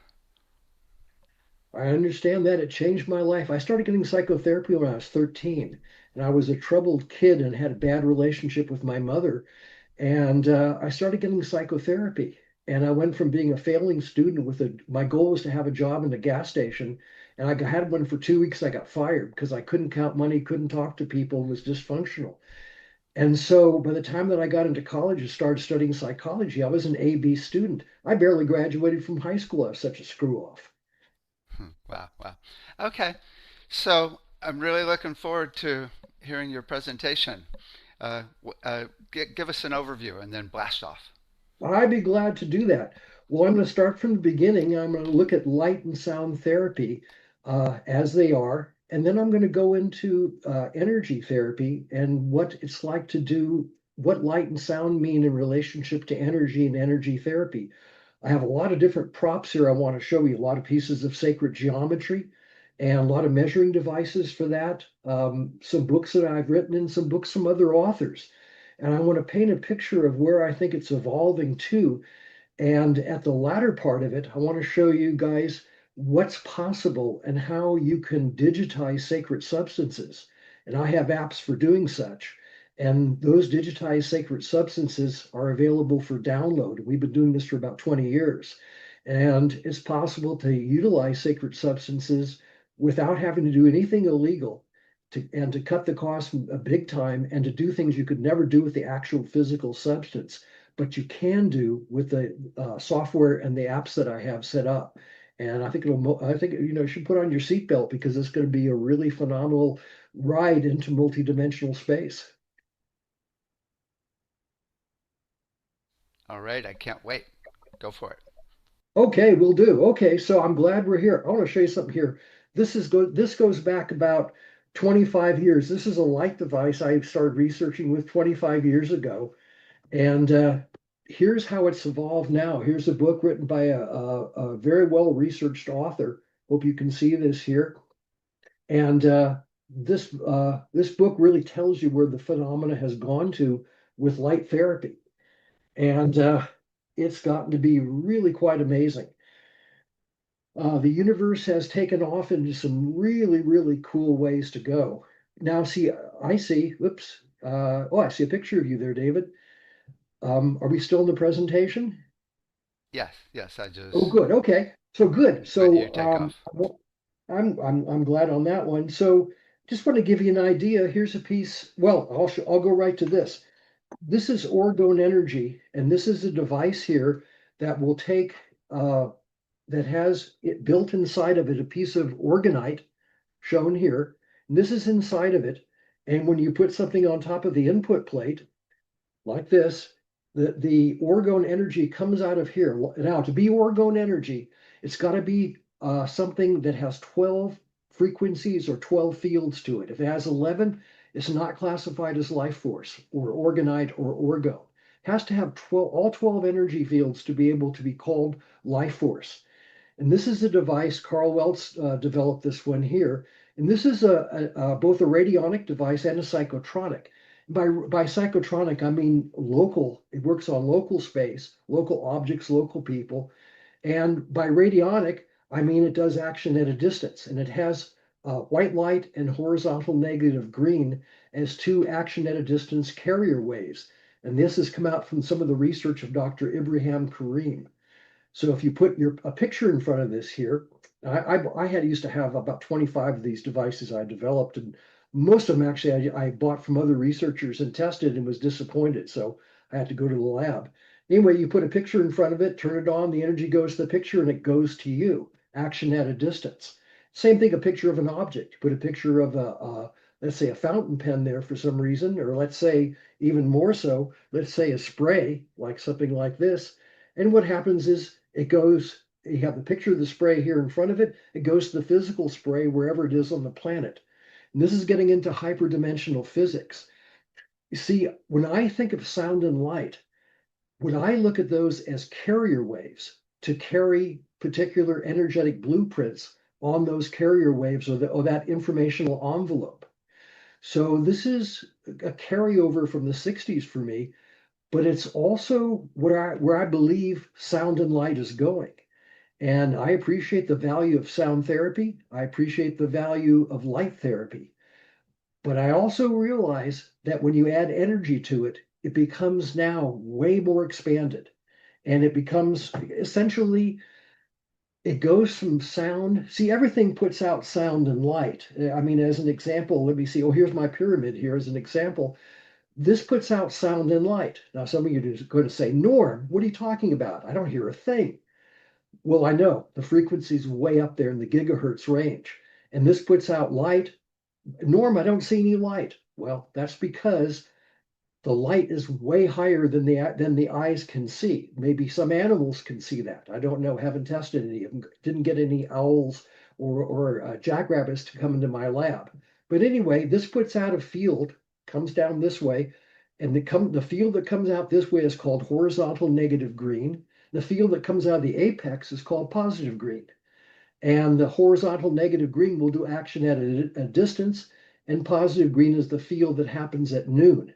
I understand that. It changed my life. I started getting psychotherapy when I was 13, and I was a troubled kid and had a bad relationship with my mother. And I started getting psychotherapy. And I went from being a failing student my goal was to have a job in a gas station. And I had one for 2 weeks. I got fired because I couldn't count money, couldn't talk to people, and was dysfunctional. And so by the time that I got into college and started studying psychology, I was an A B student. I barely graduated from high school. I was such a screw off. Wow, wow. Okay, so I'm really looking forward to hearing your presentation. Give us an overview and then blast off. I'd be glad to do that. Well, I'm going to start from the beginning. I'm going to look at light and sound therapy as they are, and then I'm going to go into energy therapy and what it's like to do, what light and sound mean in relationship to energy and energy therapy. I have a lot of different props here I want to show you, a lot of pieces of sacred geometry and a lot of measuring devices for that, some books that I've written and some books from other authors. And I want to paint a picture of where I think it's evolving to. And at the latter part of it, I want to show you guys what's possible and how you can digitize sacred substances. And I have apps for doing such. And those digitized sacred substances are available for download. We've been doing this for about 20 years. And it's possible to utilize sacred substances without having to do anything illegal and to cut the cost a big time and to do things you could never do with the actual physical substance, but you can do with the software and the apps that I have set up. And I think, you should put on your seatbelt because it's going to be a really phenomenal ride into multidimensional space. All right, I can't wait. Go for it. Okay, we'll do. Okay, so I'm glad we're here. I want to show you something here. This goes back about 25 years. This is a light device I started researching with 25 years ago. And here's how it's evolved now. Here's a book written by a very well-researched author. Hope you can see this here. And this book really tells you where the phenomena has gone to with light therapy. And it's gotten to be really quite amazing. The universe has taken off into some really, really cool ways to go. Now, see, I see, whoops, I see a picture of you there, David. Are we still in the presentation? Yes, yes, I Oh, just good. Okay. So good. let you So take off. I'm glad on that one. So just want to give you an idea. Here's a piece. Well, I'll go right to this. This is orgone energy, and this is a device here that will take that has it built inside of it a piece of orgonite shown here. And this is inside of it. And when you put something on top of the input plate, like this, the orgone energy comes out of here. Now, to be orgone energy, it's got to be something that has 12 frequencies or 12 fields to it. If it has 11, it's not classified as life force or orgonite or orgone. It has to have all 12 energy fields to be able to be called life force. And this is a device, Carl Weltz developed this one here. And this is both a radionic device and a psychotronic. By psychotronic, I mean local. It works on local space, local objects, local people. And by radionic, I mean it does action at a distance. And it has white light and horizontal negative green as two action at a distance carrier waves. And this has come out from some of the research of Dr. Ibrahim Karim. So if you put a picture in front of this here, I had used to have about 25 of these devices I developed, and most of them actually I bought from other researchers and tested and was disappointed. So I had to go to the lab. Anyway, you put a picture in front of it, turn it on, the energy goes to the picture and it goes to you. Action at a distance. Same thing, a picture of an object. You put a picture of let's say a fountain pen there for some reason, or let's say even more so, let's say a spray, like something like this. And what happens is it goes, you have the picture of the spray here in front of it, it goes to the physical spray wherever it is on the planet. And this is getting into hyperdimensional physics. You see, when I think of sound and light, when I look at those as carrier waves to carry particular energetic blueprints on those carrier waves or that informational envelope. So this is a carryover from the 60s for me, but it's also where I believe sound and light is going. And I appreciate the value of sound therapy. I appreciate the value of light therapy. But I also realize that when you add energy to it, it becomes now way more expanded. And it becomes essentially, it goes from sound. See, everything puts out sound and light. I mean, as an example, let me see. Oh, here's my pyramid here as an example. This puts out sound and light. Now, some of you are going to say, Norm, what are you talking about? I don't hear a thing. Well, I know the frequency's way up there in the gigahertz range. And this puts out light. Norm, I don't see any light. Well, that's because the light is way higher than the eyes can see. Maybe some animals can see that. I don't know. Haven't tested any of them. Didn't get any owls or jackrabbits to come into my lab. But anyway, this puts out a field, comes down this way, and the field that comes out this way is called horizontal negative green. The field that comes out of the apex is called positive green. And the horizontal negative green will do action at a distance, and positive green is the field that happens at noon.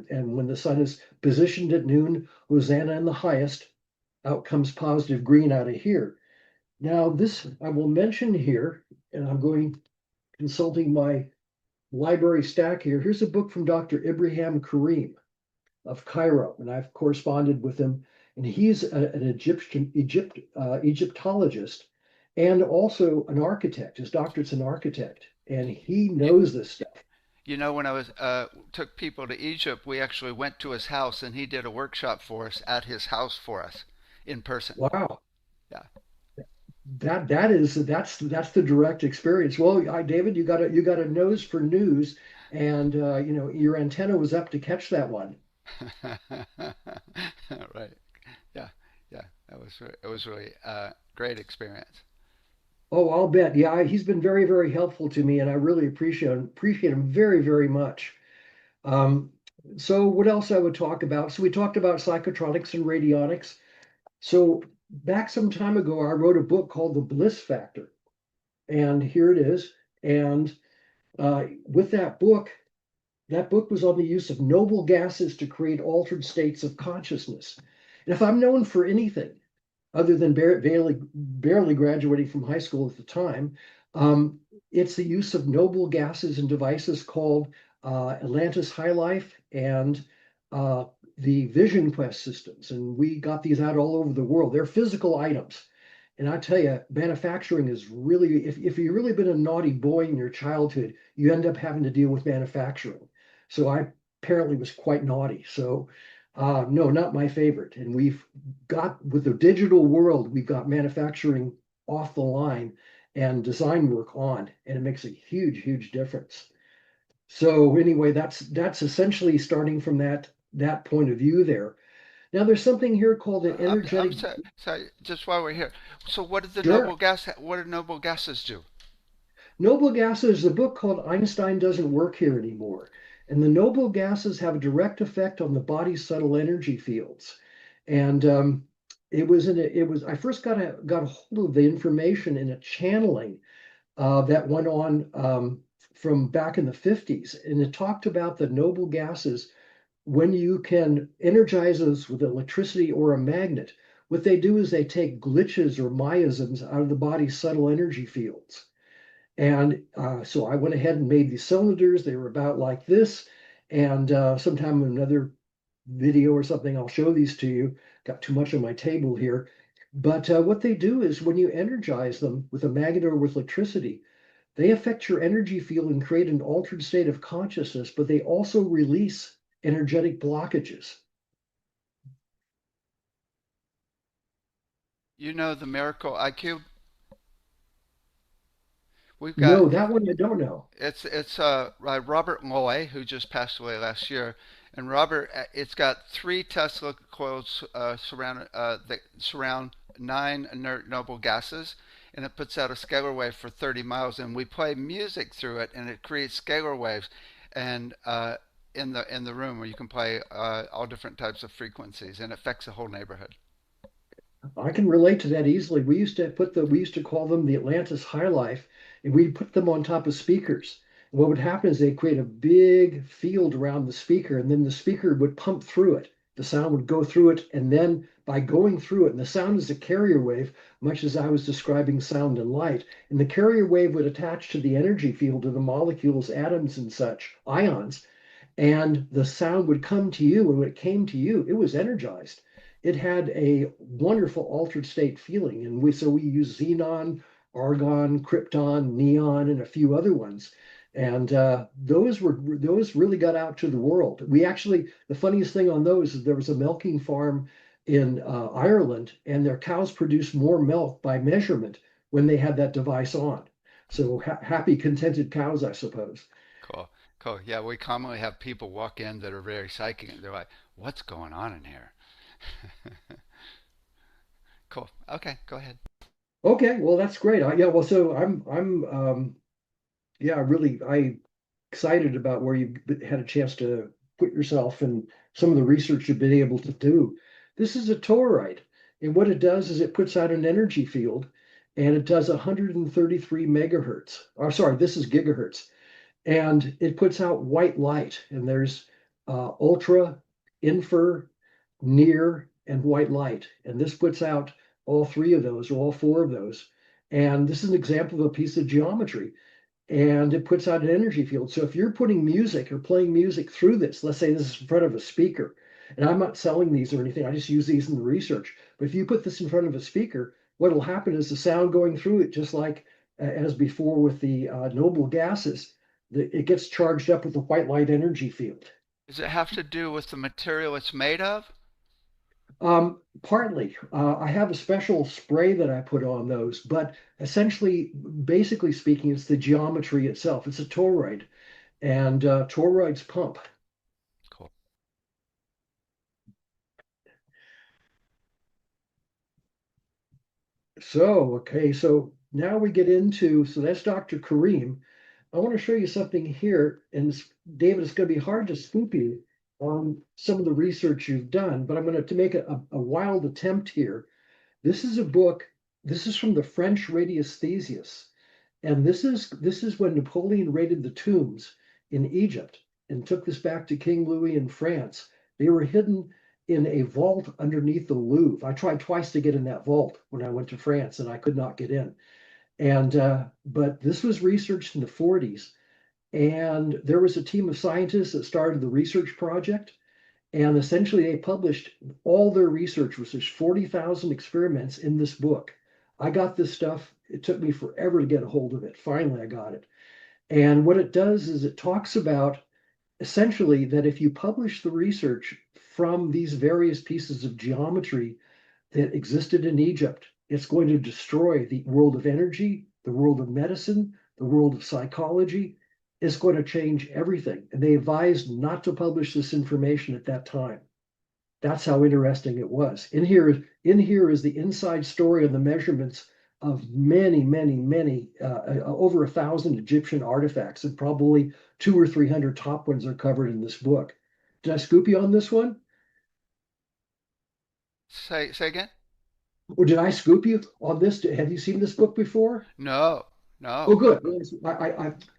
And when the sun is positioned at noon, Hosanna in the highest, out comes positive green out of here. Now, this I will mention here, and I'm going consulting my library stack here. Here's a book from Dr. Ibrahim Karim of Cairo, and I've corresponded with him. And he's an Egyptologist and also an architect. His doctorate's an architect, and he You, knows this stuff. you know, when I was took people to Egypt, we actually went to his house and he did a workshop for us at his house for us in person. Wow, Yeah. that's the direct experience. Well, David, you got a nose for news, and your antenna was up to catch that one. Right. Yeah. Yeah. It was really a great experience. Oh, I'll bet. Yeah, he's been very, very helpful to me, and I really appreciate him very, very much. Um, so what else I would talk about? So we talked about psychotronics and radionics. So back some time ago, I wrote a book called The Bliss Factor, and here it is. And with that book was on the use of noble gases to create altered states of consciousness. And if I'm known for anything, other than barely graduating from high school at the time, it's the use of noble gases and devices called Atlantis High Life and uh, the Vision Quest systems. And we got these out all over the world. They're physical items. And I tell you, manufacturing is really, if you've really been a naughty boy in your childhood, you end up having to deal with manufacturing. So I apparently was quite naughty. So no, not my favorite. And we've got, with the digital world, we've got manufacturing off the line and design work on, and it makes a huge, huge difference. So anyway, that's essentially starting from that point of view there. Now there's something here called an I'm energetic. sorry. Just while we're here, so what did the Sure. noble gas? What did noble gases do? Noble gases, a book called Einstein Doesn't Work Here Anymore. And the noble gases have a direct effect on the body's subtle energy fields. And I first got a hold of the information in a channeling that went on from back in the 50s. And it talked about the noble gases when you can energize those with electricity or a magnet. What they do is they take glitches or miasms out of the body's subtle energy fields. And so I went ahead and made these cylinders. They were about like this. And sometime in another video or something, I'll show these to you. Got too much on my table here. But what they do is when you energize them with a magnet or with electricity, they affect your energy field and create an altered state of consciousness, but they also release energetic blockages. You know the miracle IQ. We've got No, that one I don't know. it's Robert Loy, who just passed away last year, and Robert, it's got three Tesla coils that surround nine inert noble gases, and it puts out a scalar wave for 30 miles, and we play music through it, and it creates scalar waves, and in the room where you can play all different types of frequencies, and it affects the whole neighborhood. I can relate to that easily. We used to call them the Atlantis High Life, and we'd put them on top of speakers. And what would happen is they'd create a big field around the speaker, and then the speaker would pump through it. The sound would go through it, and then by going through it, and the sound is a carrier wave, much as I was describing sound and light, and the carrier wave would attach to the energy field of the molecules, atoms, and such, ions, and the sound would come to you. And when it came to you, it was energized. It had a wonderful altered state feeling. And we use xenon, argon, krypton, neon, and a few other ones. And those really got out to the world. We actually, the funniest thing on those is there was a milking farm in Ireland, and their cows produced more milk by measurement when they had that device on. So happy, contented cows, I suppose. Cool, cool. Yeah, we commonly have people walk in that are very psychic, and they're like, "What's going on in here?" Cool. Okay, go ahead. Okay, well that's great. Yeah, well, so yeah, really I excited about where you had a chance to put yourself and some of the research you've been able to do. This is a toroid, and what it does is it puts out an energy field, and it does 133 megahertz. Or sorry, this is gigahertz, and it puts out white light. And there's ultra, infra, near, and white light. And this puts out all three of those, or all four of those. And this is an example of a piece of geometry. And it puts out an energy field. So if you're putting music or playing music through this, let's say this is in front of a speaker, and I'm not selling these or anything, I just use these in the research. But if you put this in front of a speaker, what will happen is the sound going through it, just like as before with the noble gases, it gets charged up with the white light energy field. Does it have to do with the material it's made of? Partly, I have a special spray that I put on those, but essentially, basically speaking, it's the geometry itself. It's a toroid, and toroids pump. Cool. So, okay, so now we get into, so that's Dr. Kareem. I want to show you something here, and David, it's going to be hard to scoop you on some of the research you've done, but I'm going to make a wild attempt here. This is a book. This is from the French radiesthesists, and this is when Napoleon raided the tombs in Egypt and took this back to King Louis in France. They were hidden in a vault underneath the Louvre. I tried twice to get in that vault when I went to France, and I could not get in. And but this was researched in the 40s, and there was a team of scientists that started the research project. And essentially, they published all their research, which is 40,000 experiments in this book. I got this stuff. It took me forever to get a hold of it. Finally, I got it. And what it does is it talks about essentially that if you publish the research from these various pieces of geometry that existed in Egypt, it's going to destroy the world of energy, the world of medicine, the world of psychology. It's going to change everything. And they advised not to publish this information at that time. That's how interesting it was. In here is the inside story of the measurements of many, over 1,000 Egyptian artifacts, and probably 200 or 300 top ones are covered in this book. Did I scoop you on this one? Say again? Or did I scoop you on this? Have you seen this book before? No, Oh, no. good.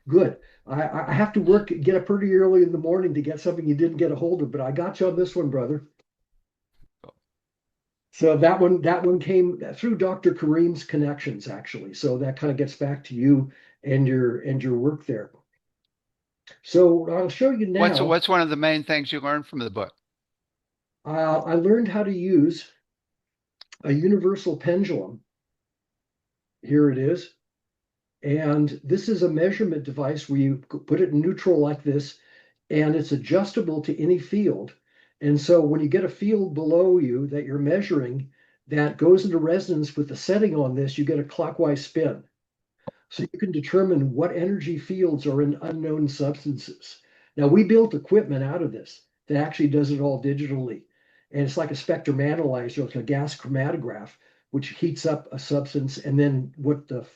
Good. I have to get up pretty early in the morning to get something you didn't get a hold of, but I got you on this one, brother. So that one came through Dr. Kareem's connections, actually. So that kind of gets back to you and your work there. So I'll show you What's now. what's one of the main things you learned from the book? I learned how to use a universal pendulum. Here it is. And this is a measurement device where you put it in neutral like this, and it's adjustable to any field. And so when you get a field below you that you're measuring that goes into resonance with the setting on this, you get a clockwise spin. So you can determine what energy fields are in unknown substances. Now, we built equipment out of this that actually does it all digitally. And it's like a spectrum analyzer, like a gas chromatograph, which heats up a substance, and then what the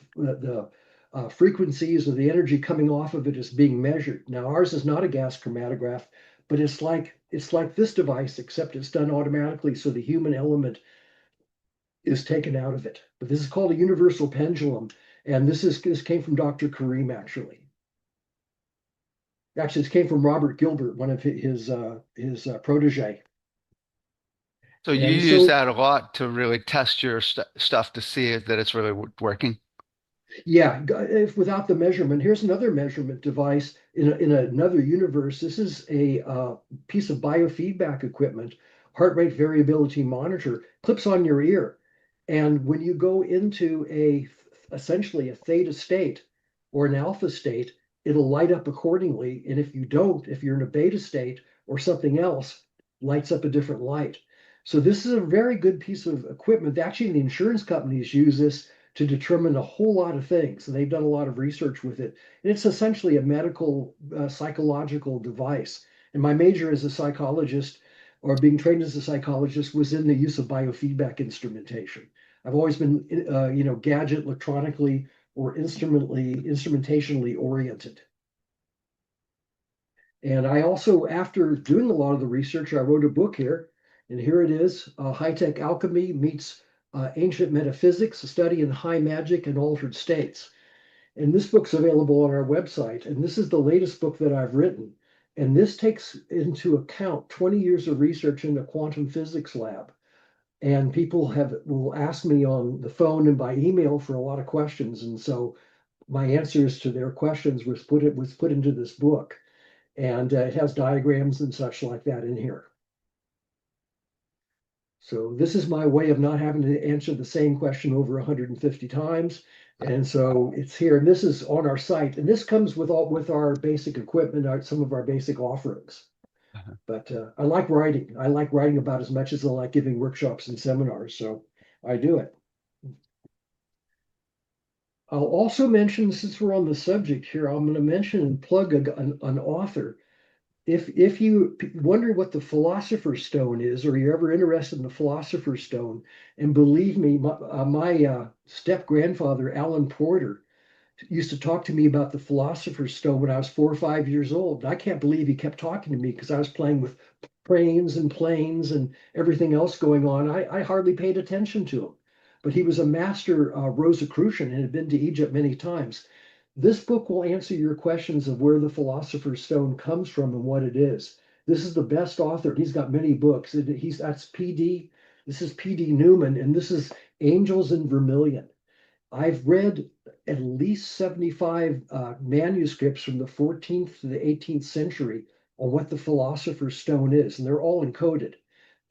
frequencies of the energy coming off of it is being measured. Now, ours is not a gas chromatograph, but it's like this device, except it's done automatically, so the human element is taken out of it. But this is called a universal pendulum, and this came from Dr. Kareem, actually. Actually, this came from Robert Gilbert, one of his protege. So you And use so, that a lot to really test your stuff to see that it's really working. yeah, if without the measurement, here's another measurement device in another universe. This is a piece of biofeedback equipment, heart rate variability monitor, clips on your ear. And when you go into essentially a theta state or an alpha state, it'll light up accordingly. And if you don't, if you're in a beta state or something else, lights up a different light. So this is a very good piece of equipment. Actually, the insurance companies use this to determine a whole lot of things. And they've done a lot of research with it. And it's essentially a medical psychological device. And my major as a psychologist, or being trained as a psychologist, was in the use of biofeedback instrumentation. I've always been, gadget, electronically, or instrumentationally oriented. And I also, after doing a lot of the research, I wrote a book here, and here it is, High-Tech Alchemy Meets Ancient Metaphysics, a study in high magic and altered states. And this book's available on our website, and this is the latest book that I've written. And this takes into account 20 years of research in the quantum physics lab. And people will ask me on the phone and by email for a lot of questions. And so my answers to their questions was put into this book. And it has diagrams and such like that in here. So this is my way of not having to answer the same question over 150 times. And so it's here, and this is on our site, and this comes with our basic equipment, some of our basic offerings. Uh-huh. But I like writing. I like writing about as much as I like giving workshops and seminars, so I do it. I'll also mention, since we're on the subject here, I'm going to mention and plug an author. If you wonder what the Philosopher's Stone is, or you're ever interested in the Philosopher's Stone, and believe me, my step grandfather, Alan Porter, used to talk to me about the Philosopher's Stone when I was 4 or 5 years old. And I can't believe he kept talking to me because I was playing with trains and planes and everything else going on. I hardly paid attention to him. But he was a master Rosicrucian and had been to Egypt many times. This book will answer your questions of where the Philosopher's Stone comes from and what it is. This is the best author. He's got many books. That's PD. This is PD Newman, and this is Angels in Vermilion. I've read at least 75 manuscripts from the 14th to the 18th century on what the Philosopher's Stone is, and they're all encoded.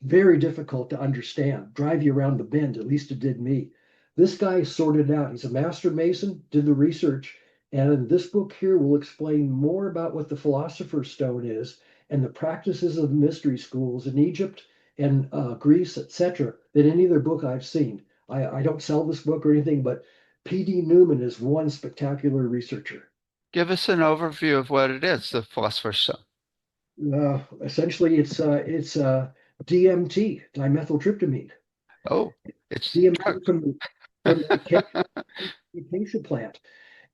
Very difficult to understand, drive you around the bend, at least it did me. This guy sorted it out. He's a master mason, did the research, and this book here will explain more about what the Philosopher's Stone is and the practices of mystery schools in Egypt and Greece, etc., than any other book I've seen. I don't sell this book or anything, but P.D. Newman is one spectacular researcher. Give us an overview of what it is, the Philosopher's Stone. Essentially, it's DMT, dimethyltryptamine. Oh, it's DMT drugs. from the acacia plant.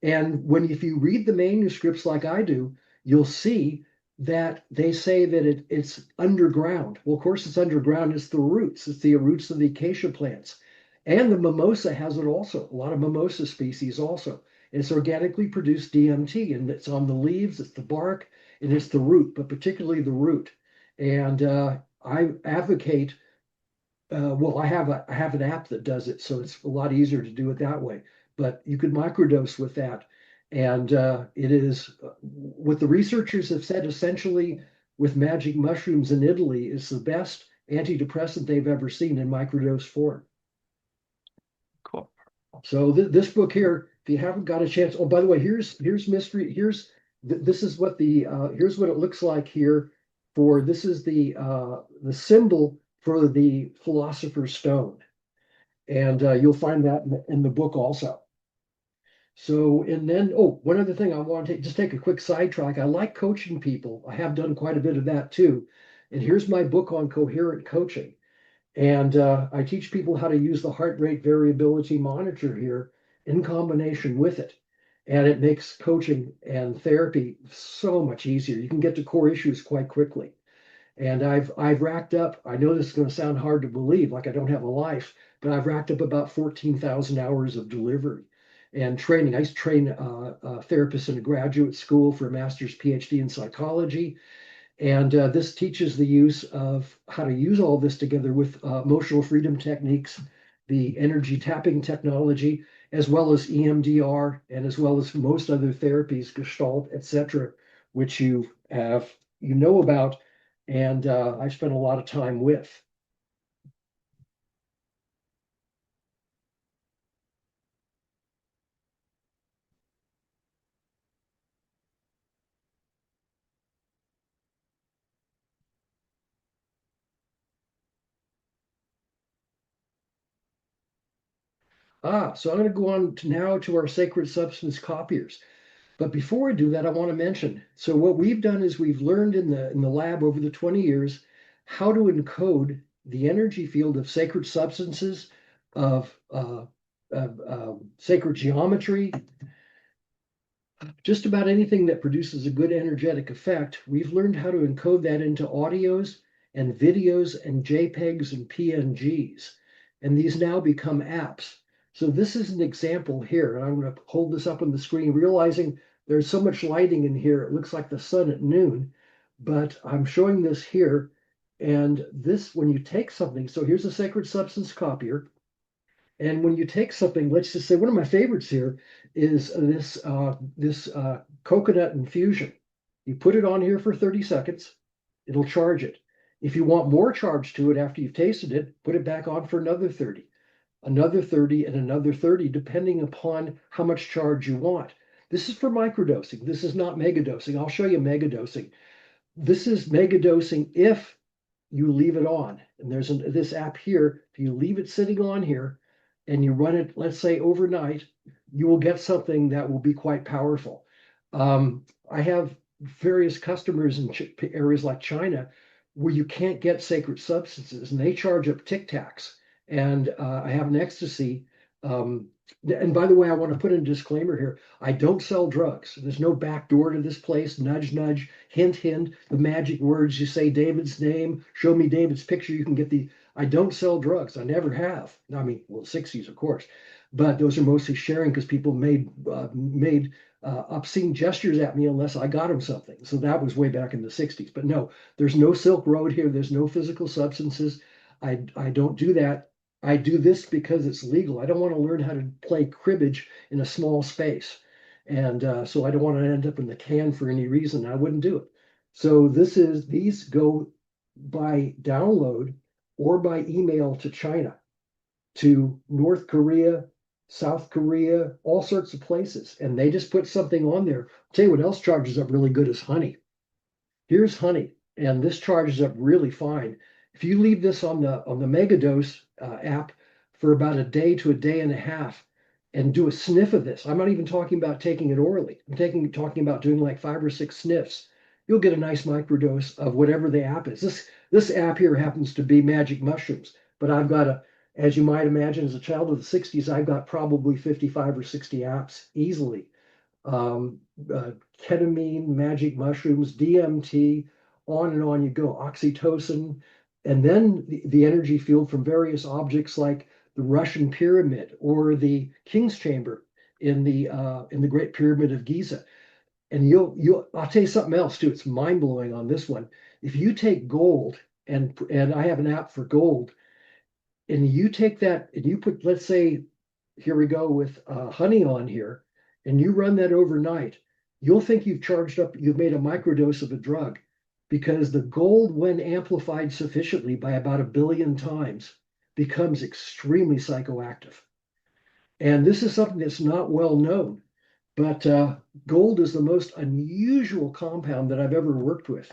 And if you read the manuscripts like I do, you'll see that they say that it's underground. Well, of course, it's underground. It's the roots. It's the roots of the acacia plants. And the mimosa has it also, a lot of mimosa species also. And it's organically produced DMT, and it's on the leaves, it's the bark, and it's the root, but particularly the root. And I advocate, well, I have an app that does it, so it's a lot easier to do it that way. But you could microdose with that. And it is what the researchers have said essentially with magic mushrooms in Italy is the best antidepressant they've ever seen in microdose form. Cool. So this book here, if you haven't got a chance, oh, by the way, here's mystery. This is what here's what it looks like here. This is the symbol for the Philosopher's Stone, and you'll find that in the book also. So, and then, oh, one other thing I want to just take a quick sidetrack. I like coaching people. I have done quite a bit of that too. And here's my book on coherent coaching. And I teach people how to use the heart rate variability monitor here in combination with it. And it makes coaching and therapy so much easier. You can get to core issues quite quickly. And I've racked up, I know this is going to sound hard to believe, like I don't have a life, but I've racked up about 14,000 hours of delivery and training. I used to train therapists in a graduate school for a master's PhD in psychology. And this teaches the use of how to use all this together with emotional freedom techniques, the energy tapping technology, as well as EMDR, and as well as most other therapies, Gestalt, etc., which you know about, and I spent a lot of time with. So I'm going to go on to now to our sacred substance copiers. But before I do that, I want to mention, so what we've done is we've learned in the lab over the 20 years how to encode the energy field of sacred substances, of sacred geometry, just about anything that produces a good energetic effect. We've learned how to encode that into audios and videos and JPEGs and PNGs. And these now become apps. So this is an example here. And I'm going to hold this up on the screen, realizing there's so much lighting in here. It looks like the sun at noon, but I'm showing this here. And this, when you take something, so here's a sacred substance copier. And when you take something, let's just say one of my favorites here is this coconut infusion. You put it on here for 30 seconds, it'll charge it. If you want more charge to it after you've tasted it, put it back on for another 30, and another 30, depending upon how much charge you want. This is for microdosing. This is not megadosing. I'll show you megadosing. This is megadosing if you leave it on. And there's this app here. If you leave it sitting on here and you run it, let's say overnight, you will get something that will be quite powerful. I have various customers in areas like China where you can't get sacred substances, and they charge up Tic Tacs. And I have an ecstasy. And by the way, I want to put in a disclaimer here. I don't sell drugs. There's no back door to this place. Nudge, nudge, hint, hint. The magic words, you say David's name, show me David's picture. You can get the, I don't sell drugs. I never have. I mean, well, 60s, of course. But those are mostly sharing because people made obscene gestures at me unless I got them something. So that was way back in the 60s. But no, there's no Silk Road here. There's no physical substances. I don't do that. I do this because it's legal. I don't want to learn how to play cribbage in a small space. And so I don't want to end up in the can for any reason. I wouldn't do it. So these go by download or by email to China, to North Korea, South Korea, all sorts of places. And they just put something on there. I'll tell you what else charges up really good is honey. Here's honey, and this charges up really fine. If you leave this on the Megadose app for about a day to a day and a half and do a sniff of this, I'm not even talking about taking it orally. I'm talking about doing like 5 or 6 sniffs. You'll get a nice microdose of whatever the app is. This app here happens to be magic mushrooms, but I've got as you might imagine, as a child of the 60s, I've got probably 55 or 60 apps easily. um, Ketamine, magic mushrooms, DMT, on and on you go, oxytocin, and then the energy field from various objects like the Russian pyramid or the King's Chamber in the Great Pyramid of Giza. And I'll tell you something else too. It's mind blowing on this one. If you take gold, and I have an app for gold, and you take that and you put, let's say, here we go with honey on here, and you run that overnight, you'll think you've made a microdose of a drug, because the gold, when amplified sufficiently by about 1 billion times, becomes extremely psychoactive. And this is something that's not well known, but gold is the most unusual compound that I've ever worked with.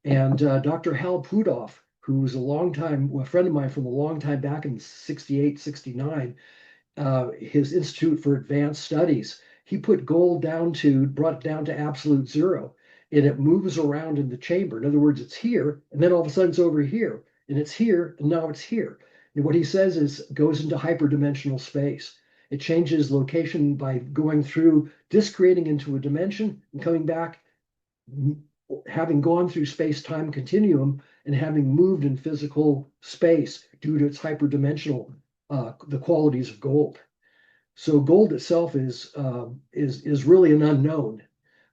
And Dr. Hal Puthoff, who's a friend of mine from a long time back in 68, 69, his Institute for Advanced Studies, he put gold brought it down to absolute zero, and it moves around in the chamber. In other words, it's here, and then all of a sudden it's over here, and it's here, and now it's here. And what he says is goes into hyperdimensional space. It changes location by going through, discreting into a dimension and coming back, having gone through space-time continuum and having moved in physical space due to its hyperdimensional, the qualities of gold. So gold itself is really an unknown.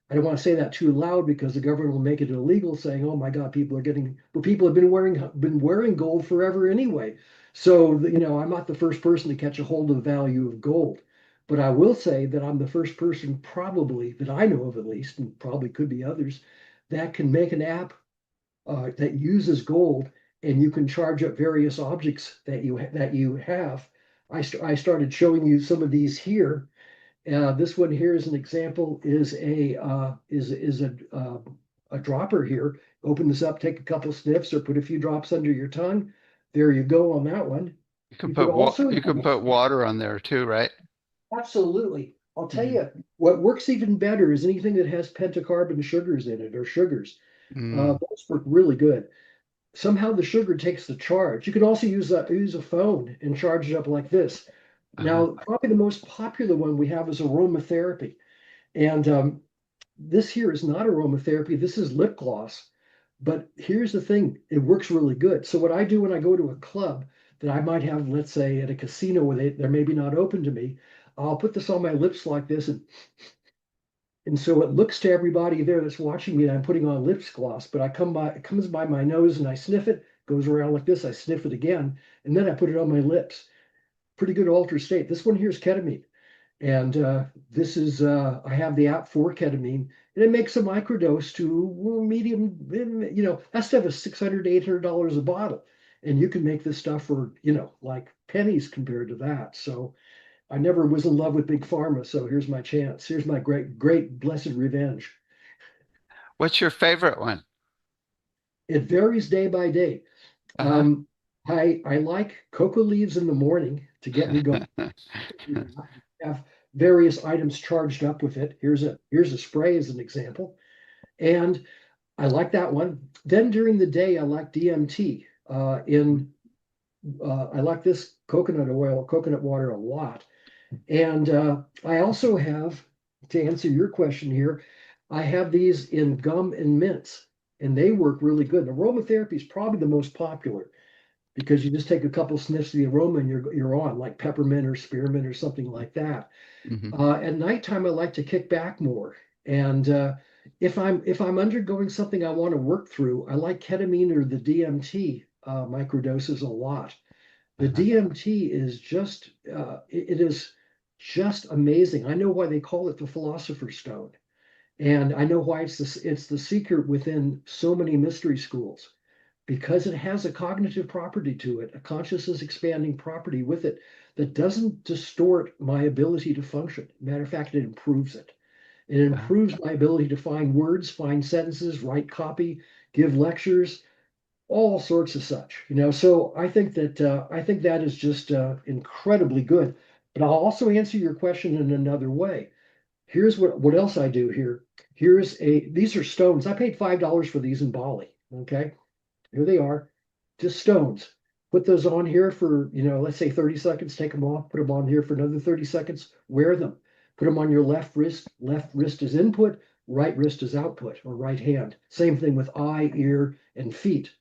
I don't want to say that too loud because the government will make it illegal, saying, "Oh my God, people have been wearing gold forever anyway." So I'm not the first person to catch a hold of the value of gold, but I will say that I'm the first person, probably that I know of at least, and probably could be others, that can make an app that uses gold, and you can charge up various objects that you have. I started showing you some of these here. This one here is an example, is a dropper here. Open this up, take a couple sniffs, or put a few drops under your tongue. There you go on that one. You can You could put also you can put water on there too, right? absolutely. I'll tell Mm. you what works even better is anything that has pentacarbon sugars in it or sugars. Mm. Those work really good. Somehow the sugar takes the charge. You can also use a phone and charge it up like this. Uh-huh. Now, probably the most popular one we have is aromatherapy. And this here is not aromatherapy. This is lip gloss. But here's the thing, it works really good. So what I do when I go to a club that I might have, let's say at a casino where they're maybe not open to me, I'll put this on my lips like this, and so it looks to everybody there that's watching me that I'm putting on lips gloss, but it comes by my nose and I sniff it, goes around like this, I sniff it again, and then I put it on my lips. Pretty good altered state. This one here is ketamine. And this is, I have the app for ketamine, and it makes a microdose to medium, that stuff is $600 to $800 a bottle. And you can make this stuff for, like pennies compared to that. So I never was in love with big pharma. So here's my chance. Here's my great, great, blessed revenge. What's your favorite one? It varies day by day. Uh-huh. I like cocoa leaves in the morning to get me going. Have various items charged up with it. Here's a spray as an example, and I like that one. Then during the day, I like DMT. I like this coconut water a lot, and I also have, to answer your question here, I have these in gum and mints, and they work really good. And aromatherapy is probably the most popular because you just take a couple sniffs of the aroma and you're on, like peppermint or spearmint or something like that. Hmm. At nighttime, I like to kick back more. And if I'm undergoing something I want to work through, I like ketamine or the DMT microdoses a lot. The Uh-huh. DMT is it is just amazing. I know why they call it the Philosopher's Stone, and I know why it's the secret within so many mystery schools because it has a cognitive property to it, a consciousness expanding property with it that doesn't distort my ability to function. Matter of fact, it improves it. It Uh-huh. improves my ability to find words, find sentences, write copy, give lectures, all sorts of such. So I think that is just incredibly good. But I'll also answer your question in another way. Here's what else I do here. These are stones. I paid $5 for these in Bali. Okay. Here they are, just stones. Put those on here for, let's say 30 seconds, take them off, put them on here for another 30 seconds, wear them. Put them on your left wrist. Left wrist is input, right wrist is output, or right hand. Same thing with eye, ear, and feet.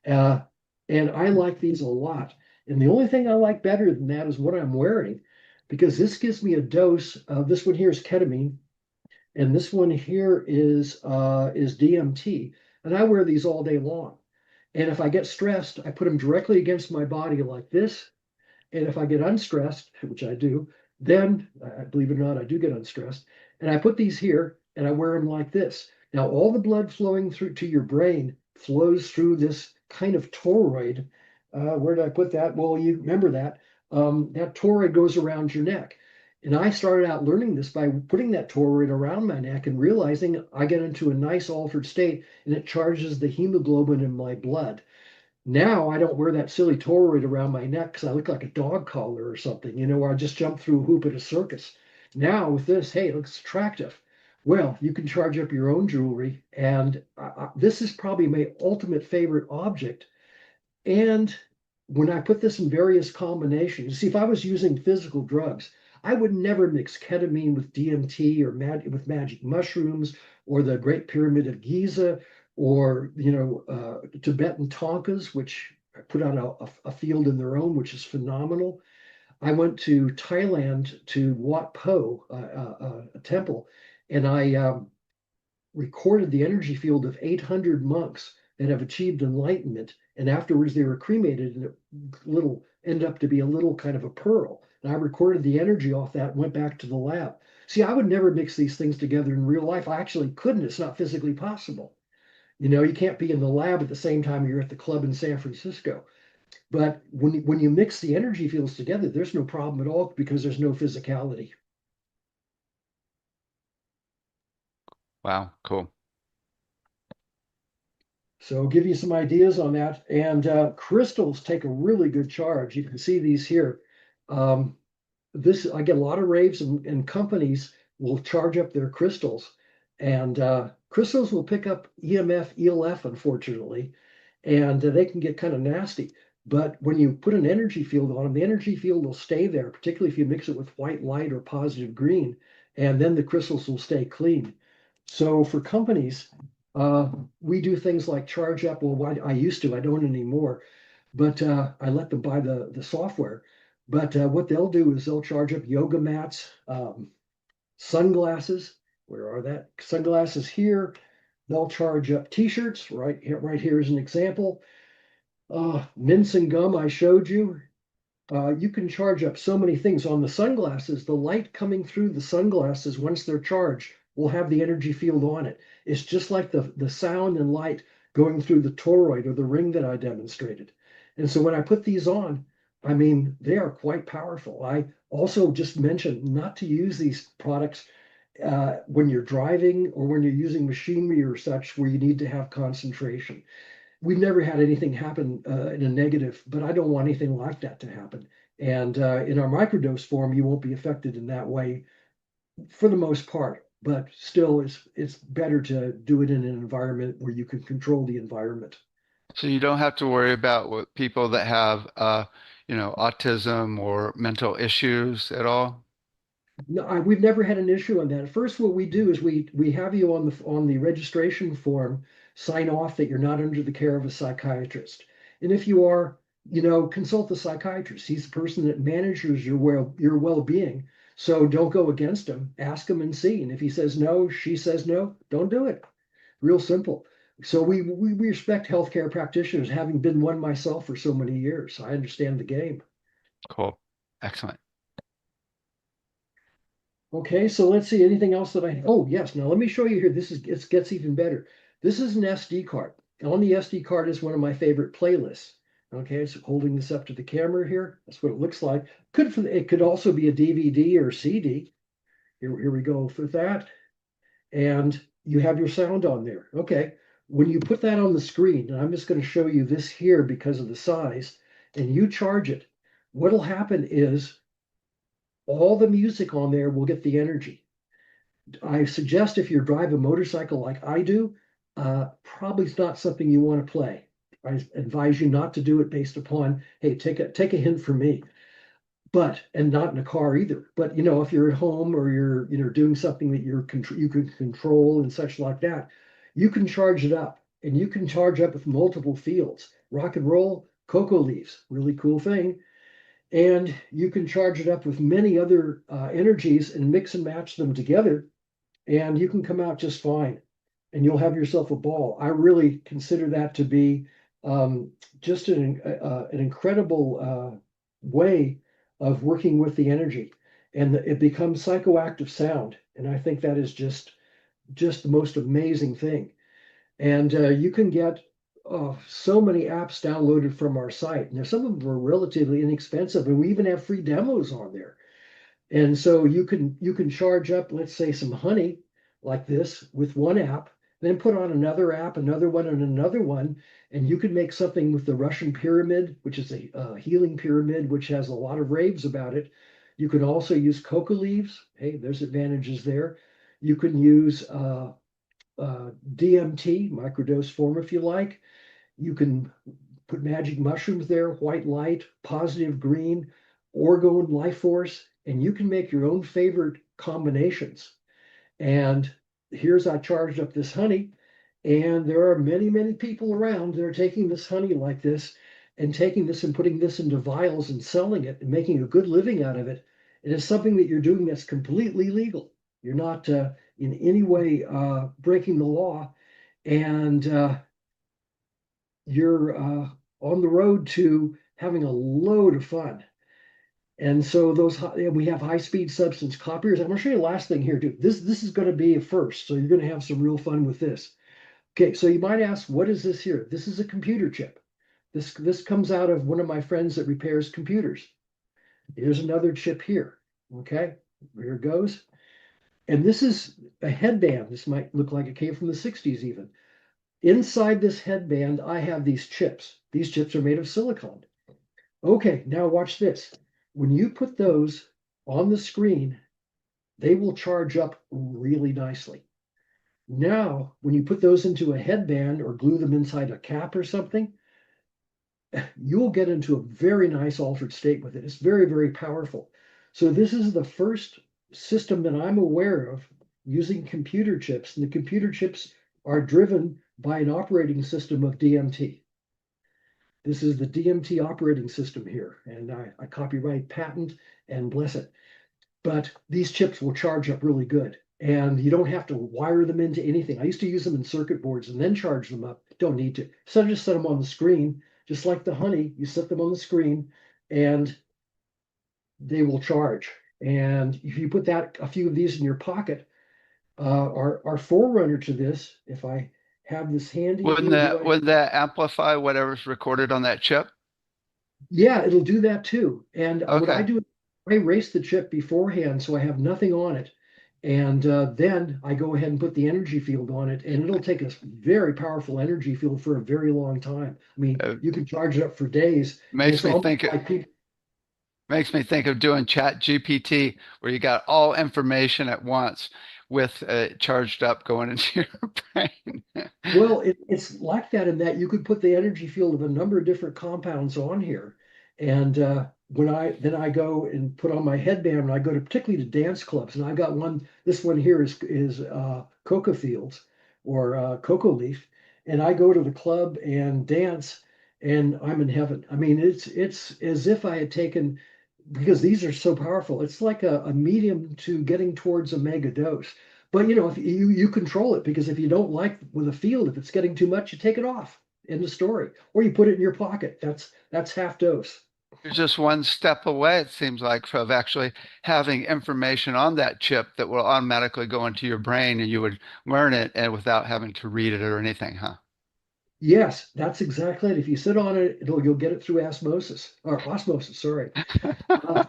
Uh, and I like these a lot. And the only thing I like better than that is what I'm wearing, because this gives me a dose of this one here is ketamine, and this one here is DMT. And I wear these all day long. And if I get stressed, I put them directly against my body like this. And if I get unstressed, which I do, then believe it or not, I do get unstressed. And I put these here and I wear them like this. Now, all the blood flowing through to your brain flows through this kind of toroid. Where did I put that? Well, you remember that. That toroid goes around your neck. And I started out learning this by putting that toroid around my neck and realizing I get into a nice altered state and it charges the hemoglobin in my blood. Now I don't wear that silly toroid around my neck because I look like a dog collar or something, where I just jump through a hoop at a circus. Now with this, hey, it looks attractive. Well, you can charge up your own jewelry, and this is probably my ultimate favorite object. And when I put this in various combinations, see, if I was using physical drugs, I would never mix ketamine with DMT or with magic mushrooms or the Great Pyramid of Giza or Tibetan tonkas, which put out a field in their own, which is phenomenal. I went to Thailand to Wat Po, a temple, and I recorded the energy field of 800 monks that have achieved enlightenment. And afterwards, they were cremated, and it ended up to be a little kind of a pearl. And I recorded the energy off that and went back to the lab. See, I would never mix these things together in real life. I actually couldn't. It's not physically possible. You can't be in the lab at the same time you're at the club in San Francisco. But when you mix the energy fields together, there's no problem at all because there's no physicality. Wow, cool. So I'll give you some ideas on that. And crystals take a really good charge. You can see these here. I get a lot of raves, and companies will charge up their crystals. And crystals will pick up EMF, ELF, unfortunately, and they can get kind of nasty. But when you put an energy field on them, the energy field will stay there, particularly if you mix it with white light or positive green, and then the crystals will stay clean. So for companies, we do things like charge up. Well, I used to, I don't anymore, but I let them buy the software. But what they'll do is they'll charge up yoga mats, sunglasses. Where are that? Sunglasses here. They'll charge up t-shirts. Right here is an example. Mints and gum I showed you. You can charge up so many things on the sunglasses. The light coming through the sunglasses, once they're charged, will have the energy field on it. It's just like the sound and light going through the toroid or the ring that I demonstrated. And so when I put these on, I mean, they are quite powerful. I also just mentioned not to use these products when you're driving or when you're using machinery or such where you need to have concentration. We've never had anything happen in a negative, but I don't want anything like that to happen. And in our microdose form, you won't be affected in that way for the most part. But still, it's better to do it in an environment where you can control the environment. So you don't have to worry about what people that have, autism or mental issues at all? No, we've never had an issue on that. First, what we do is we have you on the registration form sign off that you're not under the care of a psychiatrist. And if you are, consult the psychiatrist. He's the person that manages your well-being. So don't go against him. Ask him and see. And if he says no, she says no, don't do it. Real simple. So we respect healthcare practitioners, having been one myself for so many years. I understand the game. Cool. Excellent. Okay, so let's see, anything else oh, yes, now let me show you here. It gets even better. This is an SD card. On the SD card is one of my favorite playlists. Okay, so holding this up to the camera here, that's what it looks like. It could also be a DVD or CD. Here we go for that. And you have your sound on there. Okay, when you put that on the screen, and I'm just going to show you this here because of the size, and you charge it, what'll happen is all the music on there will get the energy. I suggest if you drive a motorcycle like I do, probably it's not something you want to play. I advise you not to do it based upon, hey, take a hint from me. And not in a car either. But if you're at home or you're doing something that you can control and such like that, you can charge it up, and you can charge up with multiple fields. Rock and roll, cocoa leaves, really cool thing. And you can charge it up with many other energies and mix and match them together, and you can come out just fine, and you'll have yourself a ball. I really consider that to be just an incredible way of working with the energy, and it becomes psychoactive sound. And I think that is just the most amazing thing. And you can get so many apps downloaded from our site. Now, some of them are relatively inexpensive, and we even have free demos on there. And so you can charge up, let's say, some honey like this with one app, then put on another app, another one, and another one, and you can make something with the Russian pyramid, which is a healing pyramid, which has a lot of raves about it. You can also use coca leaves. Hey, there's advantages there. You can use DMT, microdose form, if you like. You can put magic mushrooms there, white light, positive green, orgone, life force, and you can make your own favorite combinations. And here's I charged up this honey, and there are many, many people around that are taking this honey like this and taking this and putting this into vials and selling it and making a good living out of it. It is something that you're doing that's completely legal. You're not in any way breaking the law, and you're on the road to having a load of fun. And so we have high speed substance copiers. I'm going to show you the last thing here too. This is going to be a first, so you're going to have some real fun with this. Okay, so you might ask, what is this here? This is a computer chip. This comes out of one of my friends that repairs computers. Here's another chip here. Okay, here it goes. And this is a headband. This might look like it came from the 60s even. Inside this headband, I have these chips. These chips are made of silicon. Okay, now watch this. When you put those on the screen, they will charge up really nicely. Now, when you put those into a headband or glue them inside a cap or something, you'll get into a very nice altered state with it. It's very, very powerful. So this is the first system that I'm aware of using computer chips, and the computer chips are driven by an operating system of DMT. This is the DMT operating system here, and I copyright patent and bless it. But these chips will charge up really good, and you don't have to wire them into anything. I used to use them in circuit boards and then charge them up. Don't need to. So just set them on the screen, just like the honey. You set them on the screen, and they will charge. And if you put a few of these in your pocket, our forerunner to this, if I have this handy here, Wouldn't that amplify whatever's recorded on that chip? yeah, it'll do that too. And what I Okay. do, I erase the chip beforehand so I have nothing on it. And then I go ahead and put the energy field on it, and it'll take a very powerful energy field for a very long time. I mean, It you can charge it up for days, and makes it's me almost think like people, makes me think of doing Chat GPT, where you got all information at once with charged up going into your brain. well, it's like that in that you could put the energy field of a number of different compounds on here. And when I go and put on my headband, and I go to particularly to dance clubs, and I've got one, this one here is coca fields or cocoa leaf, and I go to the club and dance, and I'm in heaven. I mean, it's as if I had taken, because these are so powerful. It's like a medium to getting towards a mega dose. But if you control it, because if you don't like with a field, if it's getting too much, you take it off. End of story. Or you put it in your pocket. That's half dose. You're just one step away, it seems like, of actually having information on that chip that will automatically go into your brain and you would learn it and without having to read it or anything, huh? Yes, that's exactly it. If you sit on it, you'll get it through osmosis or osmosis. Sorry. Uh,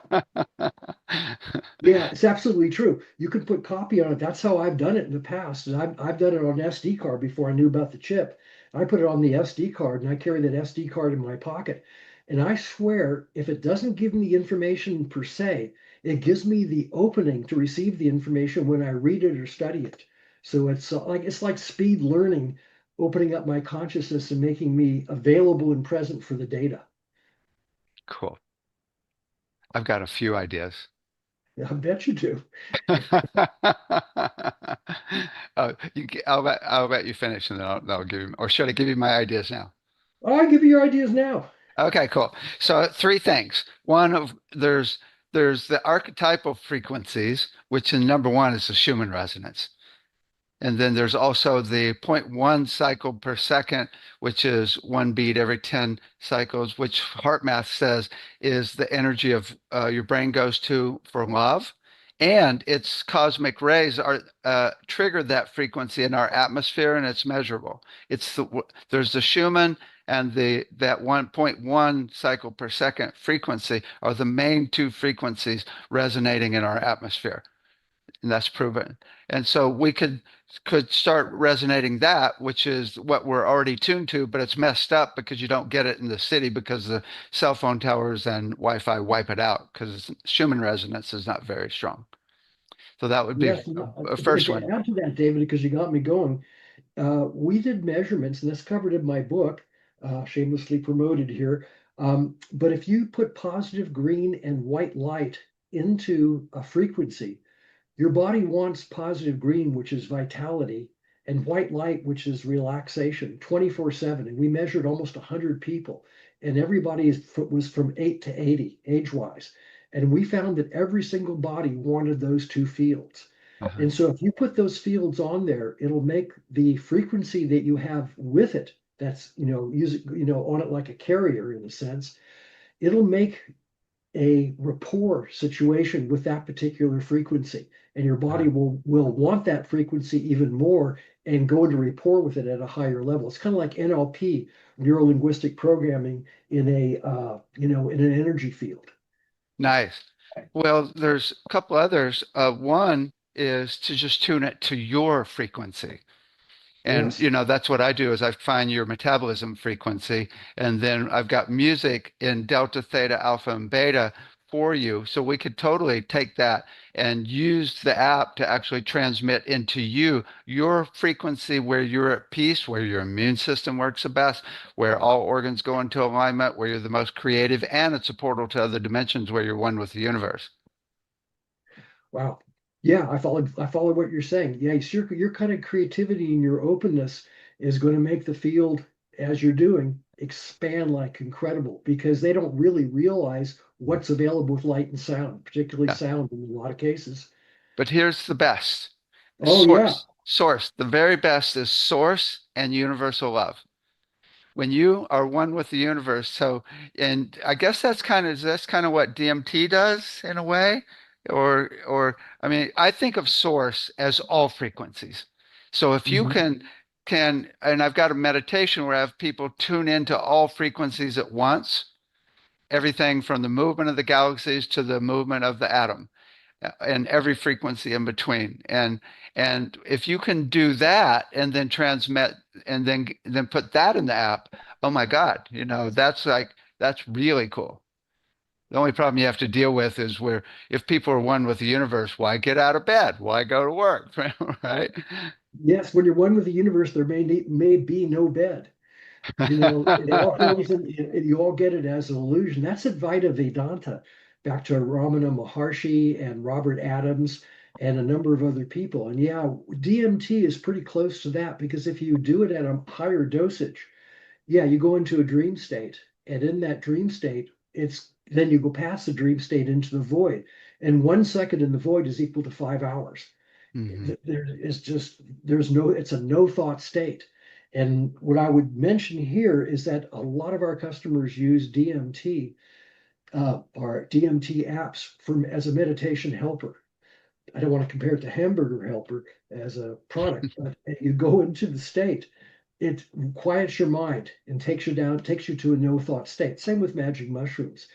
Yeah, it's absolutely true. You can put copy on it. That's how I've done it in the past. And I've done it on SD card before I knew about the chip. I put it on the SD card and I carry that SD card in my pocket. And I swear, if it doesn't give me information per se, it gives me the opening to receive the information when I read it or study it. So it's like speed learning, opening up my consciousness and making me available and present for the data. Cool. I've got a few ideas. I bet you do. I'll let you finish and then I'll give you, or should I give you my ideas now? I'll give you your ideas now. Okay, cool. So three things. One of there's the archetypal frequencies, which in number one is the Schumann resonance. And then there's also the zero point 0.1 cycle per second, which is one beat every 10 cycles, which HeartMath says is the energy of your brain goes to for love. And its cosmic rays are trigger that frequency in our atmosphere, and it's measurable. There's the Schumann and that 1.1 cycle per second frequency are the main two frequencies resonating in our atmosphere. and that's proven. And so we could start resonating that, which is what we're already tuned to, but it's messed up because you don't get it in the city because the cell phone towers and Wi-Fi wipe it out because Schumann resonance is not very strong. So that would be Yes, and, a first to one. add to that, David, because you got me going, we did measurements, and that's covered in my book, shamelessly promoted here. But if you put positive green and white light into a frequency, your body wants positive green, which is vitality, and white light, which is relaxation, 24/7. And we measured almost 100 people, and everybody was from 8 to 80 age-wise. And we found that every single body wanted those two fields. Uh-huh. And so if you put those fields on there, it'll make the frequency that you have with it, that's, use it, on it like a carrier in a sense, it'll make a rapport situation with that particular frequency. And your body Uh-huh. will want that frequency even more and go into rapport with it at a higher level. It's kind of like NLP, neuro linguistic programming, in in an energy field. Nice. Well, there's a couple others. One is to just tune it to your frequency. And Yes. that's what I do is I find your metabolism frequency, and then I've got music in delta, theta, alpha, and beta for you. So we could totally take that and use the app to actually transmit into you your frequency where you're at peace, where your immune system works the best, where all organs go into alignment, where you're the most creative, and it's a portal to other dimensions where you're one with the universe. Wow. Yeah, I follow what you're saying. Yeah, it's your kind of creativity and your openness is going to make the field, as you're doing, expand like incredible, because they don't really realize what's available with light and sound, particularly Yeah. sound in a lot of cases. But here's the best. Oh yeah. Source. The very best is source and universal love. When you are one with the universe. So, and I guess that's kind of what DMT does in a way, or I mean, I think of source as all frequencies. So if you Mhm. and I've got a meditation where I have people tune into all frequencies at once, everything from the movement of the galaxies to the movement of the atom and every frequency in between. And if you can do that and then transmit and then put that in the app, oh my God, that's really cool. The only problem you have to deal with is where if people are one with the universe, why get out of bed? Why go to work? Right? Yes, when you're one with the universe, there may be no bed. It all goes in, you all get it as an illusion. That's Advaita Vedanta, back to Ramana Maharshi and Robert Adams and a number of other people. And yeah, DMT is pretty close to that, because if you do it at a higher dosage, yeah, you go into a dream state. And in that dream state, then you go past the dream state into the void. And 1 second in the void is equal to 5 hours. Hmm. It's a no thought state. And what I would mention here is that a lot of our customers use DMT, or DMT apps as a meditation helper. I don't want to compare it to Hamburger Helper as a product, but you go into the state, it quiets your mind and takes you to a no thought state. Same with magic mushrooms.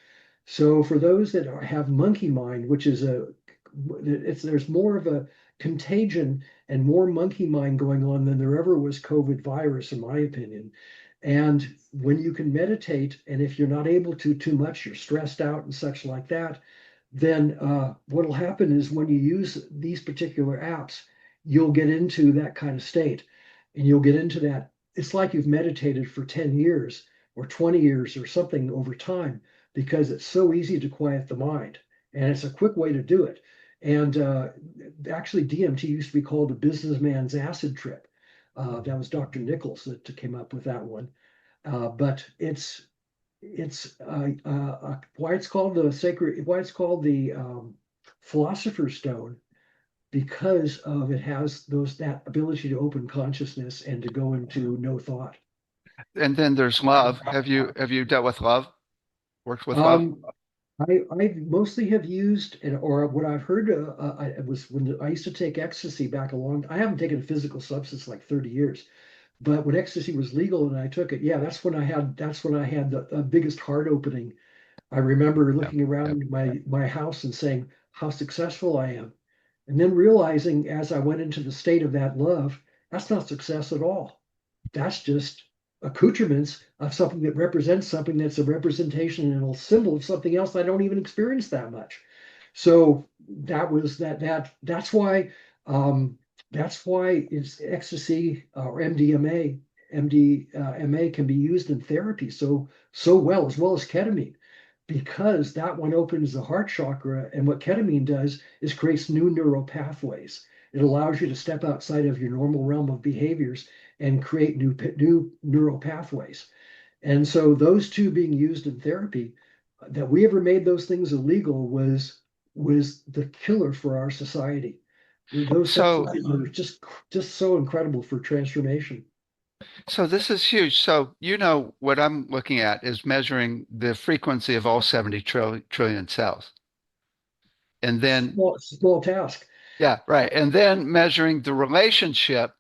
So for those that have monkey mind, which is there's more of a contagion and more monkey mind going on than there ever was COVID virus, in my opinion. And when you can meditate, and if you're not able to too much, you're stressed out and such like that, then what'll happen is when you use these particular apps, you'll get into that kind of state, and you'll get into that. It's like you've meditated for 10 years or 20 years or something over time, because it's so easy to quiet the mind, and it's a quick way to do it. And actually, DMT used to be called a businessman's acid trip. That was Dr. Nichols that came up with that one. But why it's called the philosopher's stone, because of it has that ability to open consciousness and to go into no thought. And then there's love. Have you dealt with love? Worked with love? Um, I mostly have used, or what I've heard, it was when I used to take ecstasy back I haven't taken a physical substance like 30 years, but when ecstasy was legal and I took it, yeah, that's when I had the biggest heart opening. I remember Yeah. looking Yeah. around my house and saying how successful I am. And then realizing as I went into the state of that love, that's not success at all. That's just accoutrements of something that represents something that's a representation and a symbol of something else I don't even experience that much. So that's why it's ecstasy or MDMA can be used in therapy so well as ketamine, because that one opens the heart chakra, and what ketamine does is creates new neural pathways. It allows you to step outside of your normal realm of behaviors and create new neural pathways. And so those two being used in therapy, that we ever made those things illegal was the killer for our society. Those So, substances are just so incredible for transformation. so this is huge. So, what I'm looking at is measuring the frequency of all 70 trillion cells. And then, Small task. yeah, right. And then measuring the relationship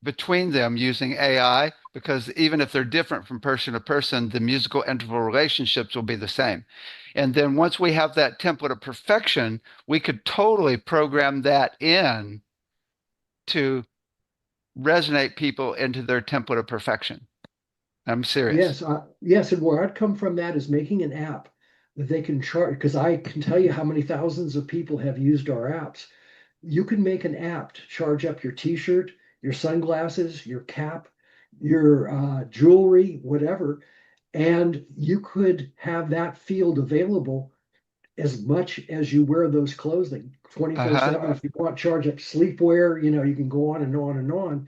between them using AI, because even if they're different from person to person, the musical interval relationships will be the same. And then once we have that template of perfection, we could totally program that in to resonate people into their template of perfection. I'm serious. Yes, and where I'd come from that is making an app that they can charge, because I can tell you how many thousands of people have used our apps. You can make an app to charge up your t-shirt, your sunglasses, your cap, your jewelry, whatever, and you could have that field available as much as you wear those clothing Uh-huh. 24/7. If you want charge up sleepwear, you can go on and on and on.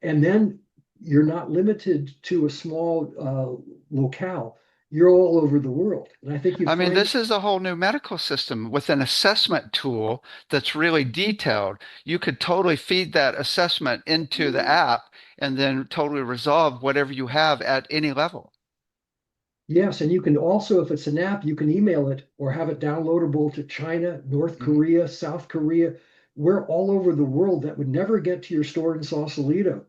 And then you're not limited to a small locale. You're all over the world. And I think you I mean, find, this is a whole new medical system with an assessment tool that's really detailed. You could totally feed that assessment into the app and then totally resolve whatever you have at any level. yes, and you can also, if it's an app, you can email it or have it downloadable to China, North Mhm. Korea, South Korea. We're all over the world that would never get to your store in Sausalito.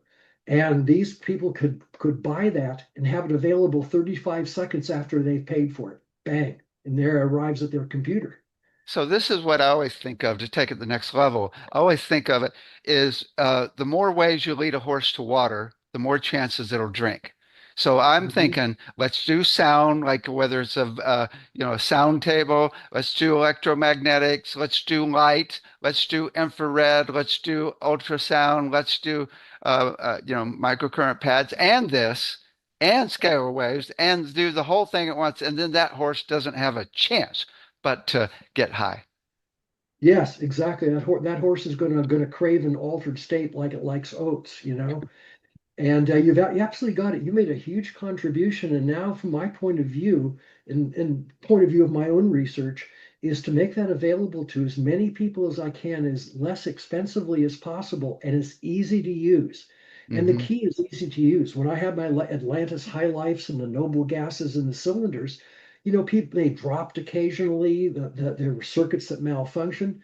And these people could buy that and have it available 35 seconds after they've paid for it. Bang. And there it arrives at their computer. So this is what I always think of to take it the next level. I always think of it is the more ways you lead a horse to water, the more chances it'll drink. So I'm Mhm. thinking, let's do sound, like whether it's a sound table, let's do electromagnetics, let's do light, let's do infrared, let's do ultrasound, let's do microcurrent pads, and this, and scalar waves, and do the whole thing at once, and then that horse doesn't have a chance but to get high. Yes, exactly. That horse is gonna crave an altered state like it likes oats. And you absolutely got it. You made a huge contribution. And now, from my point of view, and point of view of my own research, is to make that available to as many people as I can, as less expensively as possible, and as easy to use. And the Hmm. key is easy to use. When I had my Atlantis High Lifes and the noble gases in the cylinders, people they dropped occasionally. There were circuits that malfunction.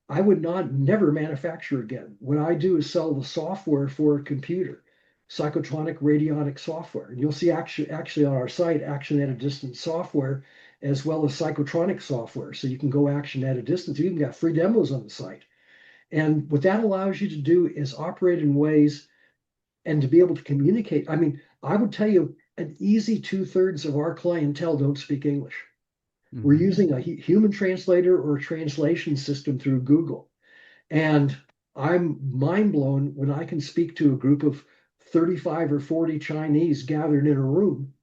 I would not never manufacture again. What I do is sell the software for a computer, psychotronic radionic software. And you'll see actually on our site action at a distance software as well as psychotronic software. So you can go action at a distance. You even got free demos on the site. And what that allows you to do is operate in ways and to be able to communicate. I mean, I would tell you an easy 2/3 of our clientele don't speak English. We're Hmm. using a human translator or a translation system through Google. And I'm mind blown when I can speak to a group of 35 or 40 Chinese gathered in a room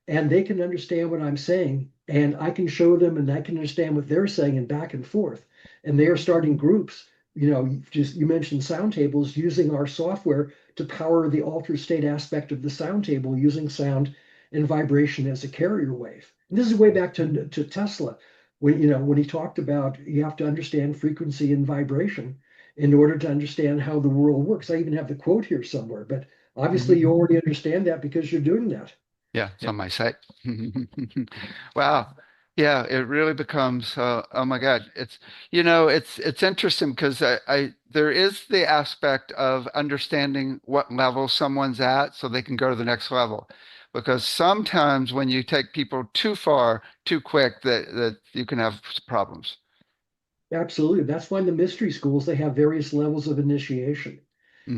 and they can understand what I'm saying. And I can show them and I can understand what they're saying and back and forth. And they are starting groups. You mentioned sound tables using our software to power the altered state aspect of the sound table using sound and vibration as a carrier wave. And this is way back to Tesla when he talked about you have to understand frequency and vibration in order to understand how the world works. I even have the quote here somewhere, but obviously Hmm. you already understand that because you're doing that. Yeah, it's on my site. Wow. Yeah, it really becomes oh my God. It's interesting because I there is the aspect of understanding what level someone's at so they can go to the next level. Because sometimes when you take people too far, too quick, that you can have problems. Absolutely. That's why in the mystery schools they have various levels of initiation.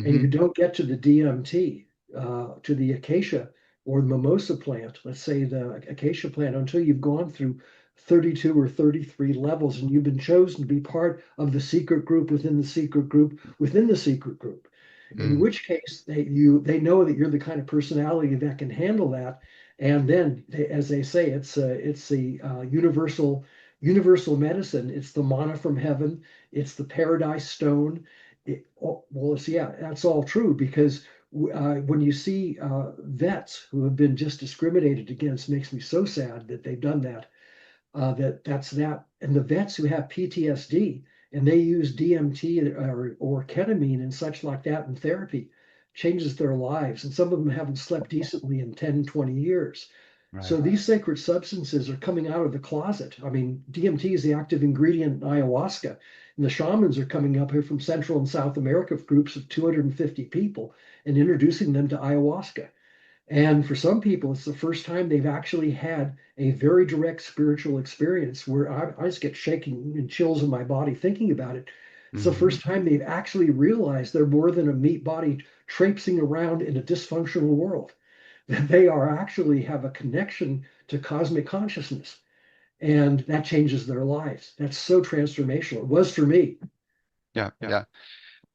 And Mm-hmm. you don't get to the DMT, to the acacia or the mimosa plant, let's say the acacia plant, until you've gone through 32 or 33 levels and you've been chosen to be part of the secret group within the secret group within the secret group. In Mm. which case they know that you're the kind of personality that can handle that. And then, as they say, it's the universal medicine. It's the manna from heaven. It's the paradise stone. Well, yeah, that's all true because when you see vets who have been just discriminated against, makes me so sad that they've done that. That's that, and the vets who have PTSD and they use DMT or ketamine and such like that in therapy changes their lives, and some of them haven't slept decently in 10, 20 years. Right. So these sacred substances are coming out of the closet. I mean, DMT is the active ingredient in ayahuasca. And the shamans are coming up here from Central and South America, groups of 250 people, and introducing them to ayahuasca. And for some people, it's the first time they've actually had a very direct spiritual experience where I just get shaking and chills in my body thinking about it. It's the Mm-hmm. first time they've actually realized they're more than a meat body traipsing around in a dysfunctional world. That they are actually have a connection to cosmic consciousness. And that changes their lives. That's so transformational. It was for me. Yeah, yeah.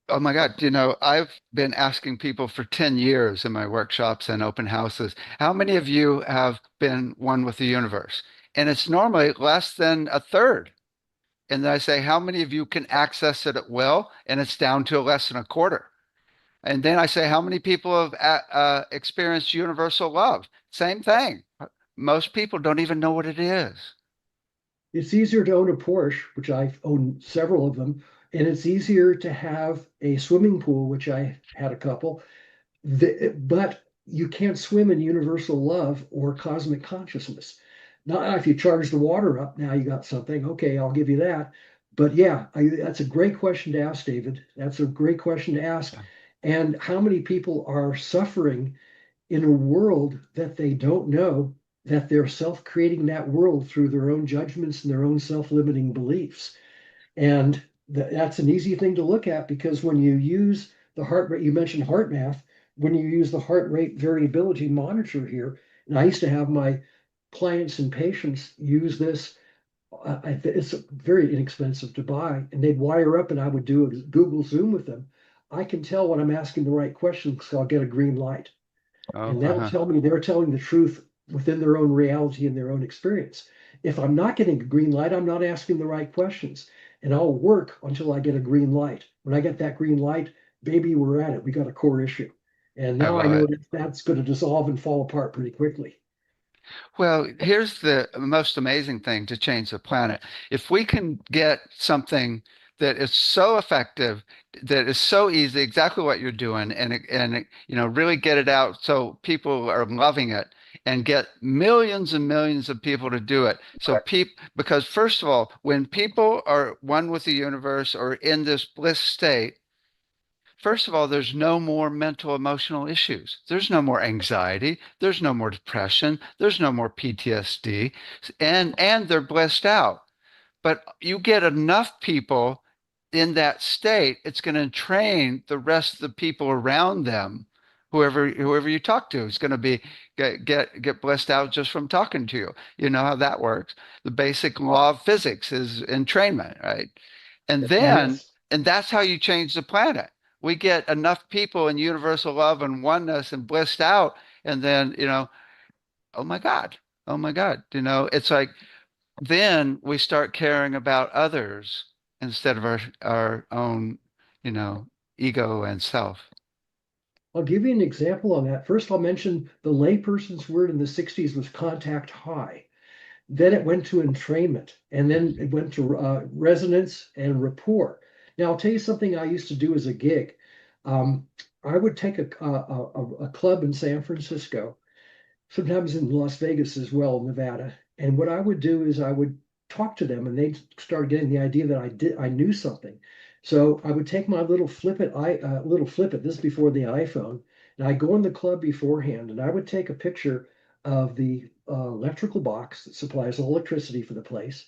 Oh my God, I've been asking people for 10 years in my workshops and open houses, how many of you have been one with the universe? And it's normally less than a third. And then I say, how many of you can access it at will? And it's down to less than a quarter. And then I say, how many people have experienced universal love? Same thing. Most people don't even know what it is. It's easier to own a Porsche, which I've owned several of them, and it's easier to have a swimming pool, which I had a couple. But you can't swim in universal love or cosmic consciousness. Now, if you charge the water up, now you got something. Okay, I'll give you that. But yeah, that's a great question to ask, David. That's a great question to ask. Yeah. And how many people are suffering in a world that they don't know, that they're self-creating that world through their own judgments and their own self-limiting beliefs? And that's an easy thing to look at because when you use the heart rate, you mentioned heart math, when you use the heart rate variability monitor here, and I used to have my clients and patients use this. It's very inexpensive to buy, and they'd wire up, and I would do a Google Zoom with them. I can tell when I'm asking the right questions because I'll get a green light, Oh, and that'll uh-huh. tell me they're telling the truth within their own reality and their own experience. If I'm not getting a green light, I'm not asking the right questions, and I'll work until I get a green light. When I get that green light, baby, we're at it. We got a core issue, and I now I love know it. that that's going to dissolve and fall apart pretty quickly. Well, here's the most amazing thing to change the planet. If we can get something that is so effective, that is so easy, exactly what you're doing, really get it out so people are loving it, and get millions and millions of people to do it. So because first of all, when people are one with the universe or in this bliss state, first of all, there's no more mental emotional issues. There's no more anxiety. There's no more depression. There's no more PTSD. And they're blissed out. But you get enough people in that state, it's going to train the rest of the people around them. Whoever you talk to is going to be get blessed out just from talking to you. You know how that works. The basic law of physics is entrainment, right? And then Yes. and that's how you change the planet. We get enough people in universal love and oneness and blissed out, and then oh my God, oh my God, it's like then we start caring about others instead of our own, you know, ego and self. I'll give you an example on that. First, I'll mention the layperson's word in the 60s was contact high. Then it went to entrainment, and then it went to resonance and rapport. Now, I'll tell you something I used to do as a gig. Um, I would take a club in San Francisco, sometimes in Las Vegas as well, Nevada. And what I would do is I would talk to them, and they started getting the idea that I knew something. So I would take my little flip it. This is before the iPhone, and I go in the club beforehand, and I would take a picture of the electrical box that supplies electricity for the place.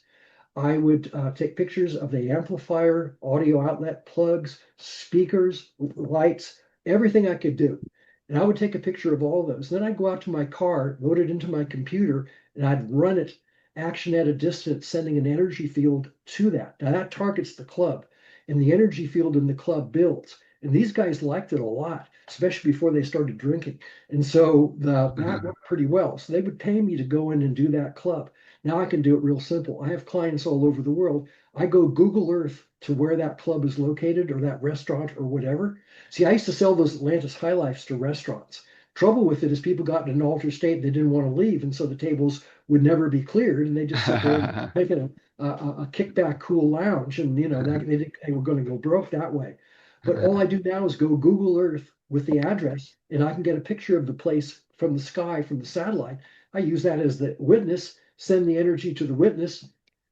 I would take pictures of the amplifier, audio outlet, plugs, speakers, lights, everything I could do. And I would take a picture of all those. Then I'd go out to my car, load it into my computer, and I'd run it action at a distance, sending an energy field to that. Now that targets the club, and the energy field in the club builds. And these guys liked it a lot, especially before they started drinking. And so that worked pretty well. So they would pay me to go in and do that club. Now I can do it real simple. I have clients all over the world. I go Google Earth to where that club is located or that restaurant or whatever. See, I used to sell those Atlantis High Lifes to restaurants. Trouble with it is people got in an altered state, they didn't want to leave, and so the tables would never be cleared, and they just sit there making a kickback cool lounge, and that they were going to go broke that way. But all I do now is go Google Earth with the address, and I can get a picture of the place from the sky, from the satellite. I use that as the witness, send the energy to the witness,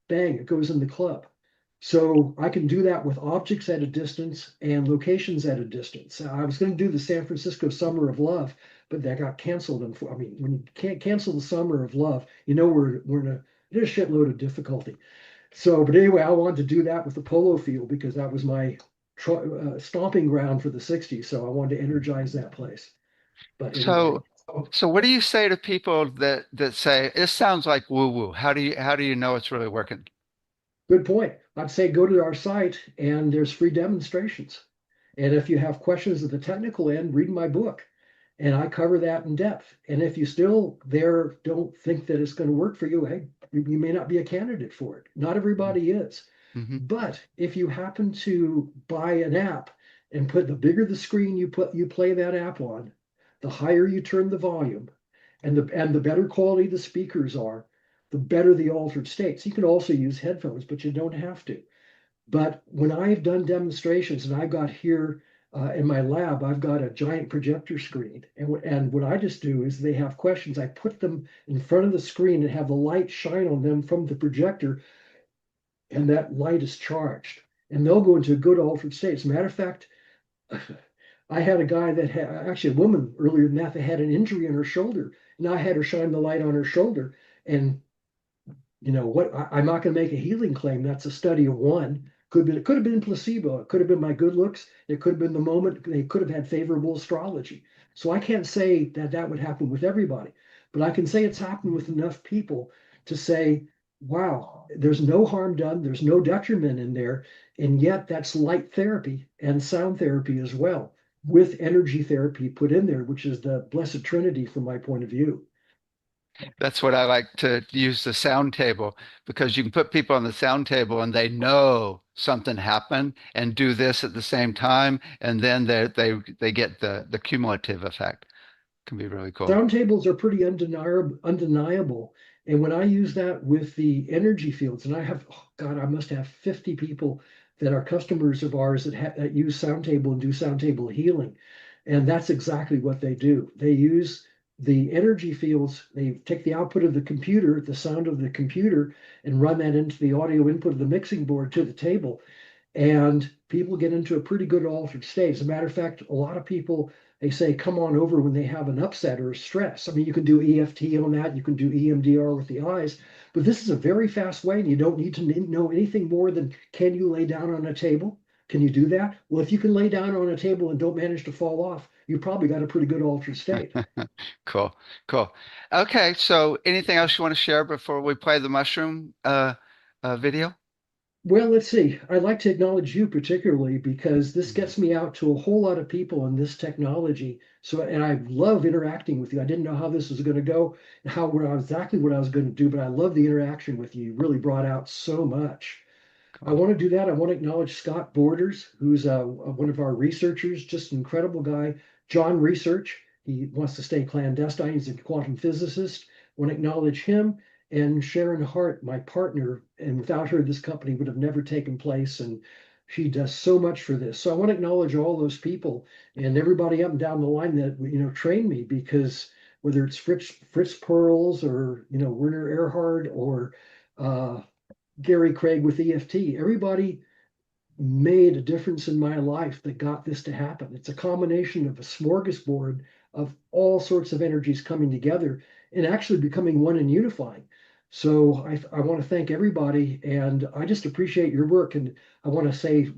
bang, it goes in the club. So I can do that with objects at a distance and locations at a distance. I was going to do the San Francisco Summer of Love, but that got canceled. I mean, when you can't cancel the Summer of Love, we're in a shitload of difficulty. So, but anyway, I wanted to do that with the polo field because that was my stomping ground for the 60s. So I wanted to energize that place. But anyway. So what do you say to people that say this sounds like woo woo? How do you know it's really working? Good point. I'd say go to our site and there's free demonstrations. And if you have questions at the technical end, read my book. And I cover that in depth. And if you still don't think that it's going to work for you, hey, you may not be a candidate for it. Not everybody is. Mm-hmm. But if you happen to buy an app and the bigger the screen you play that app on, the higher you turn the volume, and the better quality the speakers are, the better the altered states. You can also use headphones, but you don't have to. But when I've done demonstrations, and I've got here in my lab, I've got a giant projector screen. And what I just do is they have questions. I put them in front of the screen and have the light shine on them from the projector, and that light is charged. And they'll go into a good altered state. As a matter of fact, I had a guy that had actually a woman earlier than that had an injury in her shoulder, and I had her shine the light on her shoulder. And what? I'm not going to make a healing claim. That's a study of one. It could have been placebo. It could have been my good looks. It could have been the moment. They could have had favorable astrology. So I can't say that would happen with everybody, but I can say it's happened with enough people to say, wow, there's no harm done. There's no detriment in there. And yet that's light therapy and sound therapy as well, with energy therapy put in there, which is the blessed trinity from my point of view. That's what I like to use the sound table because you can put people on the sound table and they know something happened and do this at the same time, and then they get the cumulative effect. Can be really cool. Sound tables are pretty undeniable. And when I use that with the energy fields, and I must have 50 people that are customers of ours that use sound table and do sound table healing. And that's exactly what they do. They use the energy fields, they take the output of the computer, the sound of the computer, and run that into the audio input of the mixing board to the table. And people get into a pretty good altered state. As a matter of fact, a lot of people, they say, come on over when they have an upset or a stress. I mean, you can do EFT on that, you can do EMDR with the eyes, but this is a very fast way, and you don't need to know anything more than, can you lay down on a table? Can you do that? Well, if you can lay down on a table and don't manage to fall off, you probably got a pretty good altered state. Cool. Okay, so anything else you want to share before we play the mushroom video? Well, let's see. I'd like to acknowledge you particularly because this gets me out to a whole lot of people in this technology. So, and I love interacting with you. I didn't know how this was going to go and exactly what I was going to do, but I love the interaction with you. You really brought out so much. I want to do that. I want to acknowledge Scott Borders, who's one of our researchers, just an incredible guy. John Research, he wants to stay clandestine. He's a quantum physicist. I want to acknowledge him. And Sharon Hart, my partner, and without her, this company would have never taken place. And she does so much for this. So I want to acknowledge all those people and everybody up and down the line that trained me, because whether it's Fritz Perls or Werner Erhard or Gary Craig with EFT, everybody made a difference in my life that got this to happen. It's a combination of a smorgasbord of all sorts of energies coming together and actually becoming one and unifying. So I want to thank everybody, and I just appreciate your work. And I want to say,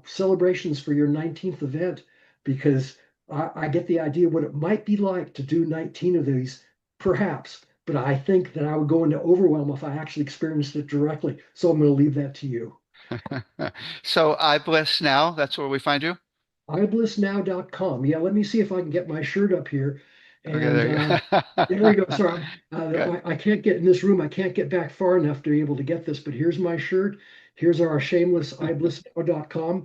celebrations for your 19th event, because I get the idea what it might be like to do 19 of these, perhaps. But I think that I would go into overwhelm if I actually experienced it directly. So I'm going to leave that to you. So iBliss now, that's where we find you? iblissnow.com. Yeah, let me see if I can get my shirt up here. Okay, And there you there we go. go. Sorry, Good. I can't get in this room. I can't get back far enough to be able to get this, but here's my shirt. Here's our shameless iblissnow.com.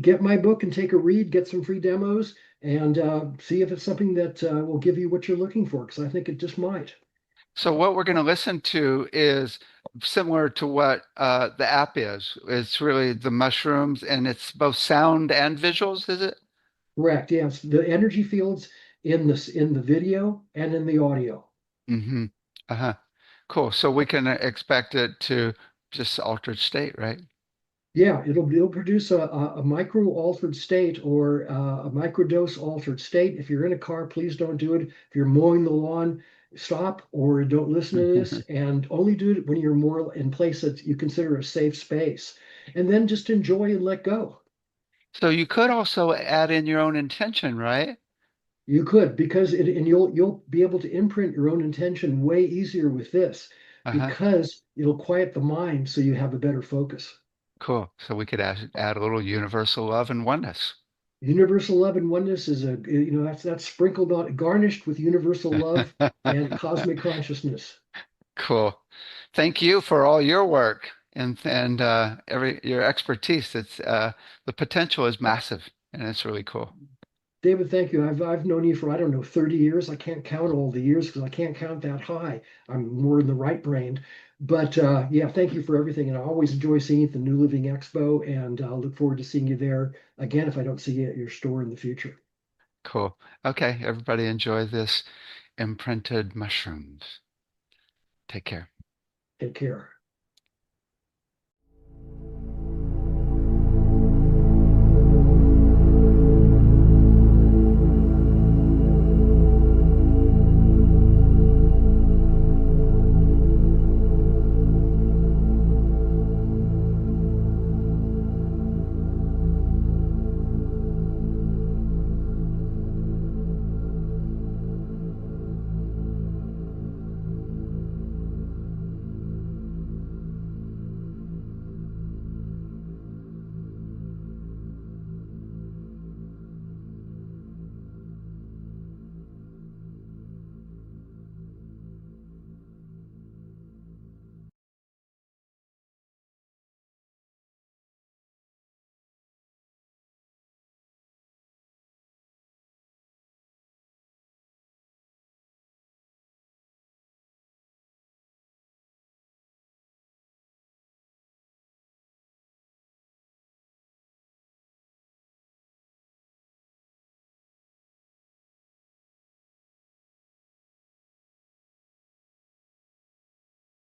Get my book and take a read, get some free demos, and see if it's something that will give you what you're looking for, because I think it just might. So what we're going to listen to is similar to what the app is. It's really the mushrooms, and it's both sound and visuals, is it? Correct. Yes, the energy fields in the video and in the audio. Mm-hmm. Uh-huh. Cool. So we can expect it to just altered state, right? Yeah, it'll produce a micro altered state or a microdose altered state. If you're in a car, please don't do it. If you're mowing the lawn, stop or don't listen to this, and only do it when you're more in place that you consider a safe space. And then just enjoy and let go. So you could also add in your own intention, right? You could, because and you'll be able to imprint your own intention way easier with this, Uh-huh. because it'll quiet the mind so you have a better focus. Cool. So we could add a little universal love and oneness. Universal love and oneness is that's sprinkled on, garnished with universal love and cosmic consciousness. Cool. Thank you for all your work and every your expertise. It's the potential is massive and it's really cool. David, thank you. I've known you for, I don't know, 30 years. I can't count all the years because I can't count that high. I'm more in the right brain. But yeah, thank you for everything. And I always enjoy seeing you at the New Living Expo, and I'll look forward to seeing you there again if I don't see you at your store in the future. Cool. Okay, everybody enjoy this imprinted mushrooms. Take care. Take care.